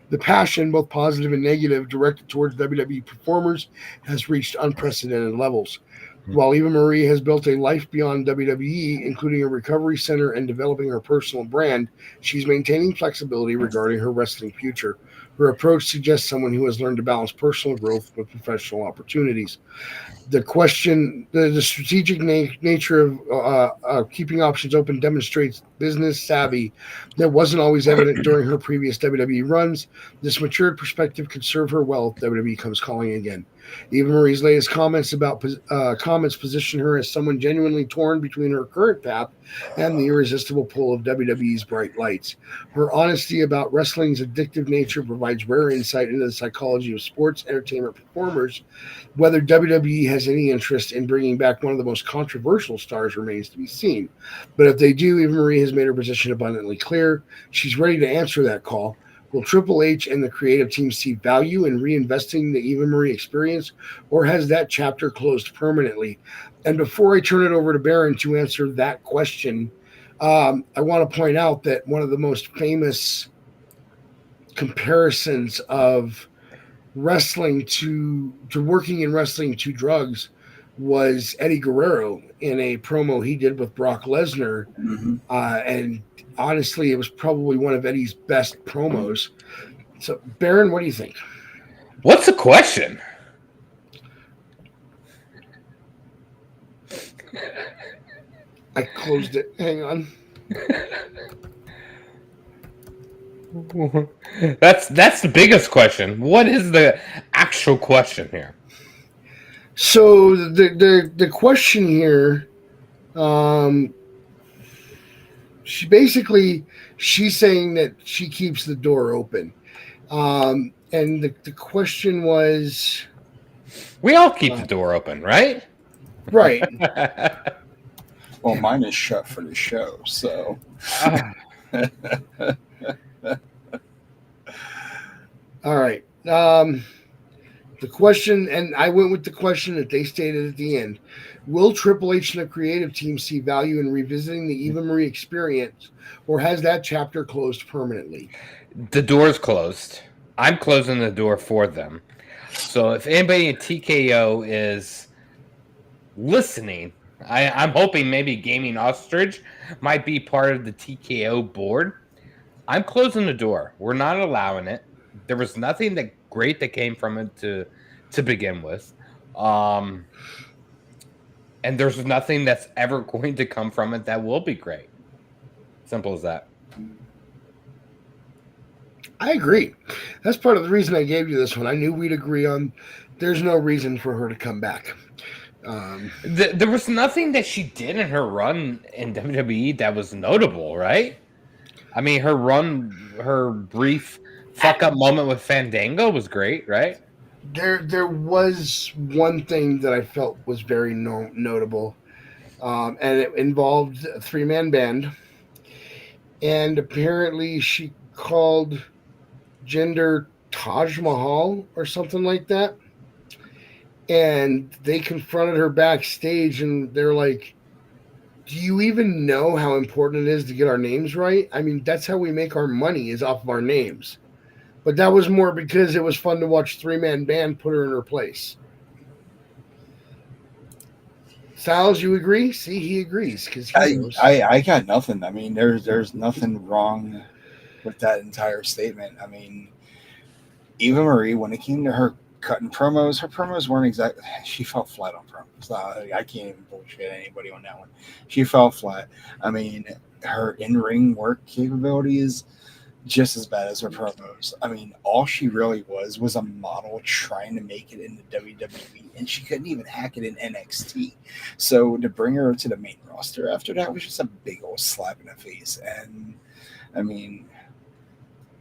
The passion, both positive and negative, directed towards WWE performers has reached unprecedented levels. While Eva Marie has built a life beyond WWE, including a recovery center and developing her personal brand, she's maintaining flexibility regarding her wrestling future. Her approach suggests someone who has learned to balance personal growth with professional opportunities. The strategic nature of keeping options open demonstrates business savvy that wasn't always evident during her previous WWE runs. This matured perspective could serve her well if WWE comes calling again. Eva Marie's latest comments position her as someone genuinely torn between her current path and the irresistible pull of WWE's bright lights. Her honesty about wrestling's addictive nature provides rare insight into the psychology of sports entertainment performers. Whether WWE has any interest in bringing back one of the most controversial stars remains to be seen. But if they do, Eva Marie has made her position abundantly clear. She's ready to answer that call. Will Triple H and the creative team see value in reinvesting the Eva Marie experience, or has that chapter closed permanently? And before I turn it over to Baron to answer that question, I want to point out that one of the most famous comparisons of wrestling to working in wrestling to drugs was Eddie Guerrero in a promo he did with Brock Lesnar. And honestly, it was probably one of Eddie's best promos. So, Baron, what do you think? What's the question? I closed it. Hang on. That's the biggest question. What is the actual question here? So the question here, she's saying that she keeps the door open, and the question was, we all keep the door open, right? Right. Well, mine is shut for the show, so. All right. The question, and I went with the question that they stated at the end: will Triple H and the creative team see value in revisiting the Eva Marie experience, or has that chapter closed permanently? The door's closed. I'm closing the door for them. So if anybody in TKO is listening, I'm hoping maybe Gaming Ostrich might be part of the TKO board. I'm closing the door. We're not allowing it. There was nothing that great that came from it to begin with. Um, and there's nothing that's ever going to come from it that will be great. Simple as that. I agree. That's part of the reason I gave you this one. I knew we'd agree on there's no reason for her to come back. There was nothing that she did in her run in WWE that was notable, right? I mean, her brief fuck up moment with Fandango was great, right? There was one thing that I felt was very notable, and it involved a 3-man band, and apparently she called Jinder Taj Mahal or something like that, and they confronted her backstage, and they're like, "Do you even know how important it is to get our names right? I mean, that's how we make our money is off of our names." But that was more because it was fun to watch 3-man band put her in her place. Stylez, you agree? See, he agrees because he knows. I got nothing. I mean, there's nothing wrong with that entire statement. I mean, Eva Marie, when it came to her cutting promos, her promos weren't exactly. She fell flat on promos. I can't even bullshit anybody on that one. She fell flat. I mean, her in-ring work capability is just as bad as her promos. I mean, all she really was a model trying to make it in the WWE, and she couldn't even hack it in NXT. So to bring her to the main roster after that was just a big old slap in the face. And I mean,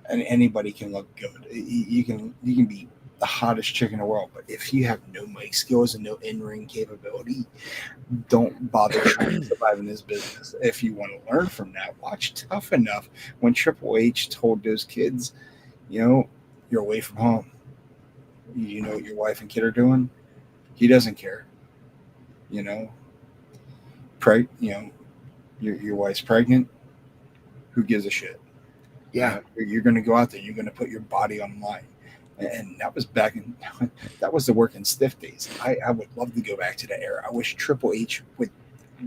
and anybody can look good. You can be the hottest chick in the world, but if you have no mic skills and no in-ring capability, don't bother trying to survive in this business. If you want to learn from that, watch Tough Enough when Triple H told those kids, you're away from home. You know what your wife and kid are doing? He doesn't care. Your wife's pregnant. Who gives a shit? Yeah. You're going to go out there. You're going to put your body on the line. And that was that was the working stiff days. I would love to go back to that era. I wish Triple H would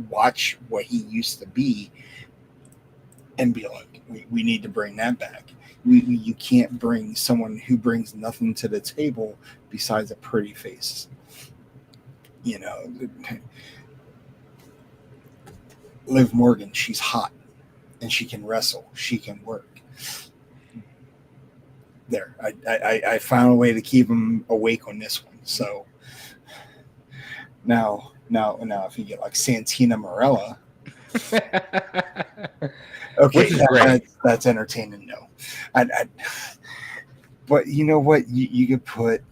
watch what he used to be and be like, we need to bring that back. You can't bring someone who brings nothing to the table besides a pretty face. Liv Morgan, she's hot and she can wrestle. She can work. There, I found a way to keep him awake on this one. So now, if you get like Santina Marella, okay, that's entertaining. No, but you know what? You could put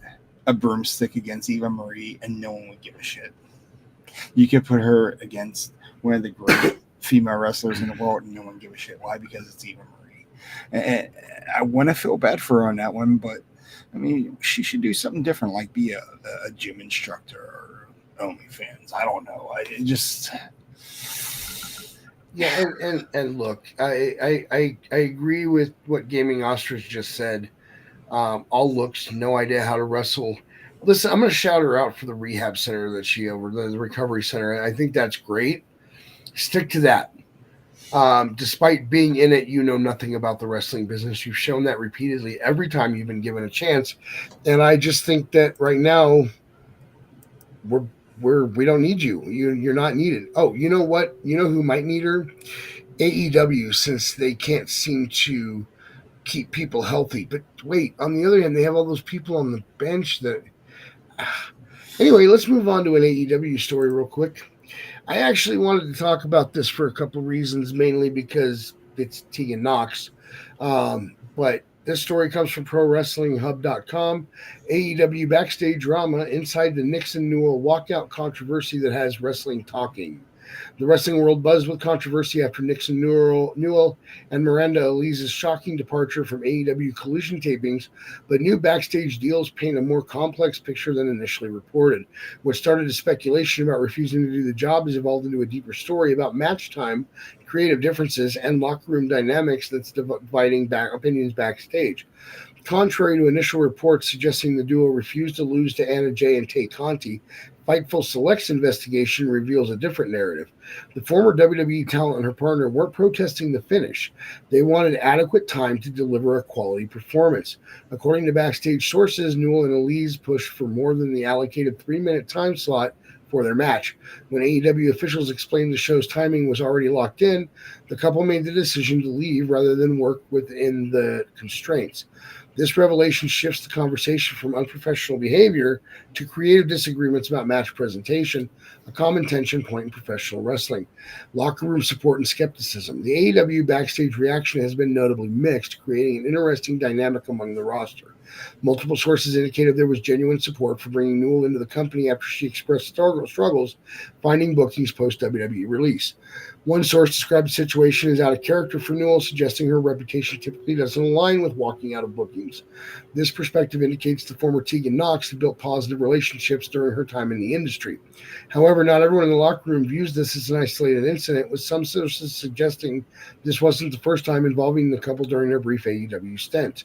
a broomstick against Eva Marie, and no one would give a shit. You could put her against one of the great female wrestlers in the world, and no one would give a shit. Why? Because it's Eva Marie. And I want to feel bad for her on that one, but I mean, she should do something different, like be a gym instructor or OnlyFans. I don't know. Yeah, and look, I agree with what Gaming Ostrich just said. All looks, no idea how to wrestle. Listen, I'm going to shout her out for the rehab center that she over the recovery center. I think that's great. Stick to that. Despite being in it, you know nothing about the wrestling business. You've shown that repeatedly every time you've been given a chance. And I just think that right now we don't need you. You're not needed. Oh, you know what? You know who might need her? AEW, since they can't seem to keep people healthy. But wait, on the other hand, they have all those people on the bench that. Anyway, let's move on to an AEW story real quick. I actually wanted to talk about this for a couple of reasons, mainly because it's Tegan Knox. But this story comes from ProWrestlingHub.com. AEW backstage drama inside the Nixon Newell walkout controversy that has wrestling talking. The wrestling world buzzed with controversy after Nixon Newell and Miranda Elise's shocking departure from AEW Collision tapings, but new backstage deals paint a more complex picture than initially reported. What started as speculation about refusing to do the job has evolved into a deeper story about match time, creative differences, and locker room dynamics that's dividing opinions backstage. Contrary to initial reports suggesting the duo refused to lose to Anna Jay and Tay Conti, Fightful Select's investigation reveals a different narrative. The former WWE talent and her partner weren't protesting the finish. They wanted adequate time to deliver a quality performance. According to backstage sources, Newell and Elise pushed for more than the allocated 3-minute time slot for their match. When AEW officials explained the show's timing was already locked in, the couple made the decision to leave rather than work within the constraints. This revelation shifts the conversation from unprofessional behavior to creative disagreements about match presentation, a common tension point in professional wrestling. Locker room support and skepticism. The AEW backstage reaction has been notably mixed, creating an interesting dynamic among the roster. Multiple sources indicated there was genuine support for bringing Newell into the company after she expressed struggles finding bookings post-WWE release. One source described the situation as out of character for Newell, suggesting her reputation typically doesn't align with walking out of bookings. This perspective indicates the former Tegan Nox had built positive relationships during her time in the industry. However, not everyone in the locker room views this as an isolated incident, with some sources suggesting this wasn't the first time involving the couple during their brief AEW stint.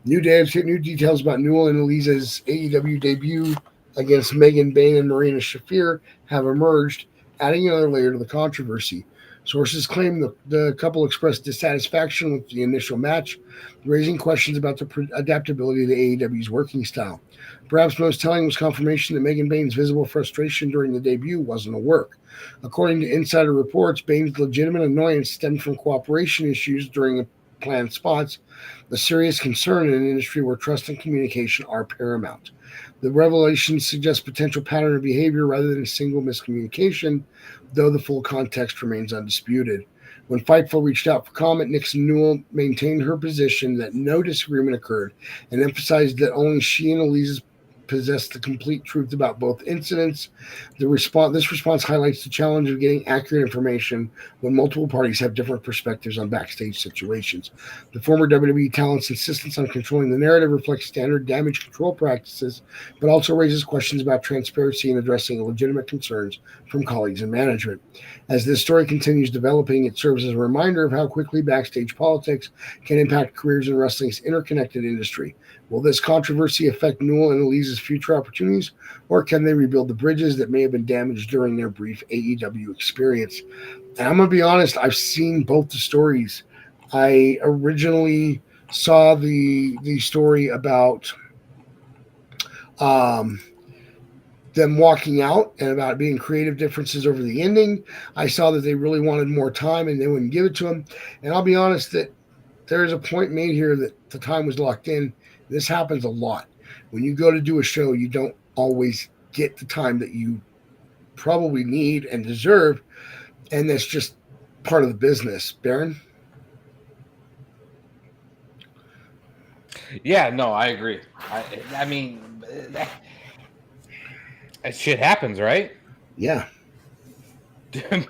New details about Newell and Elisa's AEW debut against Megan Bayne and Marina Shafir have emerged, adding another layer to the controversy. Sources claim the couple expressed dissatisfaction with the initial match, raising questions about the adaptability of the AEW's working style. Perhaps most telling was confirmation that Megan Bayne's visible frustration during the debut wasn't a work. According to insider reports, Bayne's legitimate annoyance stemmed from cooperation issues during the planned spots, a serious concern in an industry where trust and communication are paramount. The revelation suggests potential pattern of behavior rather than a single miscommunication, though the full context remains undisputed. When Fightful reached out for comment, Nixon Newell maintained her position that no disagreement occurred and emphasized that only she and Elise possessed the complete truth about both incidents. This response highlights the challenge of getting accurate information when multiple parties have different perspectives on backstage situations. The former WWE talent's insistence on controlling the narrative reflects standard damage control practices, but also raises questions about transparency and addressing legitimate concerns from colleagues and management. As this story continues developing, it serves as a reminder of how quickly backstage politics can impact careers in wrestling's interconnected industry. Will this controversy affect Newell and Elise's future opportunities, or can they rebuild the bridges that may have been damaged during their brief AEW experience? And I'm going to be honest, I've seen both the stories. I originally saw the story about them walking out and about being creative differences over the ending. I saw that they really wanted more time and they wouldn't give it to him. And I'll be honest that there's a point made here that the time was locked in. This happens a lot. When you go to do a show, you don't always get the time that you probably need and deserve, and that's just part of the business. Baron? Yeah, no, I agree. I mean, that shit happens, right? Yeah.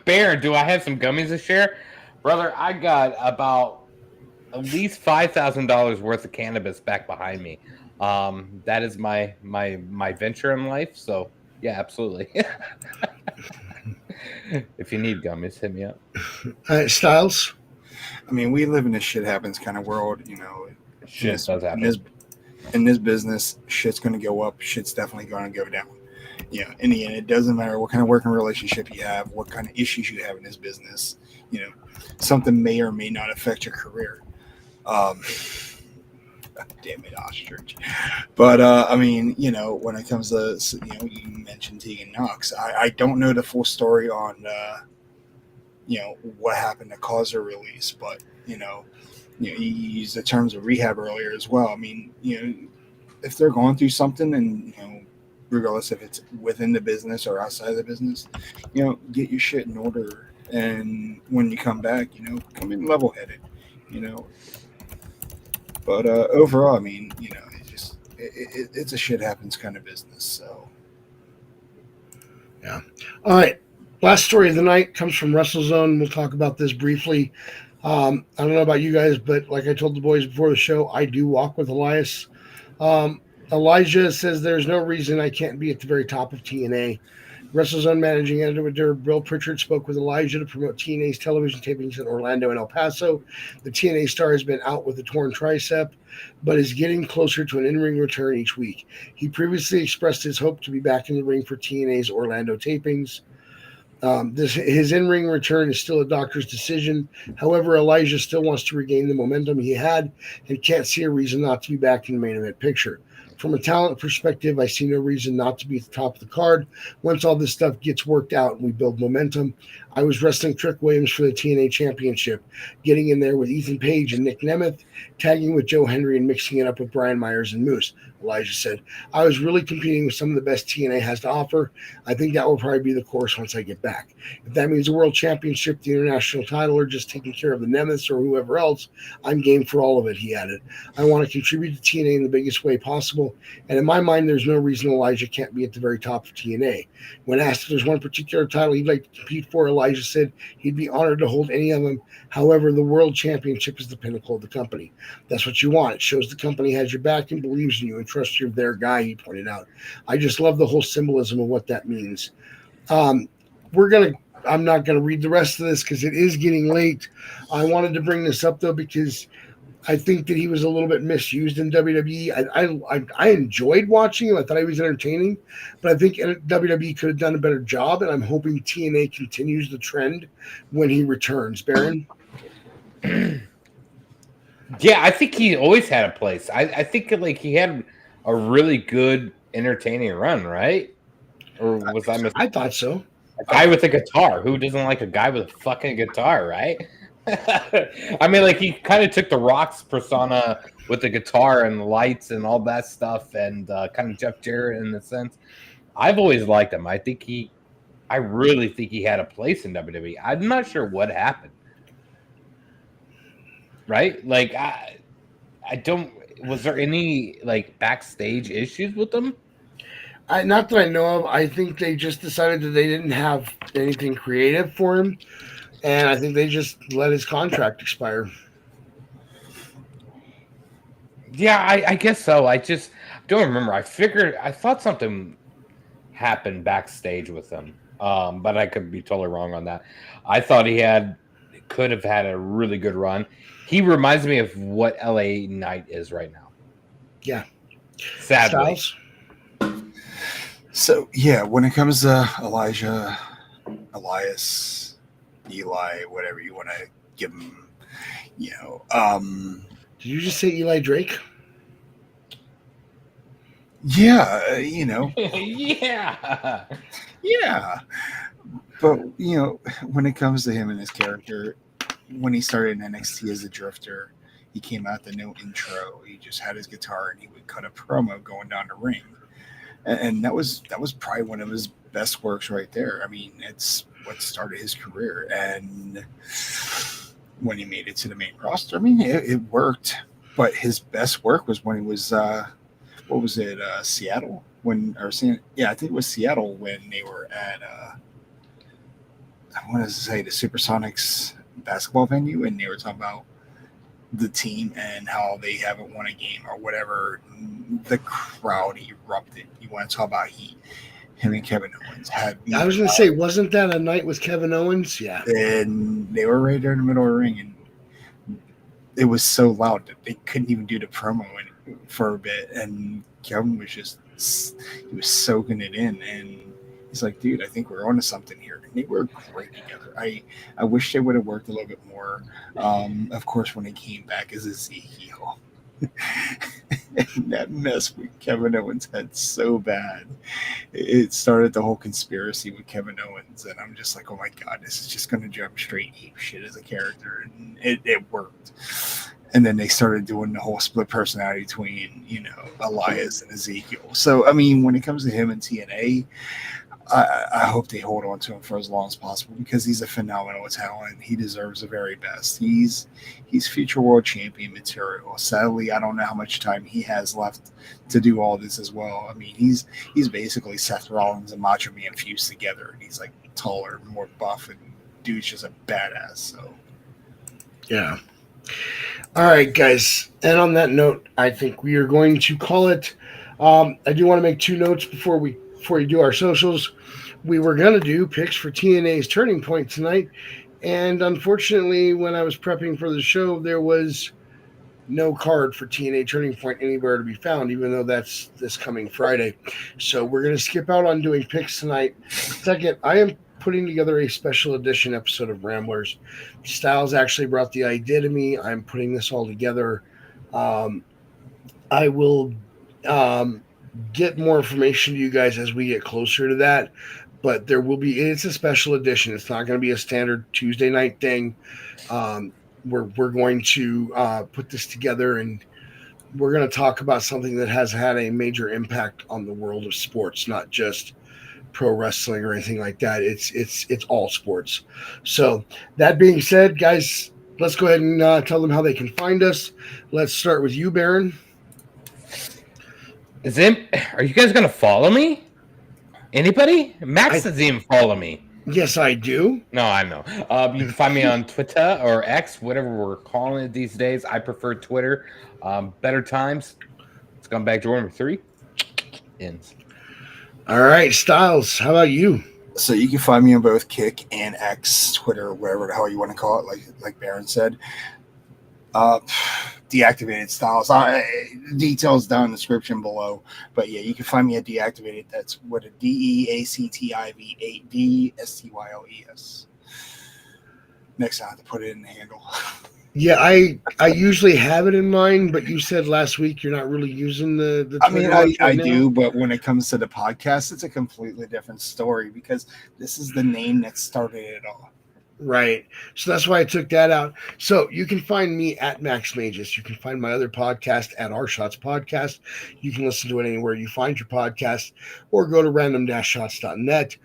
Baron, do I have some gummies to share? Brother, I got about at least $5,000 worth of cannabis back behind me. That is my venture in life. So yeah, absolutely. If you need gummies, hit me up. Stylez? I mean, we live in a shit happens kind of world, you know. Shit does happen. In this business, shit's going to go up. Shit's definitely going to go down. You know, in the end, it doesn't matter what kind of working relationship you have, what kind of issues you have in this business. You know, something may or may not affect your career. Damn it, ostrich. But I mean, you know, when it comes to, you know, you mentioned Tegan Nox. I don't know the full story on, you know, what happened to cause her release, but you used the terms of rehab earlier as well. I mean, you know, if they're going through something, and you know, regardless if it's within the business or outside of the business, you know, get your shit in order, and when you come back, you know, come in level-headed, you know. But overall, I mean, you know, it's a shit happens kind of business. So, yeah. All right. Last story of the night comes from WrestleZone. We'll talk about this briefly. I don't know about you guys, but like I told the boys before the show, I do walk with Elias. Elijah says there's no reason I can't be at the very top of TNA. WrestleZone managing editor Bill Pritchard spoke with Elijah to promote TNA's television tapings in Orlando and El Paso. The TNA star has been out with a torn tricep, but is getting closer to an in-ring return each week. He previously expressed his hope to be back in the ring for TNA's Orlando tapings. His in-ring return is still a doctor's decision. However, Elijah still wants to regain the momentum he had and can't see a reason not to be back in the main event picture. From a talent perspective, I see no reason not to be at the top of the card. Once all this stuff gets worked out and we build momentum, I was wrestling Trick Williams for the TNA Championship, getting in there with Ethan Page and Nick Nemeth, tagging with Joe Henry and mixing it up with Brian Myers and Moose. Elijah said, I was really competing with some of the best TNA has to offer. I think that will probably be the course once I get back. If that means a world championship, the international title, or just taking care of the Nemeths or whoever else, I'm game for all of it, he added. I want to contribute to TNA in the biggest way possible, and in my mind, there's no reason Elijah can't be at the very top of TNA. When asked if there's one particular title he'd like to compete for, Elijah said he'd be honored to hold any of them. However, the world championship is the pinnacle of the company. That's what you want. It shows the company has your back and believes in you and trusts you're their guy, he pointed out. I just love the whole symbolism of what that means. I'm not going to read the rest of this because it is getting late. I wanted to bring this up, though, because I think that he was a little bit misused in WWE. I enjoyed watching him. I thought he was entertaining, but I think WWE could have done a better job, and I'm hoping TNA continues the trend when he returns. Baron? Yeah, I think he always had a place. I think like he had a really good, entertaining run, right? Or was I mistaken? I thought so. A guy with a guitar. Who doesn't like a guy with a fucking guitar, right? I mean, like, he kind of took the Rock's persona with the guitar and the lights and all that stuff, and kind of Jeff Jarrett in a sense. I've always liked him. I really think he had a place in WWE. I'm not sure what happened. Right? Like, I don't. Was there any like backstage issues with him? Not that I know of. I think they just decided that they didn't have anything creative for him, and I think they just let his contract expire. Yeah, I guess so. I just don't remember. I thought something happened backstage with him, but I could be totally wrong on that. I thought he could have had a really good run. He reminds me of what LA Knight is right now. Yeah. Sadly. Stylez? So, yeah, when it comes to Elijah, Elias, Eli, whatever you want to give him, Did you just say Eli Drake? Yeah, Yeah. Yeah. But, when it comes to him and his character, when he started in NXT as a drifter, he came out the no intro. He just had his guitar and he would cut a promo going down the ring. And that was probably one of his best works right there. I mean, it's what started his career. And when he made it to the main roster, I mean, it worked. But his best work was when he was, Seattle? I think it was Seattle when they were at, I want to say the Supersonics basketball venue, and they were talking about the team and how they haven't won a game or whatever. The crowd erupted. You want to talk about heat? Him and Kevin Owens had. I was going to say, wasn't that a night with Kevin Owens? Yeah. And they were right there in the middle of the ring, and it was so loud that they couldn't even do the promo for a bit. And Kevin was he was soaking it in, and he's like, dude, I think we're onto something here. And they were great together. I wish they would have worked a little bit more. Of course, when he came back as Ezekiel, and that mess with Kevin Owens had so bad. It started the whole conspiracy with Kevin Owens, and I'm just like, oh my God, this is just going to jump straight ape shit as a character. And it worked. And then they started doing the whole split personality between, Elias and Ezekiel. So, I mean, when it comes to him and TNA, I hope they hold on to him for as long as possible because he's a phenomenal talent. He deserves the very best. He's future world champion material. Sadly, I don't know how much time he has left to do all this as well. I mean, he's basically Seth Rollins and Macho Man fused together, and he's like taller, more buff, and dude's just a badass. So Yeah. All right, guys. And on that note, I think we are going to call it. I do want to make 2 notes before we do our socials. We were going to do picks for TNA's Turning Point tonight, and unfortunately, when I was prepping for the show, there was no card for TNA Turning Point anywhere to be found, even though that's this coming Friday. So we're going to skip out on doing picks tonight. Second, I am putting together a special edition episode of Ramblers. Stylez actually brought the idea to me. I'm putting this all together. I will get more information to you guys as we get closer to that, but it's a special edition. It's not going to be a standard Tuesday night thing. We're going to put this together, and we're going to talk about something that has had a major impact on the world of sports, not just pro wrestling or anything like that. It's all sports. So that being said, guys, let's go ahead and tell them how they can find us. Let's start with you, Baron. Are you guys gonna follow me? Anybody? Max doesn't even follow me. Yes, I do. No, I know. You can find me on Twitter or X, whatever we're calling it these days. I prefer Twitter. Better times. Let's come back to number 3. Ends. All right, Stylez, how about you? So you can find me on both Kick and X, Twitter, whatever the hell you want to call it, like Baron said. Deactivated Stylez. Details down in the description below. But yeah, you can find me at Deactivated. That's what a DEACTIV8DSTYLES. Next time I have to put it in the handle. Yeah, I usually have it in mind, but you said last week you're not really using the I mean, I do, but when it comes to the podcast, it's a completely different story because this is the name that started it all. Right. So that's why I took that out. So you can find me at Max Magius. You can find my other podcast at Our Shots Podcast. You can listen to it anywhere you find your podcast, or go to random-shots.net.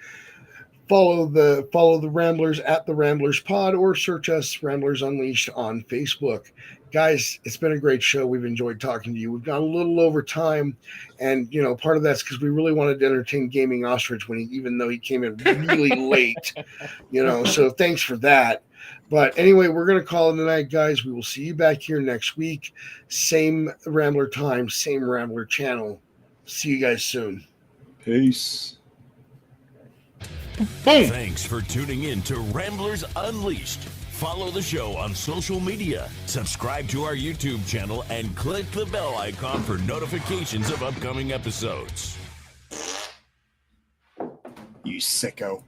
Follow the Ramblers at the Ramblers Pod, or search us Ramblers Unleashed on Facebook. Guys, it's been a great show. We've enjoyed talking to you. We've gone a little over time, and part of that's because we really wanted to entertain Gaming Ostrich even though he came in really late. So thanks for that. But anyway, we're gonna call it a night, guys. We will see you back here next week. Same Rambler time, same Rambler channel. See you guys soon. Peace. Boom. Thanks for tuning in to Ramblers Unleashed. Follow the show on social media, subscribe to our YouTube channel, and click the bell icon for notifications of upcoming episodes. You sicko.